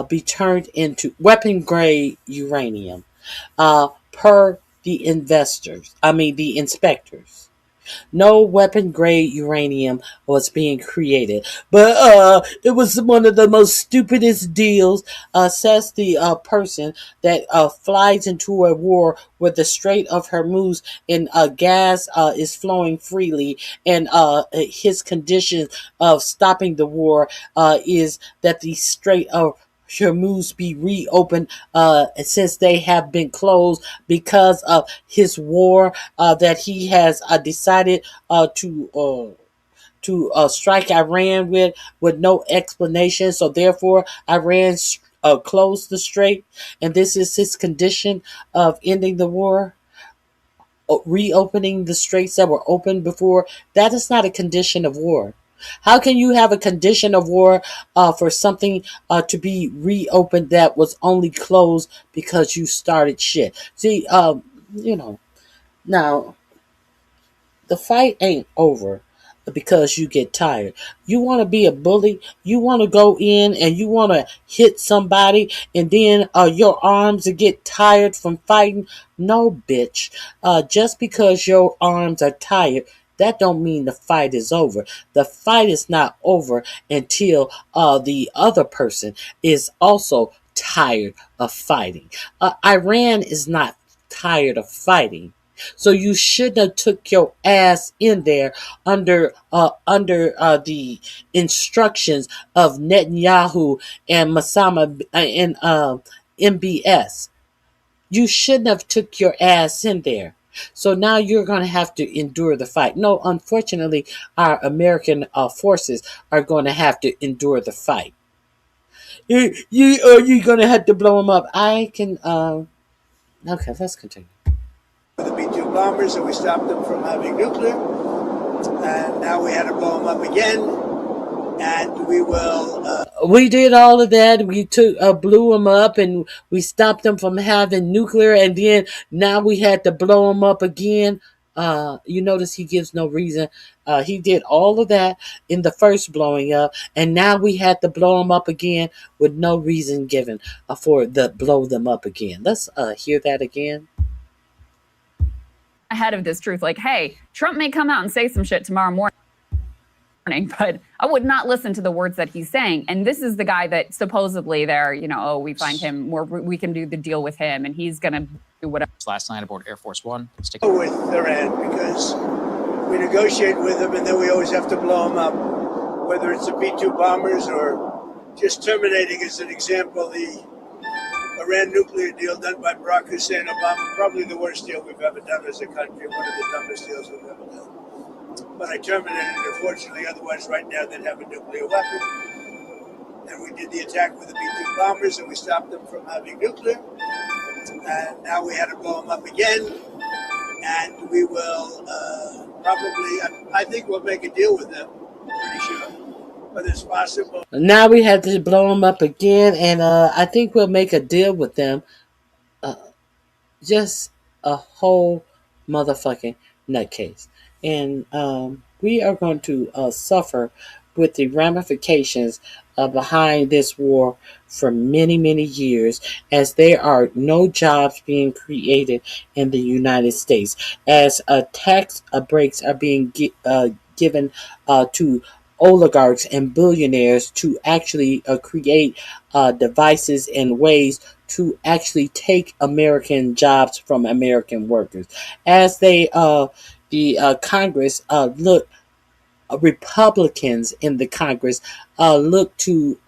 be turned into weapon grade uranium per the inspectors. No weapon grade uranium was being created. But it was one of the most stupidest deals, says the person that flies into a war where the Strait of Hormuz and gas is flowing freely. And his condition of stopping the war is that the Strait of Hormuz be reopened since they have been closed because of his war that he has decided to strike Iran with no explanation. So therefore, Iran closed the strait, and this is his condition of ending the war. Reopening the straits that were open before. That is not a condition of war. How can you have a condition of war for something to be reopened that was only closed because you started shit? See, now the fight ain't over because you get tired. You want to be a bully, you want to go in and you want to hit somebody, and then your arms get tired from fighting. No, bitch. Just because your arms are tired, that don't mean the fight is over. The fight is not over until the other person is also tired of fighting. Iran is not tired of fighting. So you shouldn't have took your ass in there under the instructions of Netanyahu and Masama and MBS. You shouldn't have took your ass in there. So now you're going to have to endure the fight. No, unfortunately, our American forces are going to have to endure the fight. You're going to have to blow them up. I can. Okay, let's continue. The B-2 bombers, and we stopped them from having nuclear. And now we had to blow them up again. And we will. We did all of that. We blew them up, and we stopped them from having nuclear. And then now we had to blow them up again. You notice he gives no reason. He did all of that in the first blowing up, and now we had to blow them up again with no reason given for the blow them up again. Let's hear that again. Ahead of this truth, like, hey, Trump may come out and say some shit tomorrow morning, but I would not listen to the words that he's saying. And this is the guy that supposedly they're, we find him more, we can do the deal with him, and he's gonna do whatever. Last night aboard Air Force One. With Iran because we negotiate with them and then we always have to blow them up, whether it's the B-2 bombers or just terminating, as an example, the Iran nuclear deal done by Barack Hussein Obama, probably the worst deal we've ever done as a country, one of the dumbest deals we've ever done. But I terminated it, unfortunately, otherwise right now they'd have a nuclear weapon. And we did the attack with the B-2 bombers, and we stopped them from having nuclear. and now we had to blow them up again. And we will probably, I think we'll make a deal with them, pretty sure. But it's possible. Now we have to blow them up again, and I think we'll make a deal with them. Uh, just a whole motherfucking nutcase. And we are going to suffer with the ramifications behind this war for many, many years, as there are no jobs being created in the United States, as tax breaks are being given to oligarchs and billionaires to actually create devices and ways to actually take American jobs from American workers, as the Congress look. Republicans in the Congress look to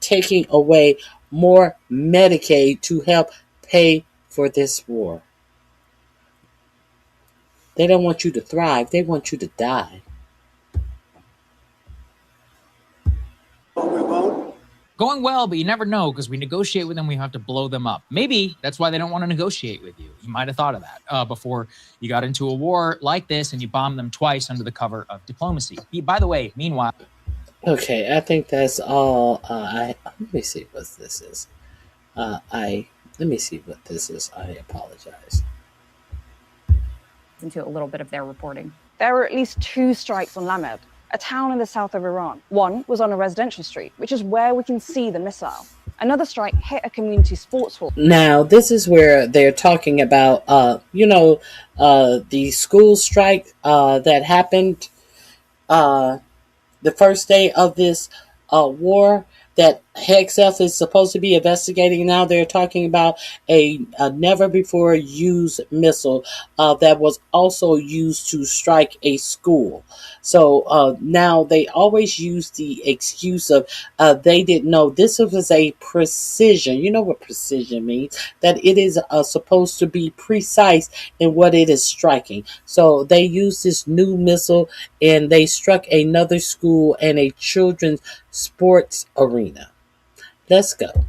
taking away more Medicaid to help pay for this war. They don't want you to thrive. They want you to die. We won't. Going well, but you never know, because we negotiate with them, we have to blow them up. Maybe that's why they don't want to negotiate with you. You might have thought of that before you got into a war like this and you bombed them twice under the cover of diplomacy. By the way, meanwhile... Okay, I think that's all. Let me see what this is. Let me see what this is. I apologize. Into a little bit of their reporting. There were at least 2 strikes on Lamed, a town in the south of Iran. One was on a residential street, which is where we can see the missile. Another strike hit a community sports hall. Now, this is where they're talking about, the school strike that happened the first day of this war that HEXF is supposed to be investigating. Now they're talking about a never before used missile that was also used to strike a school. So now they always use the excuse of they didn't know. This was a precision. You know what precision means? That it is supposed to be precise in what it is striking. So they used this new missile and they struck another school and a children's sports arena. Let's go.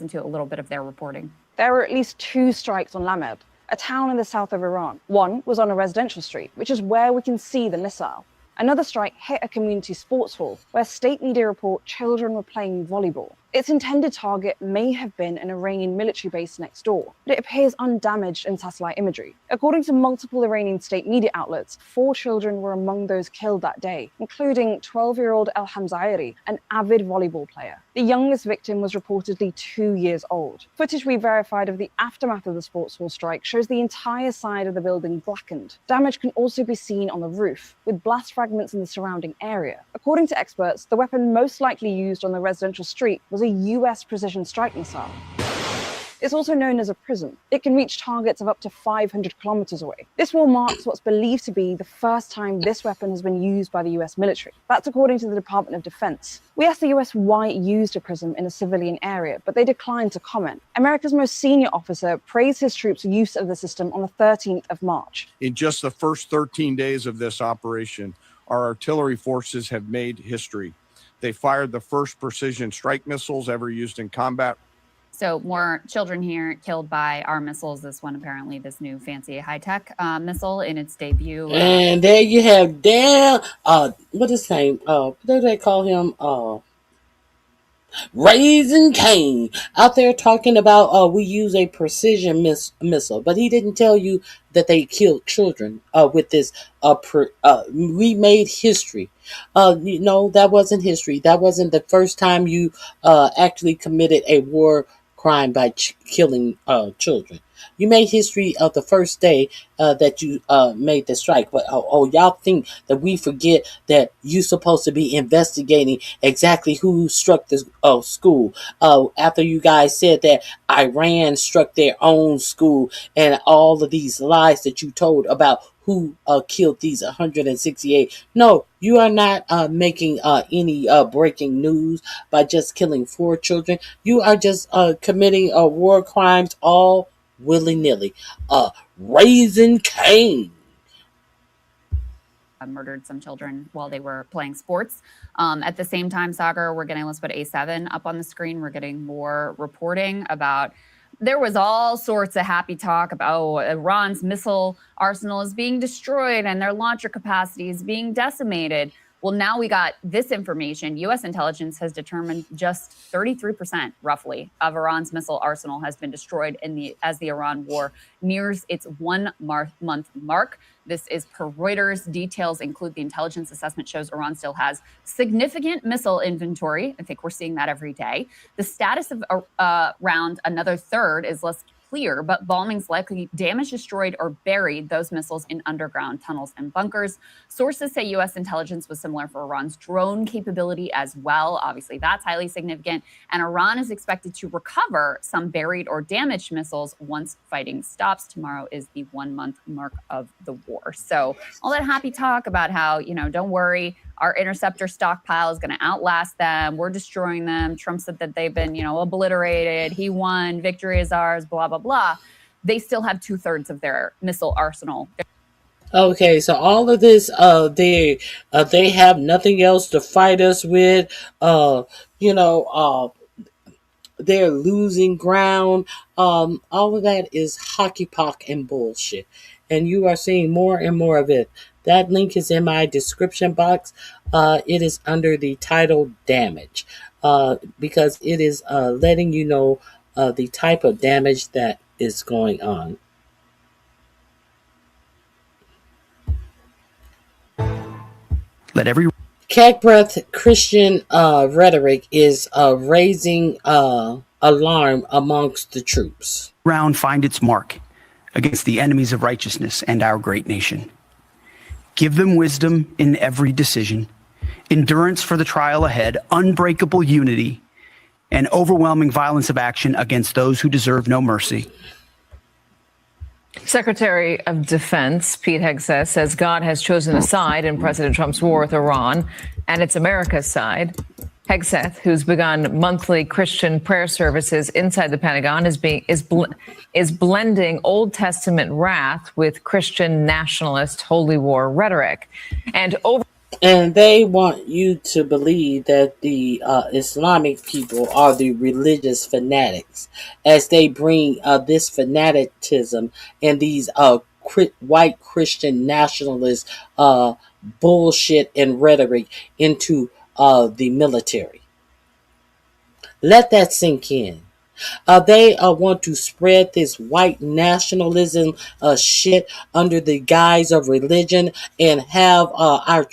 Into a little bit of their reporting. There were at least 2 strikes on Lamed, a town in the south of Iran. One was on a residential street, which is where we can see the missile. Another strike hit a community sports hall, where state media report children were playing volleyball. Its intended target may have been an Iranian military base next door, but it appears undamaged in satellite imagery. According to multiple Iranian state media outlets, 4 children were among those killed that day, including 12-year-old El Hamzairi, an avid volleyball player. The youngest victim was reportedly 2 years old. Footage we verified of the aftermath of the sports hall strike shows the entire side of the building blackened. Damage can also be seen on the roof, with blast fragments in the surrounding area. According to experts, the weapon most likely used on the residential street was a US precision strike missile. It's also known as a PRISM. It can reach targets of up to 500 kilometers away. This war marks what's believed to be the first time this weapon has been used by the US military. That's according to the Department of Defense. We asked the US why it used a PRISM in a civilian area, but they declined to comment. America's most senior officer praised his troops' use of the system on the 13th of March. In just the first 13 days of this operation, our artillery forces have made history. They fired the first precision strike missiles ever used in combat. So more children here killed by our missiles. This one, apparently, this new fancy high-tech missile in its debut. And there you have Dan. What is his name? What do they call him? Raising Cain out there talking about we use a precision missile, but he didn't tell you that they killed children with this. We made history. That wasn't history. That wasn't the first time you actually committed a war crime by killing children. You made history of the first day that you made the strike. But y'all think that we forget that you're supposed to be investigating exactly who struck the school. After you guys said that Iran struck their own school, and all of these lies that you told about who killed these 168. No, you are not making any breaking news by just killing 4 children. You are just committing war crimes all willy-nilly. Raising Cain. murdered some children while they were playing sports. At the same time, Sagar, we're getting, let's put A7 up on the screen. We're getting more reporting about, there was all sorts of happy talk about, oh, Iran's missile arsenal is being destroyed and their launcher capacity is being decimated. Well, now we got this information. U.S. intelligence has determined just 33%, roughly, of Iran's missile arsenal has been destroyed as the Iran war nears its 1 month mark. This is per Reuters. Details include the intelligence assessment shows Iran still has significant missile inventory. I think we're seeing that every day. The status of around another third is less clear, but bombings likely damaged, destroyed, or buried those missiles in underground tunnels and bunkers. Sources say U.S. intelligence was similar for Iran's drone capability as well. Obviously, that's highly significant. And Iran is expected to recover some buried or damaged missiles once fighting stops. Tomorrow is the 1 month mark of the war. So all that happy talk about how, don't worry, our interceptor stockpile is going to outlast them. We're destroying them. Trump said that they've been, obliterated. He won. Victory is ours, blah, blah, blah. They still have 2/3 of their missile arsenal. Okay, so all of this, they have nothing else to fight us with. They're losing ground. All of that is hockey pock and bullshit. And you are seeing more and more of it. That link is in my description box. It is under the title Damage, because it is letting you know the type of damage that is going on. Let every Cat breath Christian rhetoric is raising alarm amongst the troops. round find its mark against the enemies of righteousness and our great nation. Give them wisdom in every decision, endurance for the trial ahead, unbreakable unity, and overwhelming violence of action against those who deserve no mercy. Secretary of Defense Pete Hegseth says God has chosen a side in President Trump's war with Iran, and it's America's side. Hegseth, who's begun monthly Christian prayer services inside the Pentagon, is blending Old Testament wrath with Christian nationalist holy war rhetoric, and they want you to believe that the Islamic people are the religious fanatics, as they bring this fanaticism and these white Christian nationalist bullshit and rhetoric into the military. Let that sink in. They want to spread this white nationalism shit under the guise of religion and have our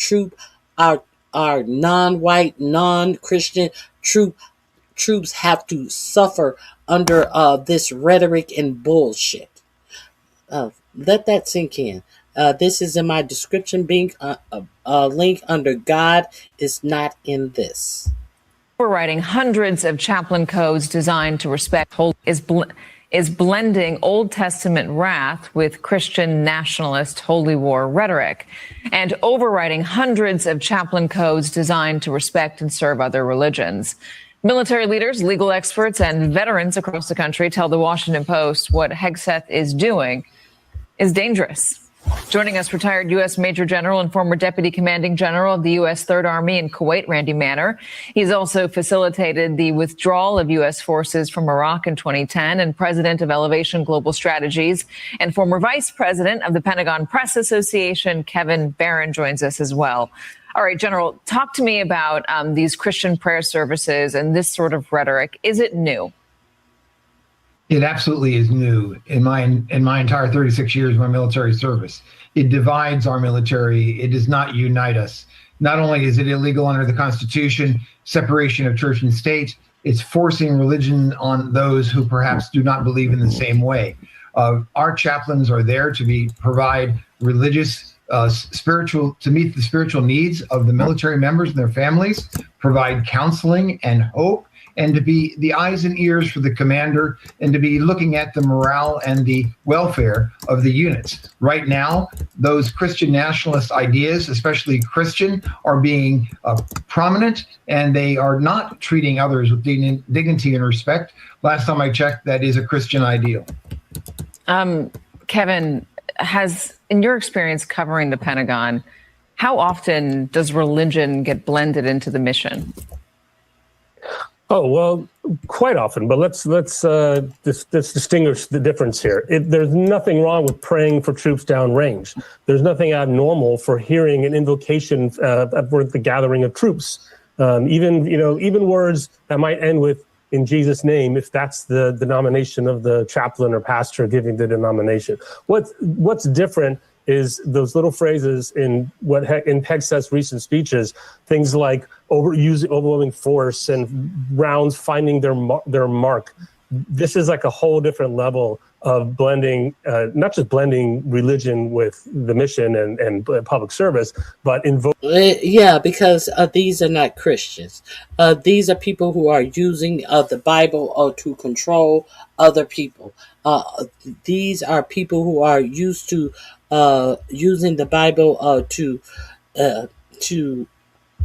non-white, non-Christian troops have to suffer under this rhetoric and bullshit. Let that sink in. This is in my description link under God is not in this. overriding hundreds of chaplain codes designed to respect is blending Old Testament wrath with Christian nationalist holy war rhetoric, and overriding hundreds of chaplain codes designed to respect and serve other religions. Military leaders, legal experts, and veterans across the country tell the Washington Post what Hegseth is doing is dangerous. Joining us, retired U.S. Major General and former Deputy Commanding General of the U.S. Third Army in Kuwait, Randy Manner. He's also facilitated the withdrawal of U.S. forces from Iraq in 2010 and president of Elevation Global Strategies, and former vice president of the Pentagon Press Association. Kevin Barron joins us as well. All right, General, talk to me about these Christian prayer services and this sort of rhetoric. Is it new? It absolutely is new. In my entire 36 years of my military service, it divides our military. It does not unite us. Not only is it illegal under the Constitution, separation of church and state, it's forcing religion on those who perhaps do not believe in the same way. Our chaplains are there to provide religious, spiritual, to meet the spiritual needs of the military members and their families, provide counseling and hope, and to be the eyes and ears for the commander, and to be looking at the morale and the welfare of the units. Right now, those Christian nationalist ideas, especially Christian, are being prominent, and they are not treating others with dignity and respect. Last time I checked, that is a Christian ideal. Kevin, in your experience covering the Pentagon, How often does religion get blended into the mission? Oh, well, quite often, but let's distinguish the difference here. There's nothing wrong with praying for troops downrange. There's nothing abnormal for hearing an invocation for the gathering of troops. Even words that might end with "in Jesus' name," if that's the denomination of the chaplain or pastor giving the denomination. What's different is those little phrases in Hegseth's recent speeches, things like overwhelming force and rounds finding their mark. This is like a whole different level of blending, not just blending religion with the mission and public service, but Yeah, because these are not Christians. These are people who are using the Bible to control other people. These are people who are used to using the Bible to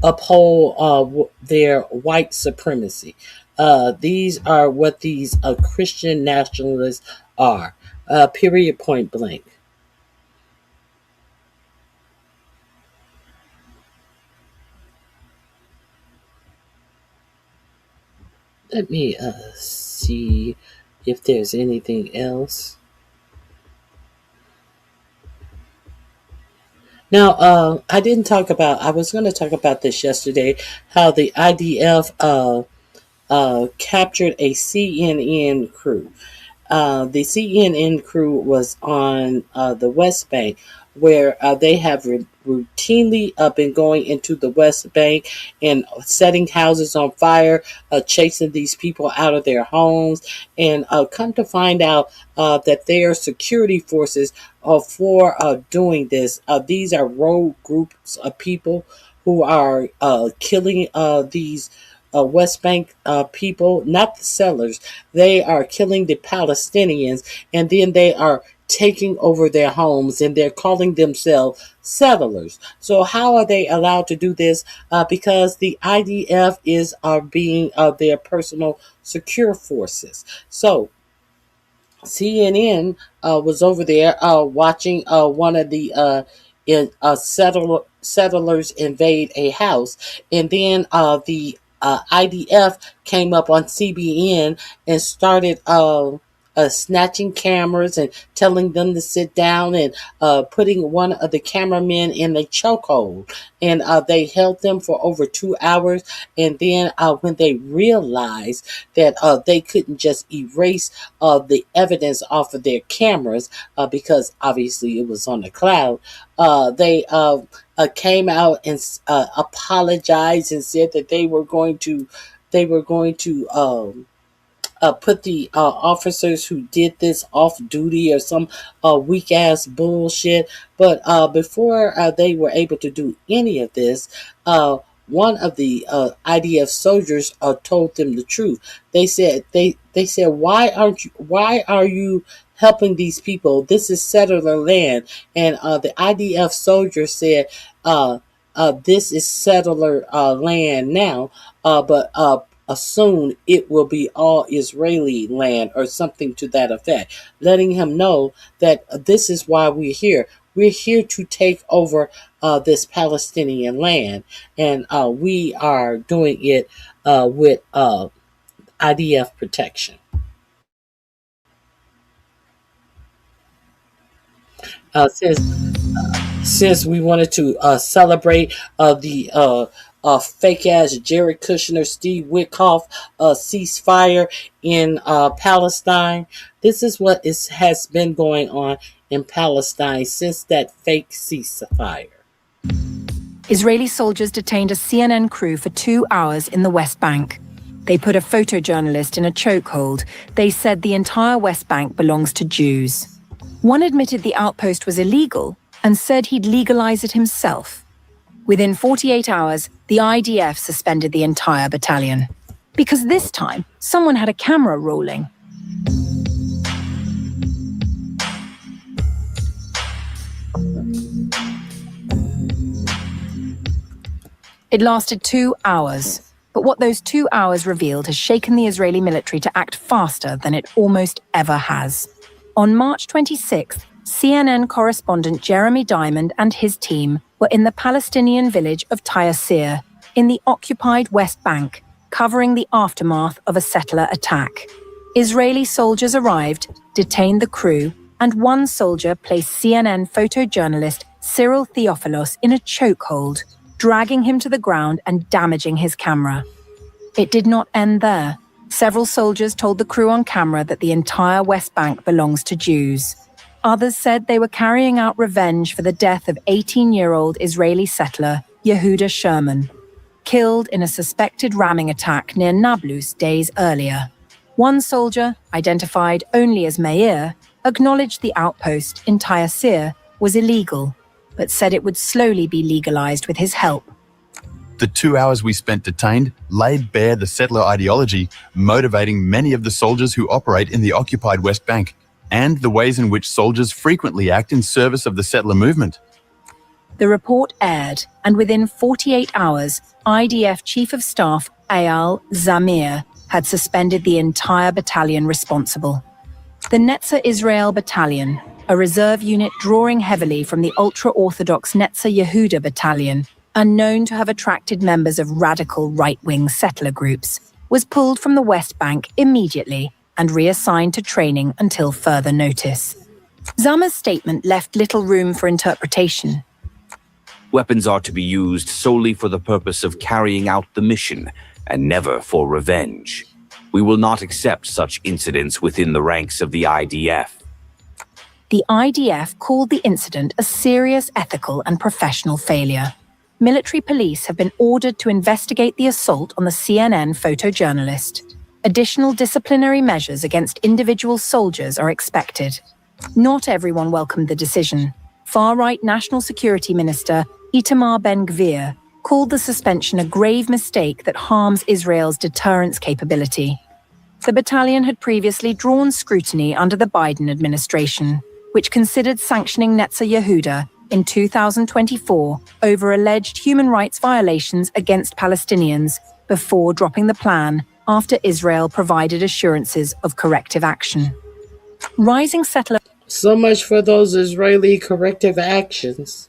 uphold their white supremacy. These are what these Christian nationalists are. Period. Point blank. Let me see if there's anything else. Now, I was going to talk about this yesterday, how the IDF captured a CNN crew. The CNN crew was on the West Bank, where they have routinely been going into the West Bank and setting houses on fire, chasing these people out of their homes, and come to find out that their security forces for doing this. These are rogue groups of people who are killing these West Bank people, not the settlers. They are killing the Palestinians, and then they are taking over their homes, and they're calling themselves settlers. So how are they allowed to do this? Because the IDF are being their personal secure forces. So CNN was over there watching one of the settlers invade a house, and then the IDF came up on CBN and started snatching cameras and telling them to sit down, and putting one of the cameramen in a chokehold. And they held them for over 2 hours. And then when they realized that they couldn't just erase the evidence off of their cameras, because obviously it was on the cloud, they came out and apologized and said that they were going to put the officers who did this off duty or some weak ass bullshit. But before they were able to do any of this, one of the IDF soldiers told them the truth. They said, why are you helping these people? This is settler land. And the IDF soldier said, this is settler land now, but soon it will be all Israeli land, or something to that effect, letting him know that this is why we're here. We're here to take over this Palestinian land, and we are doing it with IDF protection. Since we wanted to celebrate the fake ass Jared Kushner, Steve Witkoff ceasefire in Palestine, this is what has been going on in Palestine since that fake ceasefire. Israeli soldiers detained a CNN crew for 2 hours in the West Bank. They put a photojournalist in a chokehold. They said the entire West Bank belongs to Jews. One admitted the outpost was illegal and said he'd legalize it himself. Within 48 hours, the IDF suspended the entire battalion. Because this time, someone had a camera rolling. It lasted 2 hours. But what those 2 hours revealed has shaken the Israeli military to act faster than it almost ever has. On March 26th, CNN correspondent Jeremy Diamond and his team were in the Palestinian village of Taysir, in the occupied West Bank, covering the aftermath of a settler attack. Israeli soldiers arrived, detained the crew, and one soldier placed CNN photojournalist Cyril Theophilos in a chokehold, dragging him to the ground and damaging his camera. It did not end there. Several soldiers told the crew on camera that the entire West Bank belongs to Jews. Others said they were carrying out revenge for the death of 18-year-old Israeli settler Yehuda Sherman, killed in a suspected ramming attack near Nablus days earlier. One soldier, identified only as Meir, acknowledged the outpost in Taysir was illegal, but said it would slowly be legalized with his help. The 2 hours we spent detained laid bare the settler ideology motivating many of the soldiers who operate in the occupied West Bank, and the ways in which soldiers frequently act in service of the settler movement. The report aired, and within 48 hours, IDF Chief of Staff Eyal Zamir had suspended the entire battalion responsible. The Netzer Israel Battalion, a reserve unit drawing heavily from the ultra-Orthodox Netzer Yehuda Battalion, and known to have attracted members of radical right-wing settler groups, was pulled from the West Bank immediately and reassigned to training until further notice. Zamir's statement left little room for interpretation. Weapons are to be used solely for the purpose of carrying out the mission, and never for revenge. We will not accept such incidents within the ranks of the IDF. The IDF called the incident a serious ethical and professional failure. Military police have been ordered to investigate the assault on the CNN photojournalist. Additional disciplinary measures against individual soldiers are expected. Not everyone welcomed the decision. Far-right National Security Minister Itamar Ben-Gvir called the suspension a grave mistake that harms Israel's deterrence capability. The battalion had previously drawn scrutiny under the Biden administration, which considered sanctioning Netzer Yehuda in 2024 over alleged human rights violations against Palestinians before dropping the plan after Israel provided assurances of corrective action. Rising settler... So much for those Israeli corrective actions.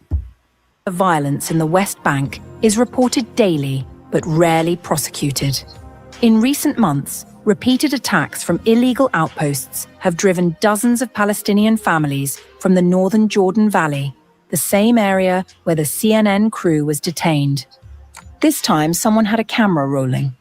Violence in the West Bank is reported daily but rarely prosecuted. In recent months, repeated attacks from illegal outposts have driven dozens of Palestinian families from the northern Jordan Valley, the same area where the CNN crew was detained. This time, someone had a camera rolling.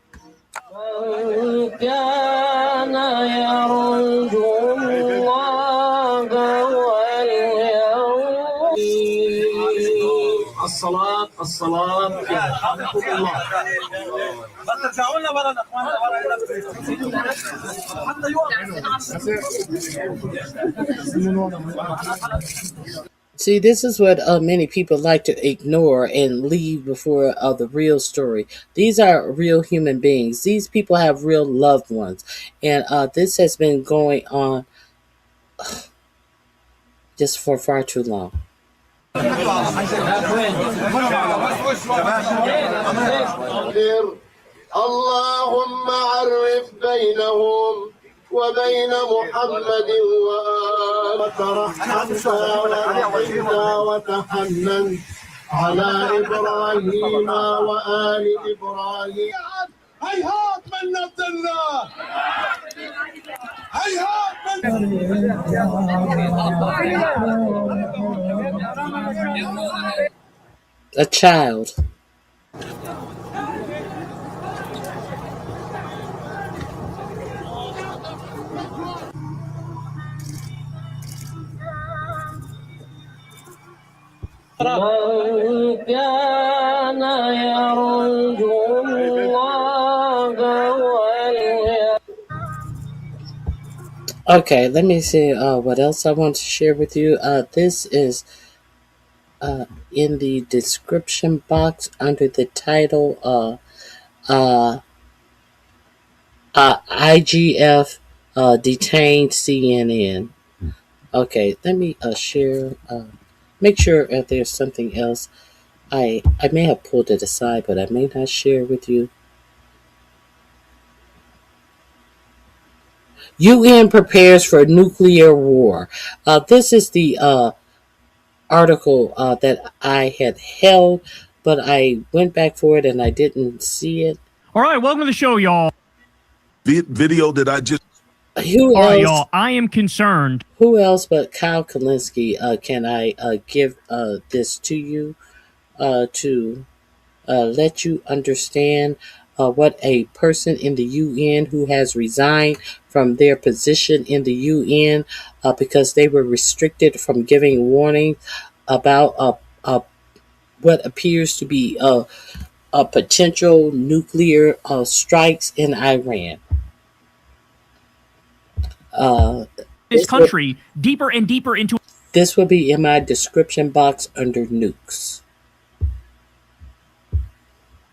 See, this is what many people like to ignore and leave before the real story. These are real human beings. These people have real loved ones. And this has been going on just for far too long. اللهم عرف بينهم وبين محمد وترحمنا وتحنن على إبراهيم وآل إبراهيم. هيهات من نبذ الله، هيهات A child. Okay, let me see what else I want to share with you. This is in the description box under the title IGF detained CNN. Okay, let me share. Make sure there's something else. I may have pulled it aside, but I may not share with you. UN prepares for nuclear war. This is the article that I had held, but I went back for it and I didn't see it. All right, welcome to the show, y'all. Video that I just. Who All right, else? y'all. I am concerned. Who else but Kyle Kalinske can I give this to you to let you understand what a person in the UN who has resigned from their position in the UN because they were restricted from giving warnings about what appears to be a potential nuclear strikes in Iran. This country deeper and deeper into. This will be in my description box under nukes.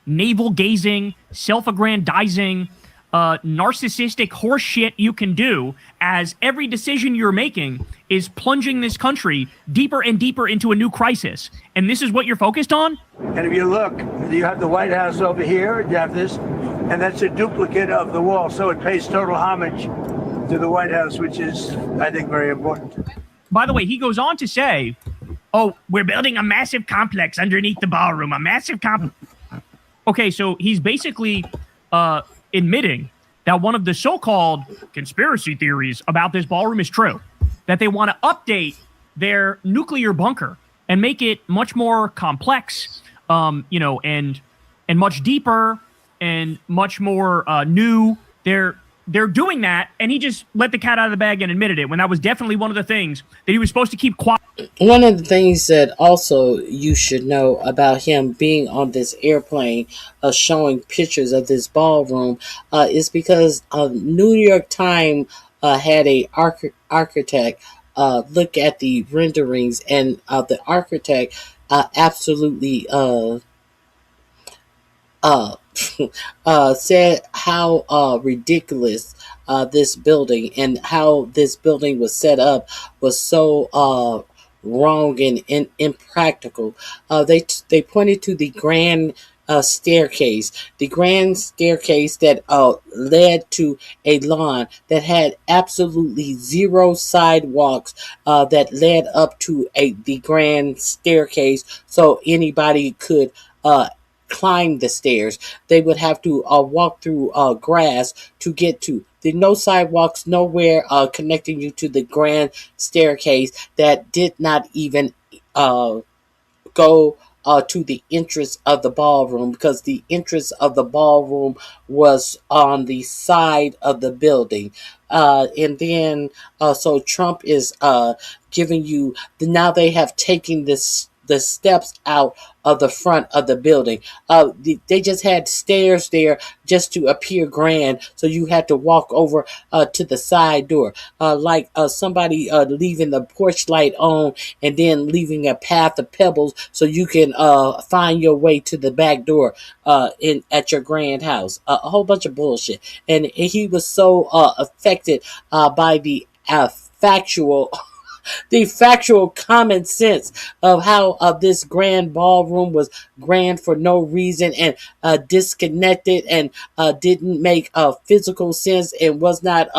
Navel gazing, self-aggrandizing, narcissistic horse shit you can do, as every decision you're making is plunging this country deeper and deeper into a new crisis. And this is what you're focused on? And if you look, you have the White House over here, you have this, and that's a duplicate of the wall. So it pays total homage to the White House, which is, I think, very important. By the way, he goes on to say, oh, we're building a massive complex underneath the ballroom, a massive complex. Okay, so he's basically admitting that one of the so-called conspiracy theories about this ballroom is true, that they want to update their nuclear bunker and make it much more complex, and much deeper and much more new. They're doing that, and he just let the cat out of the bag and admitted it, when that was definitely one of the things that he was supposed to keep quiet. One of the things that also you should know about him being on this airplane, showing pictures of this ballroom, is because New York Times had a architect look at the renderings, and the architect absolutely said how ridiculous this building and how this building was set up was so wrong and impractical. They pointed to the grand staircase that led to a lawn that had absolutely zero sidewalks that led up to the grand staircase, so anybody could climb the stairs. They would have to walk through grass to get to. There no sidewalks nowhere connecting you to the grand staircase that did not even go to the entrance of the ballroom, because the entrance of the ballroom was on the side of the building. And then so Trump is giving you, now they have taken the steps out of the front of the building. They just had stairs there just to appear grand, so you had to walk over to the side door, like somebody leaving the porch light on and then leaving a path of pebbles so you can find your way to the back door at your grand house. A whole bunch of bullshit. And he was so affected by the factual common sense of how this grand ballroom was grand for no reason and disconnected and didn't make physical sense and was not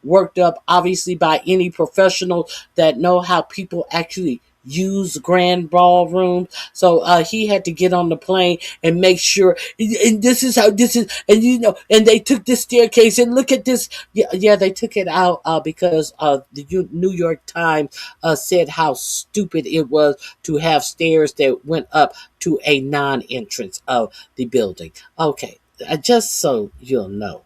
worked up obviously by any professional that know how people actually use grand ballrooms. So he had to get on the plane and make sure, and this is how this is, and and they took this staircase and look at this. Yeah, they took it out because the New York Times said how stupid it was to have stairs that went up to a non-entrance of the building. Okay, just so you'll know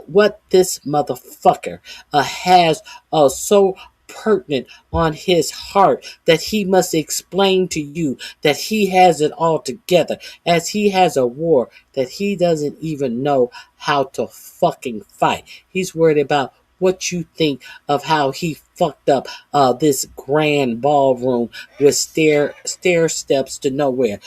what this motherfucker has so pertinent on his heart that he must explain to you that he has it all together, as he has a war that he doesn't even know how to fucking fight. He's worried about what you think of how he fucked up this grand ballroom with stair steps to nowhere.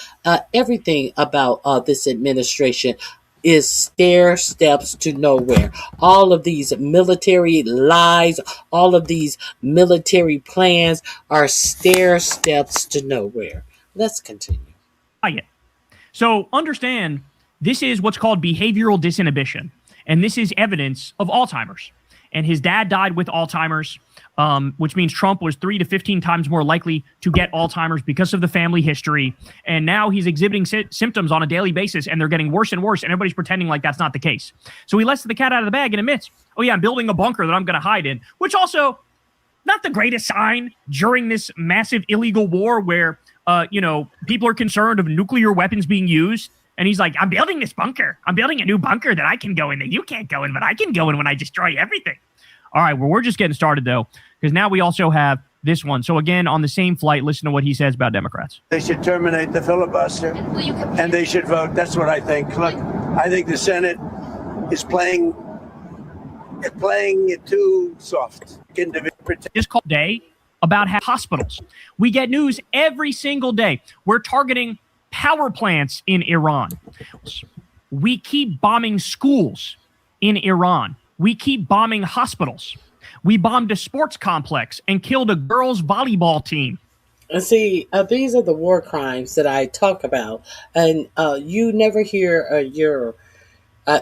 Everything about this administration is stair steps to nowhere. All of these military lies, all of these military plans are stair steps to nowhere. Let's continue. So understand, this is what's called behavioral disinhibition, and this is evidence of Alzheimer's. and his dad died with Alzheimer's, which means Trump was 3 to 15 times more likely to get Alzheimer's because of the family history. And now he's exhibiting symptoms on a daily basis, and they're getting worse and worse, and everybody's pretending like that's not the case. So he lets the cat out of the bag and admits, oh yeah, I'm building a bunker that I'm going to hide in, which also not the greatest sign during this massive illegal war where, people are concerned of nuclear weapons being used. And he's like, I'm building this bunker. I'm building a new bunker that I can go in that you can't go in, but I can go in when I destroy everything. All right, well, we're just getting started, though, because now we also have this one. So, again, on the same flight, listen to what he says about Democrats. They should terminate the filibuster, and they should vote. That's what I think. Look, I think the Senate is playing it too soft. This call today about hospitals. We get news every single day. We're targeting power plants in Iran. We keep bombing schools in Iran. We keep bombing hospitals. We bombed a sports complex and killed a girls' volleyball team. And see, these are the war crimes that I talk about. And you never hear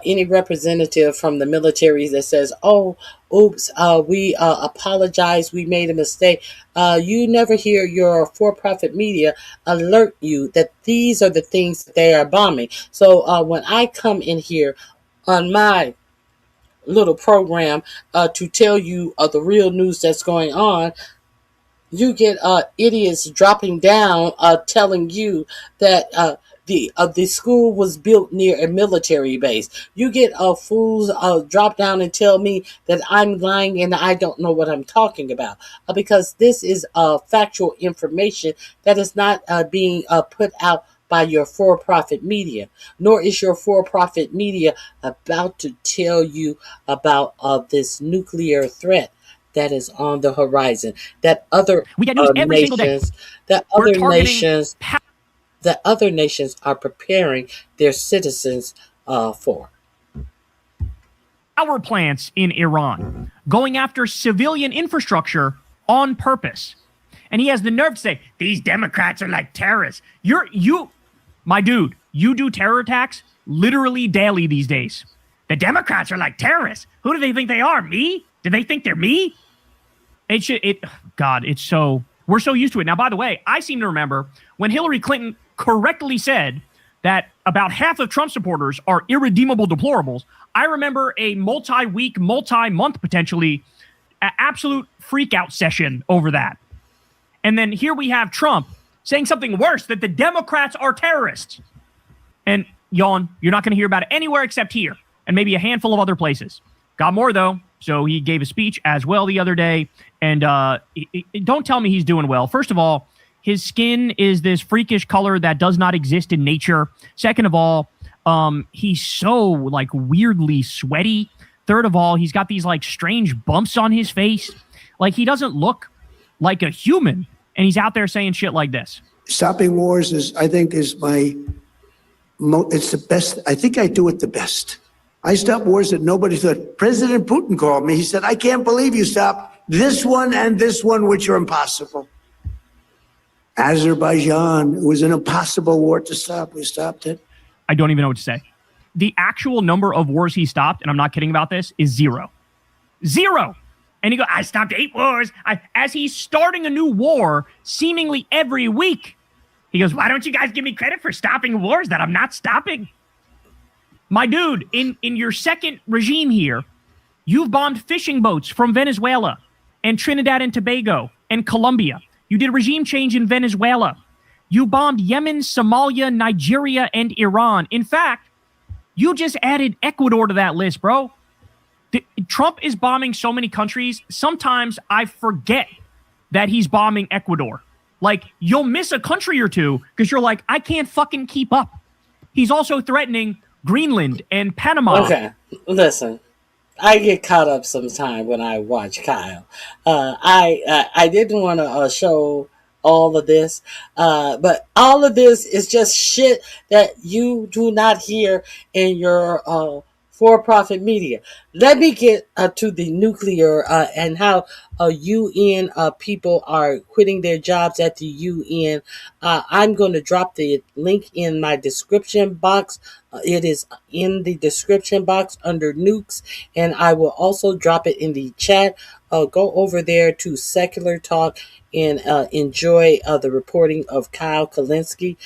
any representative from the military that says, oh, oops, we apologize, we made a mistake. You never hear your for-profit media alert you that these are the things that they are bombing. So when I come in here on my little program to tell you the real news that's going on, you get idiots dropping down telling you that the school was built near a military base. You get fools drop down and tell me that I'm lying and I don't know what I'm talking about, because this is factual information that is not being put out by your for-profit media, nor is your for-profit media about to tell you about this nuclear threat that is on the horizon, that other nations, that other nations are preparing their citizens for. Power plants in Iran, going after civilian infrastructure on purpose. And he has the nerve to say, these Democrats are like terrorists. My dude, you do terror attacks literally daily these days. The Democrats are like terrorists. Who do they think they are? Me? Do they think they're me? We're so used to it. Now, by the way, I seem to remember when Hillary Clinton correctly said that about half of Trump supporters are irredeemable deplorables. I remember a multi-week, multi-month, potentially, absolute freak-out session over that. And then here we have Trump saying something worse, that the Democrats are terrorists. And yawn, you're not going to hear about it anywhere except here, and maybe a handful of other places. Got more, though. So he gave a speech as well the other day, and don't tell me he's doing well. First of all, his skin is this freakish color that does not exist in nature. Second of all, he's so weirdly sweaty. Third of all, he's got these strange bumps on his face. He doesn't look like a human, and he's out there saying shit like this. Stopping wars it's the best. I think I do it the best. I stop wars that nobody thought. President Putin called me. He said, I can't believe you stopped this one and this one, which are impossible. Azerbaijan, it was an impossible war to stop. We stopped it. I don't even know what to say. The actual number of wars he stopped, and I'm not kidding about this, is 0. 0! And he goes, I stopped 8 wars. As he's starting a new war seemingly every week, he goes, why don't you guys give me credit for stopping wars that I'm not stopping? My dude, in your second regime here, you've bombed fishing boats from Venezuela and Trinidad and Tobago and Colombia. You did regime change in Venezuela. You bombed Yemen, Somalia, Nigeria, and Iran. In fact, you just added Ecuador to that list, bro. Trump is bombing so many countries, sometimes I forget that he's bombing Ecuador. You'll miss a country or two because you're like, I can't fucking keep up. He's also threatening Greenland and Panama. Okay, listen. I get caught up sometime when I watch Kyle. I didn't want to show all of this, but all of this is just shit that you do not hear in your for-profit media. Let me get to the nuclear and how UN people are quitting their jobs at the UN. I'm going to drop the link in my description box. It is in the description box under nukes, and I will also drop it in the chat. Go over there to Secular Talk and enjoy the reporting of Kyle Kalinske.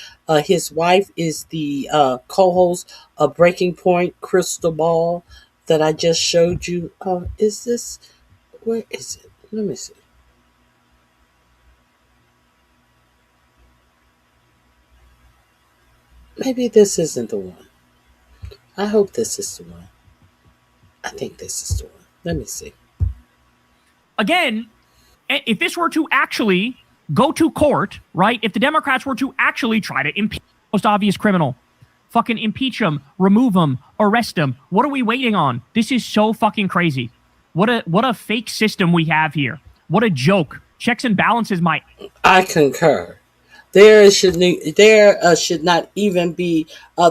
His wife is the co-host of Breaking Point, Crystal Ball, that I just showed you. Is this, where is it? Let me see. Maybe this isn't the one. I hope this is the one. I think this is the one. Let me see. Again, if this were to actually go to court, right? If the Democrats were to actually try to impeach the most obvious criminal, fucking impeach him, remove him, arrest him. What are we waiting on? This is so fucking crazy. What a fake system we have here. What a joke. Checks and balances might. I concur. There should not even be,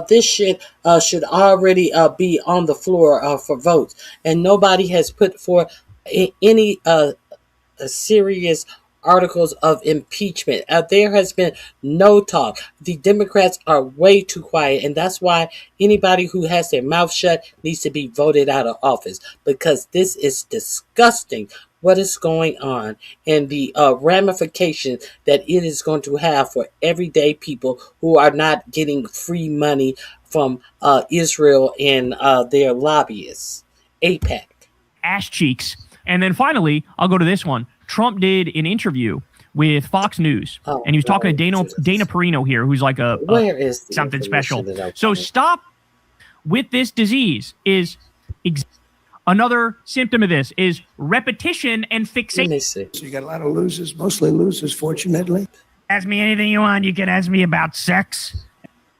this shit should already be on the floor for votes. And nobody has put forth any serious articles of impeachment. There has been no talk. The Democrats are way too quiet, and that's why anybody who has their mouth shut needs to be voted out of office, because this is disgusting what is going on and the ramifications that it is going to have for everyday people who are not getting free money from Israel and their lobbyists. AIPAC. Ass cheeks. And then finally, I'll go to this one. Trump did an interview with Fox News, and he was talking to Dana Perino here, who's like Where is something special. So stop with this disease is another symptom of this is repetition and fixation. So you got a lot of losers, mostly losers, fortunately. Ask me anything you want. You can ask me about sex.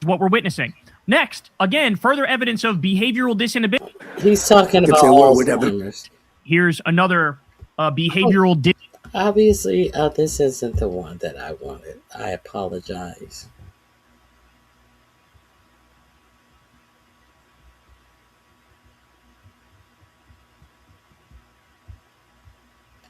What we're witnessing. Next, again, further evidence of behavioral disinhibition. He's talking about Alzheimer's. Here's another behavioral Obviously, this isn't the one that I wanted. I apologize.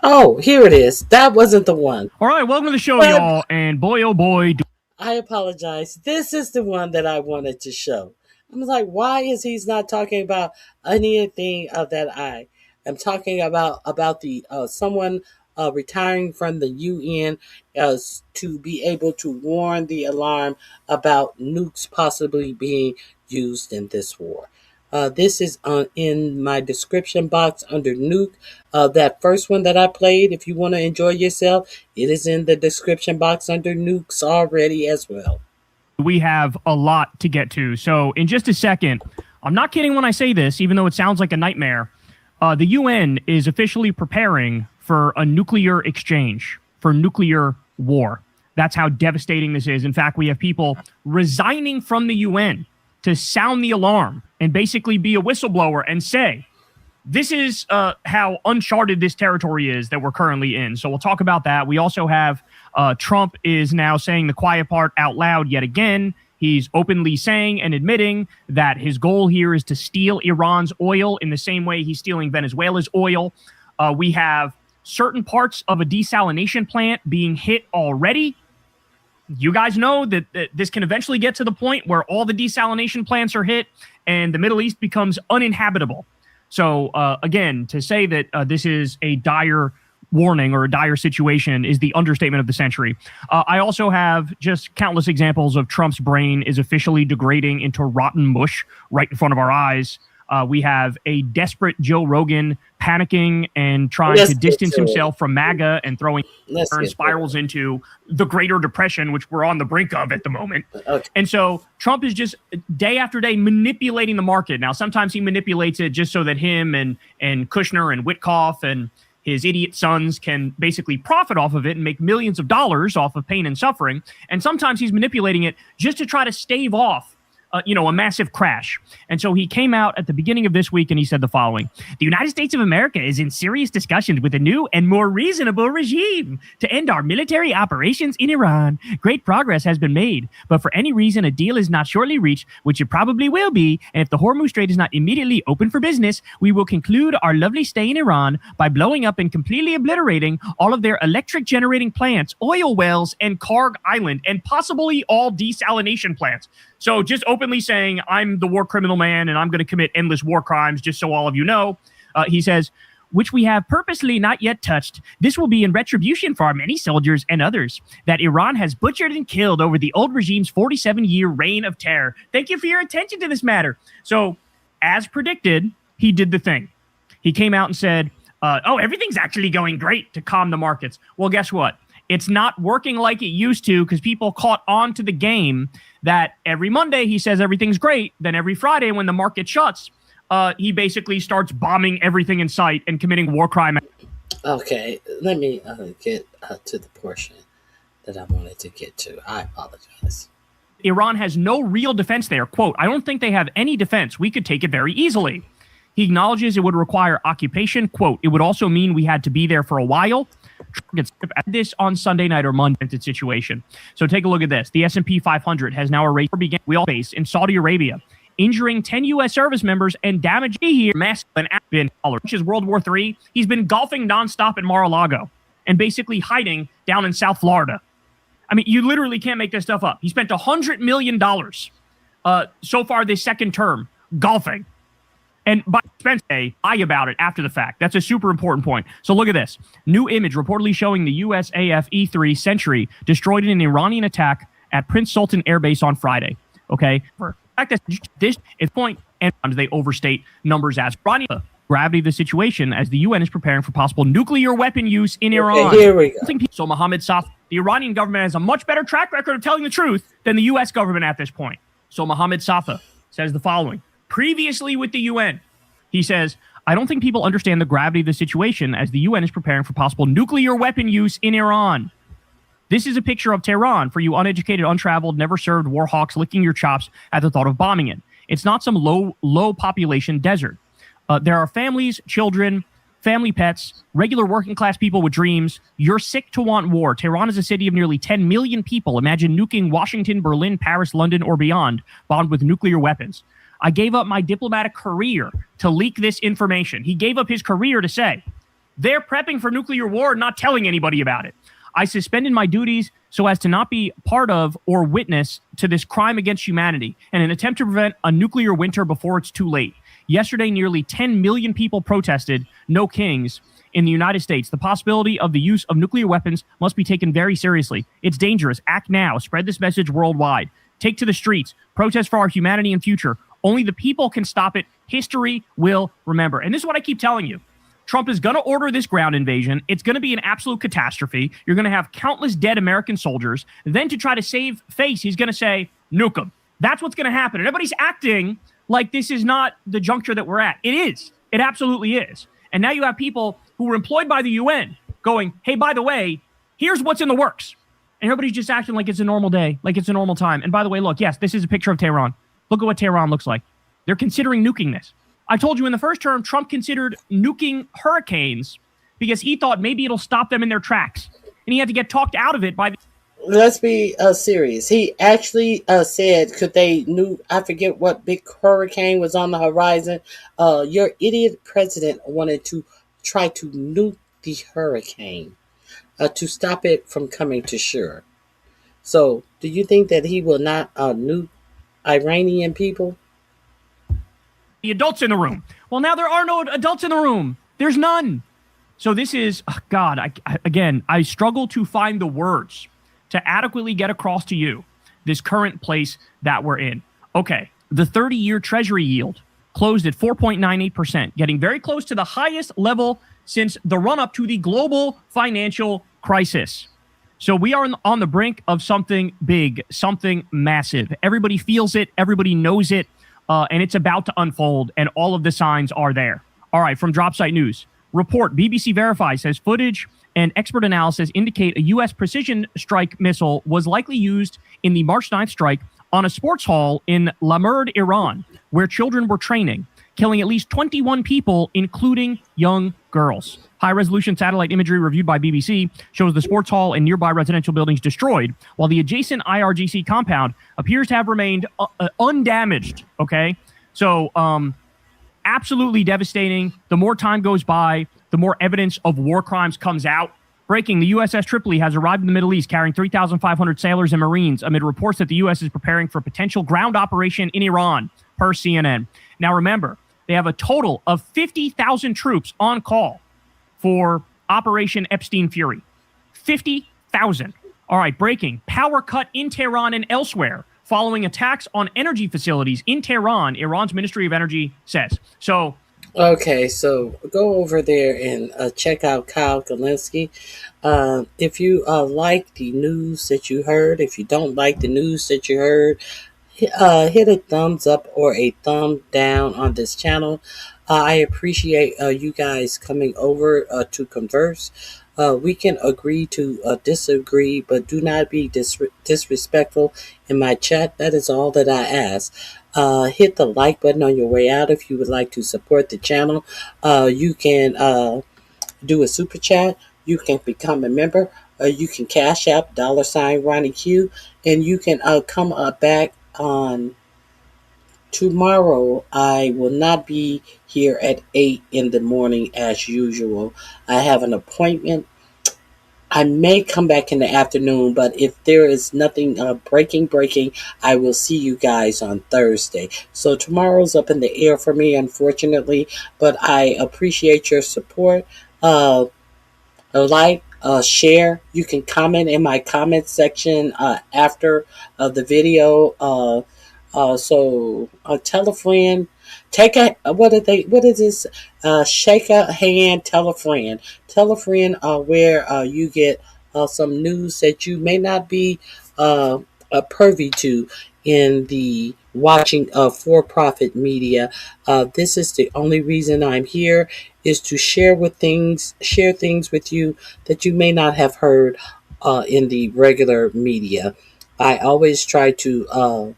Oh, here it is. That wasn't the one. All right, welcome to the show, y'all. And boy, oh boy. I apologize. This is the one that I wanted to show. I was like, why is he not talking about anything that I am talking about the someone retiring from the UN to be able to warn the alarm about nukes possibly being used in this war. This is in my description box under nuke. That first one that I played, if you want to enjoy yourself, it is in the description box under nukes already as well. We have a lot to get to. So in just a second, I'm not kidding when I say this, even though it sounds like a nightmare. The UN is officially preparing for a nuclear exchange, for nuclear war. That's how devastating this is. In fact, we have people resigning from the UN to sound the alarm and basically be a whistleblower and say, this is how uncharted this territory is that we're currently in. So we'll talk about that. We also have Trump is now saying the quiet part out loud yet again. He's openly saying and admitting that his goal here is to steal Iran's oil in the same way he's stealing Venezuela's oil. We have certain parts of a desalination plant being hit already. You guys know that this can eventually get to the point where all the desalination plants are hit and the Middle East becomes uninhabitable. So, again, to say that this is a dire warning or a dire situation is the understatement of the century. I also have just countless examples of Trump's brain is officially degrading into rotten mush right in front of our eyes. We have a desperate Joe Rogan panicking and trying to distance himself from MAGA and throwing spirals into the Greater Depression, which we're on the brink of at the moment. Okay. And so Trump is just day after day manipulating the market. Now, sometimes he manipulates it just so that him and Kushner and Witkoff and his idiot sons can basically profit off of it and make millions of dollars off of pain and suffering. And sometimes he's manipulating it just to try to stave off a massive crash. And so he came out at the beginning of this week and he said the following: the United States of America is in serious discussions with a new and more reasonable regime to end our military operations in Iran. Great progress has been made, but for any reason a deal is not shortly reached, which it probably will be, and if the Hormuz Strait is not immediately open for business, we will conclude our lovely stay in Iran by blowing up and completely obliterating all of their electric generating plants, oil wells, and Karg Island, and possibly all desalination plants. So just openly saying, I'm the war criminal man and I'm going to commit endless war crimes, just so all of you know. He says, which we have purposely not yet touched. This will be in retribution for our many soldiers and others that Iran has butchered and killed over the old regime's 47-year reign of terror. Thank you for your attention to this matter. So, as predicted, he did the thing. He came out and said, everything's actually going great to calm the markets. Well, guess what? It's not working like it used to because people caught on to the game that every Monday he says everything's great. Then every Friday when the market shuts, he basically starts bombing everything in sight and committing war crime. Okay, let me get to the portion that I wanted to get to. I apologize. Iran has no real defense there. Quote, I don't think they have any defense. We could take it very easily. He acknowledges it would require occupation. Quote, it would also mean we had to be there for a while. Gets at this on Sunday night or Monday situation. So take a look at this. The S&P 500 has now erased wheel base in Saudi Arabia, injuring 10 U.S. service members and damaging here massive and which is World War III. He's been golfing nonstop in Mar-a-Lago and basically hiding down in South Florida. I mean, you literally can't make this stuff up. He spent $100 million so far this second term golfing. And by Spence lie about it after the fact. That's a super important point. So look at this. New image reportedly showing the USAF E-3 Sentry destroyed in an Iranian attack at Prince Sultan Air Base on Friday. Okay? For fact that this is point, and they overstate numbers as gravity of the situation as the UN is preparing for possible nuclear weapon use in Iran. Okay, here we go. So Mohammed Saf, the Iranian government has a much better track record of telling the truth than the U.S. government at this point. So Mohammed Safa says the following. Previously with the UN, he says, I don't think people understand the gravity of the situation as the UN is preparing for possible nuclear weapon use in Iran. This is a picture of Tehran for you uneducated, untraveled, never served war hawks licking your chops at the thought of bombing it. It's not some low population desert. There are families, children, family pets, regular working class people with dreams. You're sick to want war. Tehran is a city of nearly 10 million people. Imagine nuking Washington, Berlin, Paris, London, or beyond, bombed with nuclear weapons. I gave up my diplomatic career to leak this information. He gave up his career to say, they're prepping for nuclear war, not telling anybody about it. I suspended my duties so as to not be part of or witness to this crime against humanity in an attempt to prevent a nuclear winter before it's too late. Yesterday, nearly 10 million people protested No Kings in the United States. The possibility of the use of nuclear weapons must be taken very seriously. It's dangerous. Act now. Spread this message worldwide. Take to the streets. Protest for our humanity and future. Only the people can stop it. History will remember. And this is what I keep telling you. Trump is going to order this ground invasion. It's going to be an absolute catastrophe. You're going to have countless dead American soldiers. Then to try to save face, he's going to say, nuke them. That's what's going to happen. And everybody's acting like this is not the juncture that we're at. It is. It absolutely is. And now you have people who were employed by the UN going, hey, by the way, here's what's in the works. And everybody's just acting like it's a normal day, like it's a normal time. And by the way, look, yes, this is a picture of Tehran. Look at what Tehran looks like. They're considering nuking this. I told you in the first term, Trump considered nuking hurricanes because he thought maybe it'll stop them in their tracks. And he had to get talked out of it by the... Let's be serious. He actually said, could they nuke, I forget what big hurricane was on the horizon. Your idiot president wanted to try to nuke the hurricane to stop it from coming to shore. So do you think that he will not nuke Iranian people? The adults in the room. Well, now there are no adults in the room. There's none. So this is, God, I struggle to find the words to adequately get across to you this current place that we're in. Okay, the 30-year Treasury yield closed at 4.98%, getting very close to the highest level since the run-up to the global financial crisis. So we are on the brink of something big, something massive. Everybody feels it. Everybody knows it. And it's about to unfold, and all of the signs are there. All right, from Dropsite News. Report, BBC Verify says footage and expert analysis indicate a U.S. precision strike missile was likely used in the March 9th strike on a sports hall in Lamerd, Iran, where children were training, killing at least 21 people, including young girls. High-resolution satellite imagery reviewed by BBC shows the sports hall and nearby residential buildings destroyed, while the adjacent IRGC compound appears to have remained undamaged, okay? So, absolutely devastating. The more time goes by, the more evidence of war crimes comes out. Breaking, the USS Tripoli has arrived in the Middle East carrying 3,500 sailors and Marines amid reports that the U.S. is preparing for a potential ground operation in Iran, per CNN. Now, remember, they have a total of 50,000 troops on call for Operation Epstein Fury. 50,000. All right, breaking. Power cut in Tehran and elsewhere following attacks on energy facilities in Tehran, Iran's Ministry of Energy says. So, okay, so go over there and check out Kyle Kalinske. If you like the news that you heard, if you don't like the news that you heard, hit a thumbs up or a thumb down on this channel. I appreciate you guys coming over to converse. We can agree to disagree, but do not be disrespectful in my chat. That is all that I ask. Hit the like button on your way out if you would like to support the channel. You can do a super chat. You can become a member. You can cash out $RonyiQ, and you can come back on tomorrow. I will not be here at 8 in the morning as usual. I have an appointment. I may come back in the afternoon, but if there is nothing breaking, I will see you guys on Thursday. So tomorrow's up in the air for me, unfortunately, but I appreciate your support. Like, share. You can comment in my comment section after the video. So tell a friend. Take a what is this? Shake a hand. Tell a friend. Tell a friend where you get some news that you may not be privy to in the watching of for-profit media. This is the only reason I'm here, is to share things with you that you may not have heard in the regular media. I always try to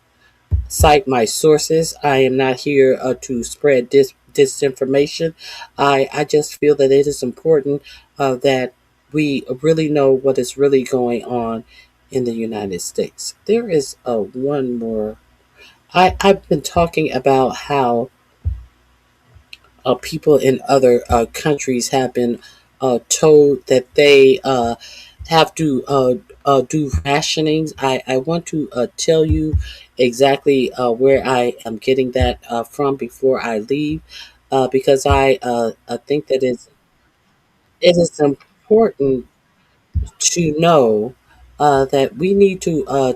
cite my sources. I am not here to spread disinformation. I just feel that it is important that we really know what is really going on in the United States. There is one more. I've been talking about how people in other countries have been told that they have to do rationings. I want to tell you exactly where I am getting that from before I leave, because I think that it is important to know that we need to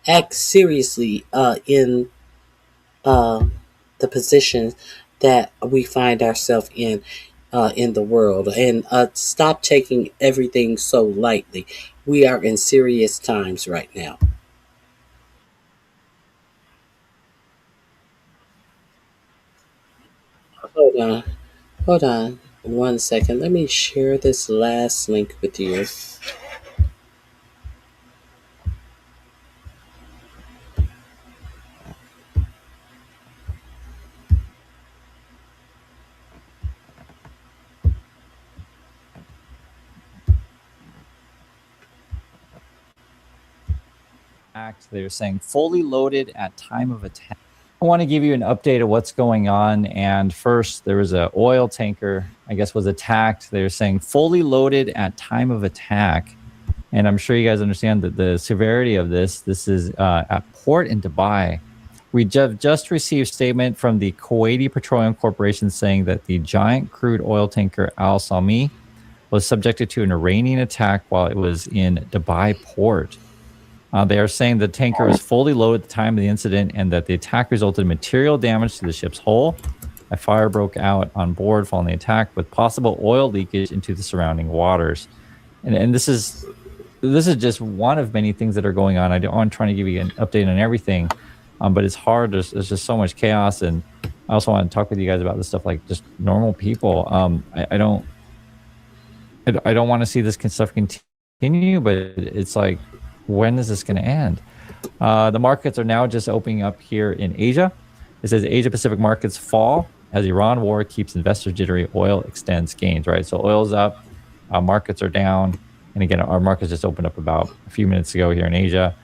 act seriously in the position that we find ourselves in the world, and stop taking everything so lightly. We are in serious times right now. Hold on 1 second. Let me share this last link with you. They're saying fully loaded at time of attack. I want to give you an update of what's going on. And first, there was an oil tanker, I guess, was attacked. They're saying fully loaded at time of attack. And I'm sure you guys understand that the severity of this. This is at port in Dubai. We just received statement from the Kuwaiti Petroleum Corporation saying that the giant crude oil tanker Al Salmi was subjected to an Iranian attack while it was in Dubai port. They are saying the tanker was fully loaded at the time of the incident and that the attack resulted in material damage to the ship's hull. A fire broke out on board following the attack with possible oil leakage into the surrounding waters. And this is just one of many things that are going on. I'm trying to give you an update on everything, but it's hard. There's just so much chaos. And I also want to talk with you guys about this stuff like just normal people. I don't want to see this stuff continue, but it's like, when is this going to end? The markets are now just opening up here in Asia. It says Asia Pacific markets fall as Iran war keeps investors jittery. Oil extends gains, right? So oil's up, markets are down. And again, our markets just opened up about a few minutes ago here in Asia.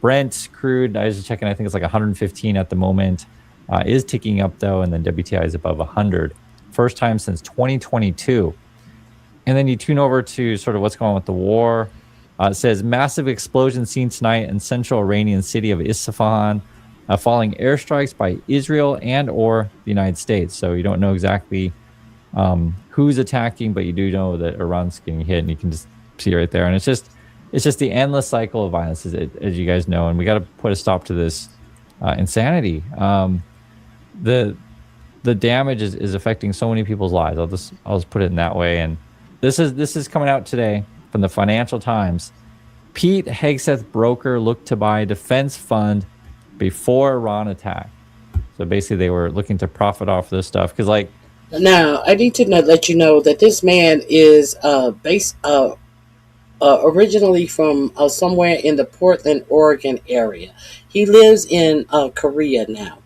Brent crude, I was just checking, I think it's like 115 at the moment, is ticking up though. And then WTI is above 100. First time since 2022. And then you tune over to sort of what's going on with the war. It says massive explosion seen tonight in central Iranian city of Isfahan, following airstrikes by Israel and or the United States. So you don't know exactly who's attacking, but you do know that Iran's getting hit, and you can just see right there. And it's just the endless cycle of violence, as you guys know. And we got to put a stop to this insanity. The damage is affecting so many people's lives. I'll just put it in that way. And this is coming out today from the Financial Times. Pete Hegseth broker looked to buy defense fund before Iran attack. So basically, they were looking to profit off this stuff because, like, now I need to let you know that this man is originally from somewhere in the Portland, Oregon area. He lives in Korea now.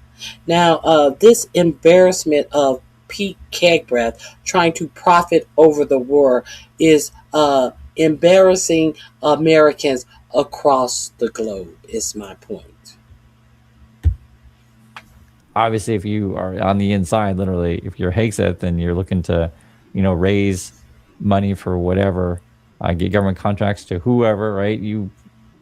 Now, this embarrassment of Pete Hegseth trying to profit over the war is embarrassing Americans across the globe, is my point. Obviously, if you are on the inside, literally, if you're Hegseth, then you're looking to, raise money for whatever, get government contracts to whoever, right? You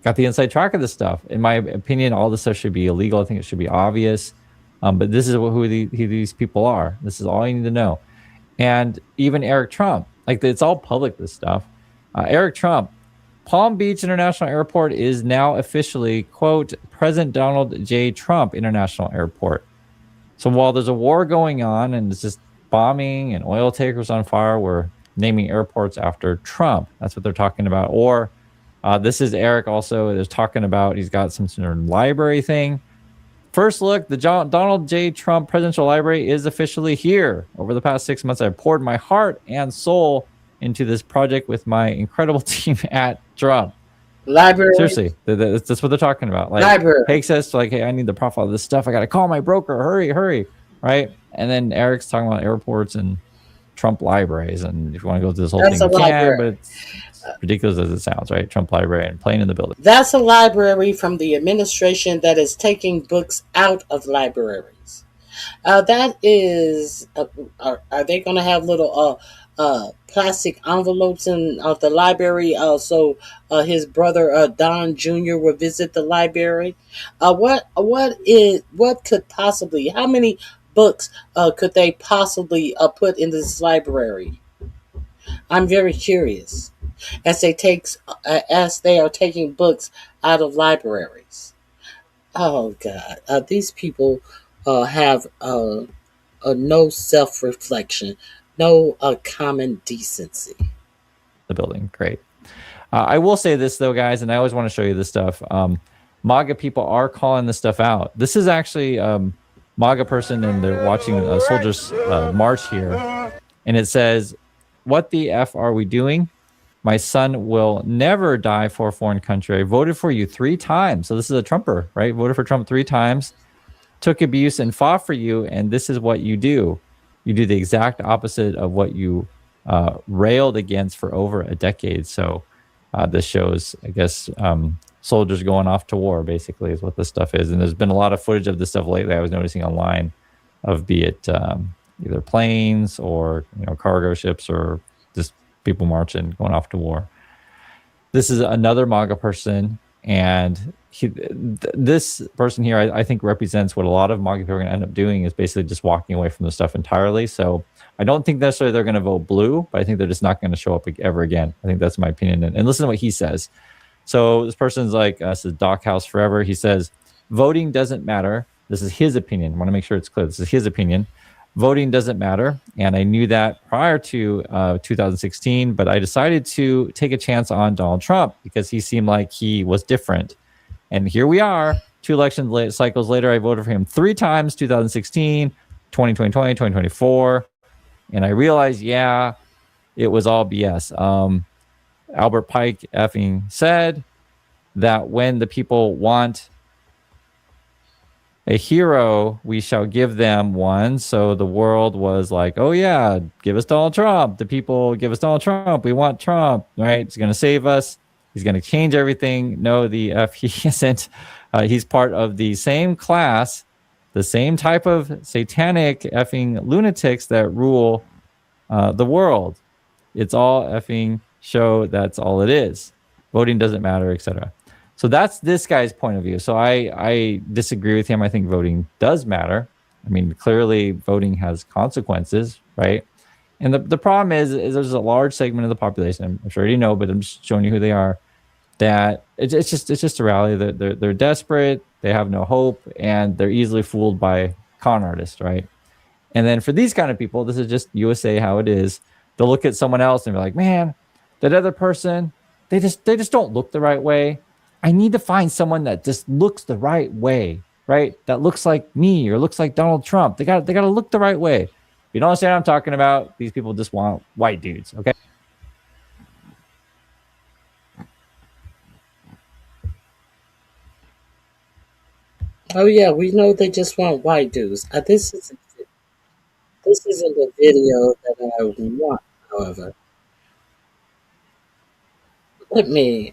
got the inside track of this stuff. In my opinion, all this stuff should be illegal. I think it should be obvious. But this is who these people are. This is all you need to know. And even Eric Trump, like, it's all public, this stuff. Eric Trump, Palm Beach International Airport is now officially, quote, President Donald J. Trump International Airport. So while there's a war going on and it's just bombing and oil tankers on fire, we're naming airports after Trump. That's what they're talking about. Or this is Eric also is talking about, he's got some sort of library thing. First look, the Donald J. Trump Presidential Library is officially here. Over the past 6 months, I've poured my heart and soul into this project with my incredible team at Trump. Library. Seriously, that's what they're talking about. Like, library. Hank says, like, hey, I need the profile of this stuff. I got to call my broker. Hurry, right? And then Eric's talking about airports and Trump libraries. And if you want to go through this whole thing, you can, but it's ridiculous as it sounds, right? Trump library and plane in the building. That's a library from the administration that is taking books out of libraries. That is, are they going to have little plastic envelopes in the library so his brother Don Jr. will visit the library? What could possibly, how many books could they possibly put in this library? I'm very curious as they are taking books out of libraries. Oh God, these people have no self-reflection, no common decency. The building, great. I will say this though, guys, and I always want to show you this stuff. MAGA people are calling this stuff out. This is actually MAGA person, and they're watching soldiers march here, and it says, "What the F are we doing? My son will never die for a foreign country. I voted for you 3 times." So this is a Trumper, right? Voted for Trump 3 times, took abuse and fought for you, and this is what you do. You do the exact opposite of what you railed against for over a decade. So this shows, I guess, soldiers going off to war, basically, is what this stuff is. And there's been a lot of footage of this stuff lately I was noticing online, of be it either planes or cargo ships or just people marching, going off to war. This is another MAGA person, and this person here, I think, represents what a lot of MAGA people are going to end up doing, is basically just walking away from the stuff entirely. So I don't think necessarily they're going to vote blue, but I think they're just not going to show up ever again. I think that's my opinion. And listen to what he says. So this person's like, this is Doc House Forever. He says, voting doesn't matter. This is his opinion. I want to make sure it's clear. This is his opinion. Voting doesn't matter. And I knew that prior to 2016, but I decided to take a chance on Donald Trump because he seemed like he was different. And here we are, 2 election cycles later. I voted for him 3 times, 2016, 2020, 2024. And I realized, yeah, it was all BS. Albert Pike effing said, that when the people want a hero, we shall give them one. So the world was like, oh yeah, give us Donald Trump. The people give us Donald Trump. We want Trump, right? He's going to save us. He's going to change everything. No, the F, he isn't. He's part of the same class, the same type of satanic effing lunatics that rule the world. It's all effing show. That's all it is. Voting doesn't matter, etc. So that's this guy's point of view. So I disagree with him. I think voting does matter. I mean, clearly voting has consequences, right? And the problem is there's a large segment of the population, I'm sure you know, but I'm just showing you who they are, that it's just a rally. They're desperate, they have no hope, and they're easily fooled by con artists, right? And then for these kind of people, this is just USA how it is. They'll look at someone else and be like, man, that other person, they just don't look the right way. I need to find someone that just looks the right way, right? That looks like me or looks like Donald Trump. They got to look the right way. If you don't understand what I'm talking about, these people just want white dudes, okay? Oh yeah, we know they just want white dudes. This isn't the video that I want, however. Let me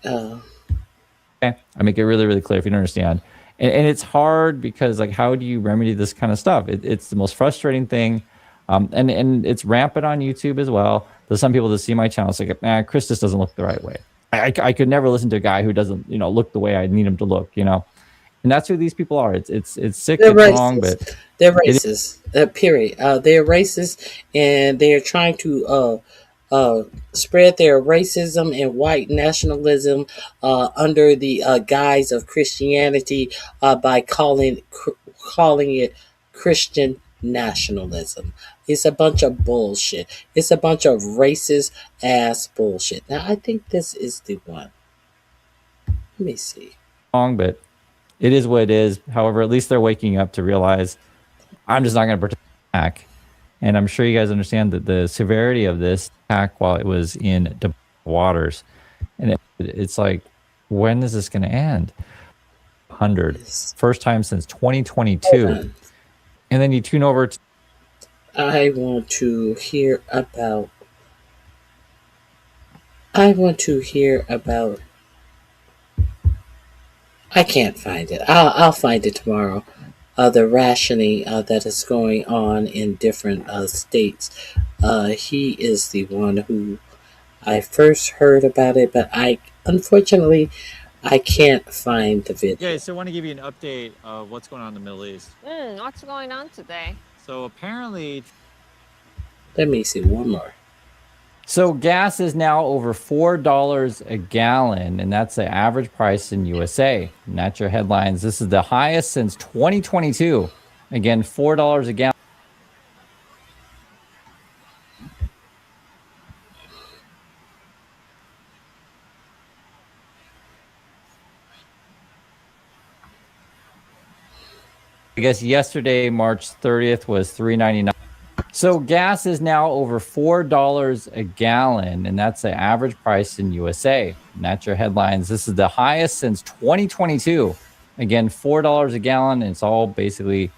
Okay. I make it really, really clear if you don't understand. And it's hard because, like, how do you remedy this kind of stuff? It's the most frustrating thing. And it's rampant on YouTube as well. There's some people that see my channel, it's like, Chris just doesn't look the right way. I could never listen to a guy who doesn't, look the way I need him to look, And that's who these people are. It's sick, they're it's racist. wrong, but They're racist. Period. They're racist, and they're trying to spread their racism and white nationalism under the guise of Christianity by calling it Christian nationalism. It's a bunch of bullshit. It's a bunch of racist ass bullshit. Now I think this is the one. Let me see. wrong, but it is what it is. However, at least they're waking up to realize I'm just not going to protect back. And I'm sure you guys understand that the severity of this attack while it was in the waters. And it's like, when is this going to end? 100. First time since 2022. And then you tune over to... I want to hear about... I can't find it. I'll find it tomorrow. The rationing that is going on in different states. He is the one who I first heard about it, but unfortunately I can't find the video. Okay, so I want to give you an update of what's going on in the Middle East. What's going on today? So apparently... Let me see one more. So gas is now over $4 a gallon, and that's the average price in USA. And that's your headlines. This is the highest since 2022. Again, $4 a gallon. I guess yesterday, March 30th, was $3.99. So gas is now over $4 a gallon, and that's the average price in USA. And that's your headlines. This is the highest since 2022. Again, $4 a gallon, and it's all basically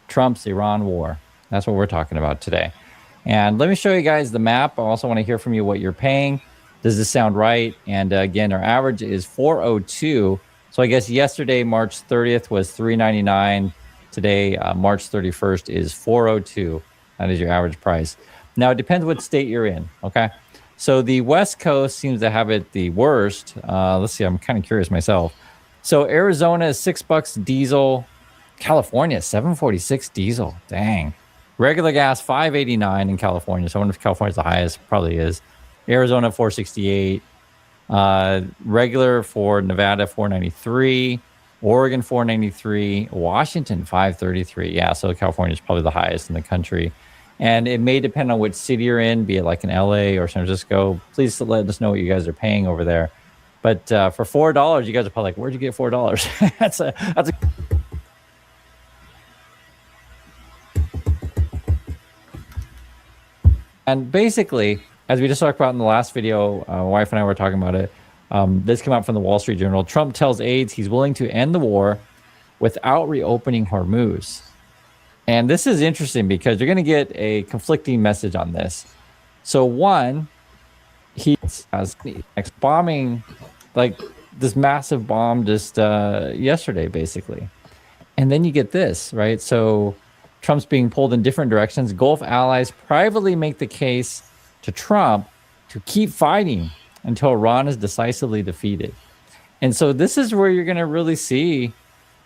Trump's Iran war. That's what we're talking about today. And let me show you guys the map. I also want to hear from you what you're paying. Does this sound right? And again, our average is $4.02. So I guess yesterday, March 30th, was $3.99. Today, March 31st, is $4.02. That is your average price. Now, it depends what state you're in, okay? So the West Coast seems to have it the worst. Let's see, I'm kind of curious myself. So Arizona is $6 diesel. California, $7.46 diesel. Dang. Regular gas, $5.89 in California. So I wonder if California's the highest. Probably is. Arizona, $4.68. Regular for Nevada, $4.93. Oregon, $4.93. Washington, $5.33. Yeah, so California is probably the highest in the country. And it may depend on which city you're in, be it like in LA or San Francisco. Please let us know what you guys are paying over there. But for $4, you guys are probably like, where'd you get $4? that's a And basically, as we just talked about in the last video, my wife and I were talking about it, This came out from the Wall Street Journal. Trump tells aides he's willing to end the war without reopening Hormuz. And this is interesting because you're going to get a conflicting message on this. So one, he has bombing, like this massive bomb just yesterday, basically. And then you get this, right? So Trump's being pulled in different directions. Gulf allies privately make the case to Trump to keep fighting until Iran is decisively defeated. And so this is where you're going to really see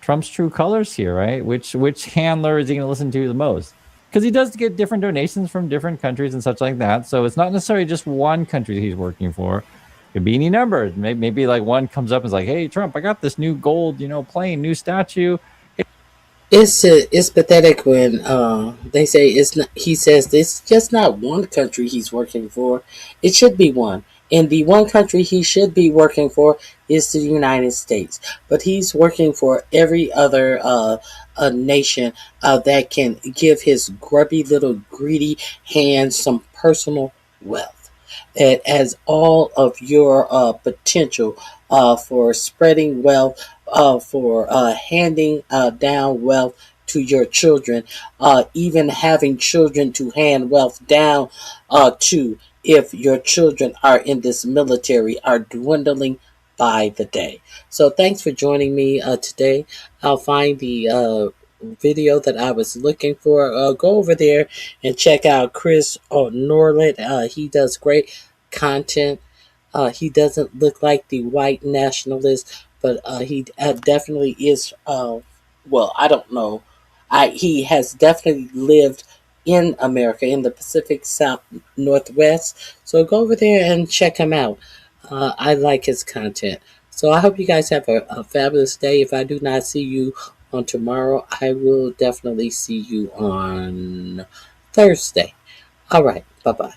Trump's true colors here, right? Which handler is he going to listen to the most? Because he does get different donations from different countries and such like that. So it's not necessarily just one country that he's working for. It could be any number. Maybe like one comes up and is like, hey, Trump, I got this new gold, plane, new statue. It's pathetic when they say it's not. He says it's just not one country he's working for. It should be one, and the one country he should be working for is the United States. But he's working for every other a nation that can give his grubby little greedy hands some personal wealth. It has all of your potential for spreading wealth, for handing down wealth to your children, even having children to hand wealth down to, if your children are in this military, are dwindling by the day. So thanks for joining me today. I'll find the video that I was looking for. Go over there and check out Chris Norland. He does great content. He doesn't look like the white nationalist, but he definitely is. Well, I don't know. He has definitely lived in America, in the Pacific South Northwest. So go over there and check him out. I like his content. So I hope you guys have a fabulous day. If I do not see you on tomorrow, I will definitely see you on Thursday. All right. Bye-bye.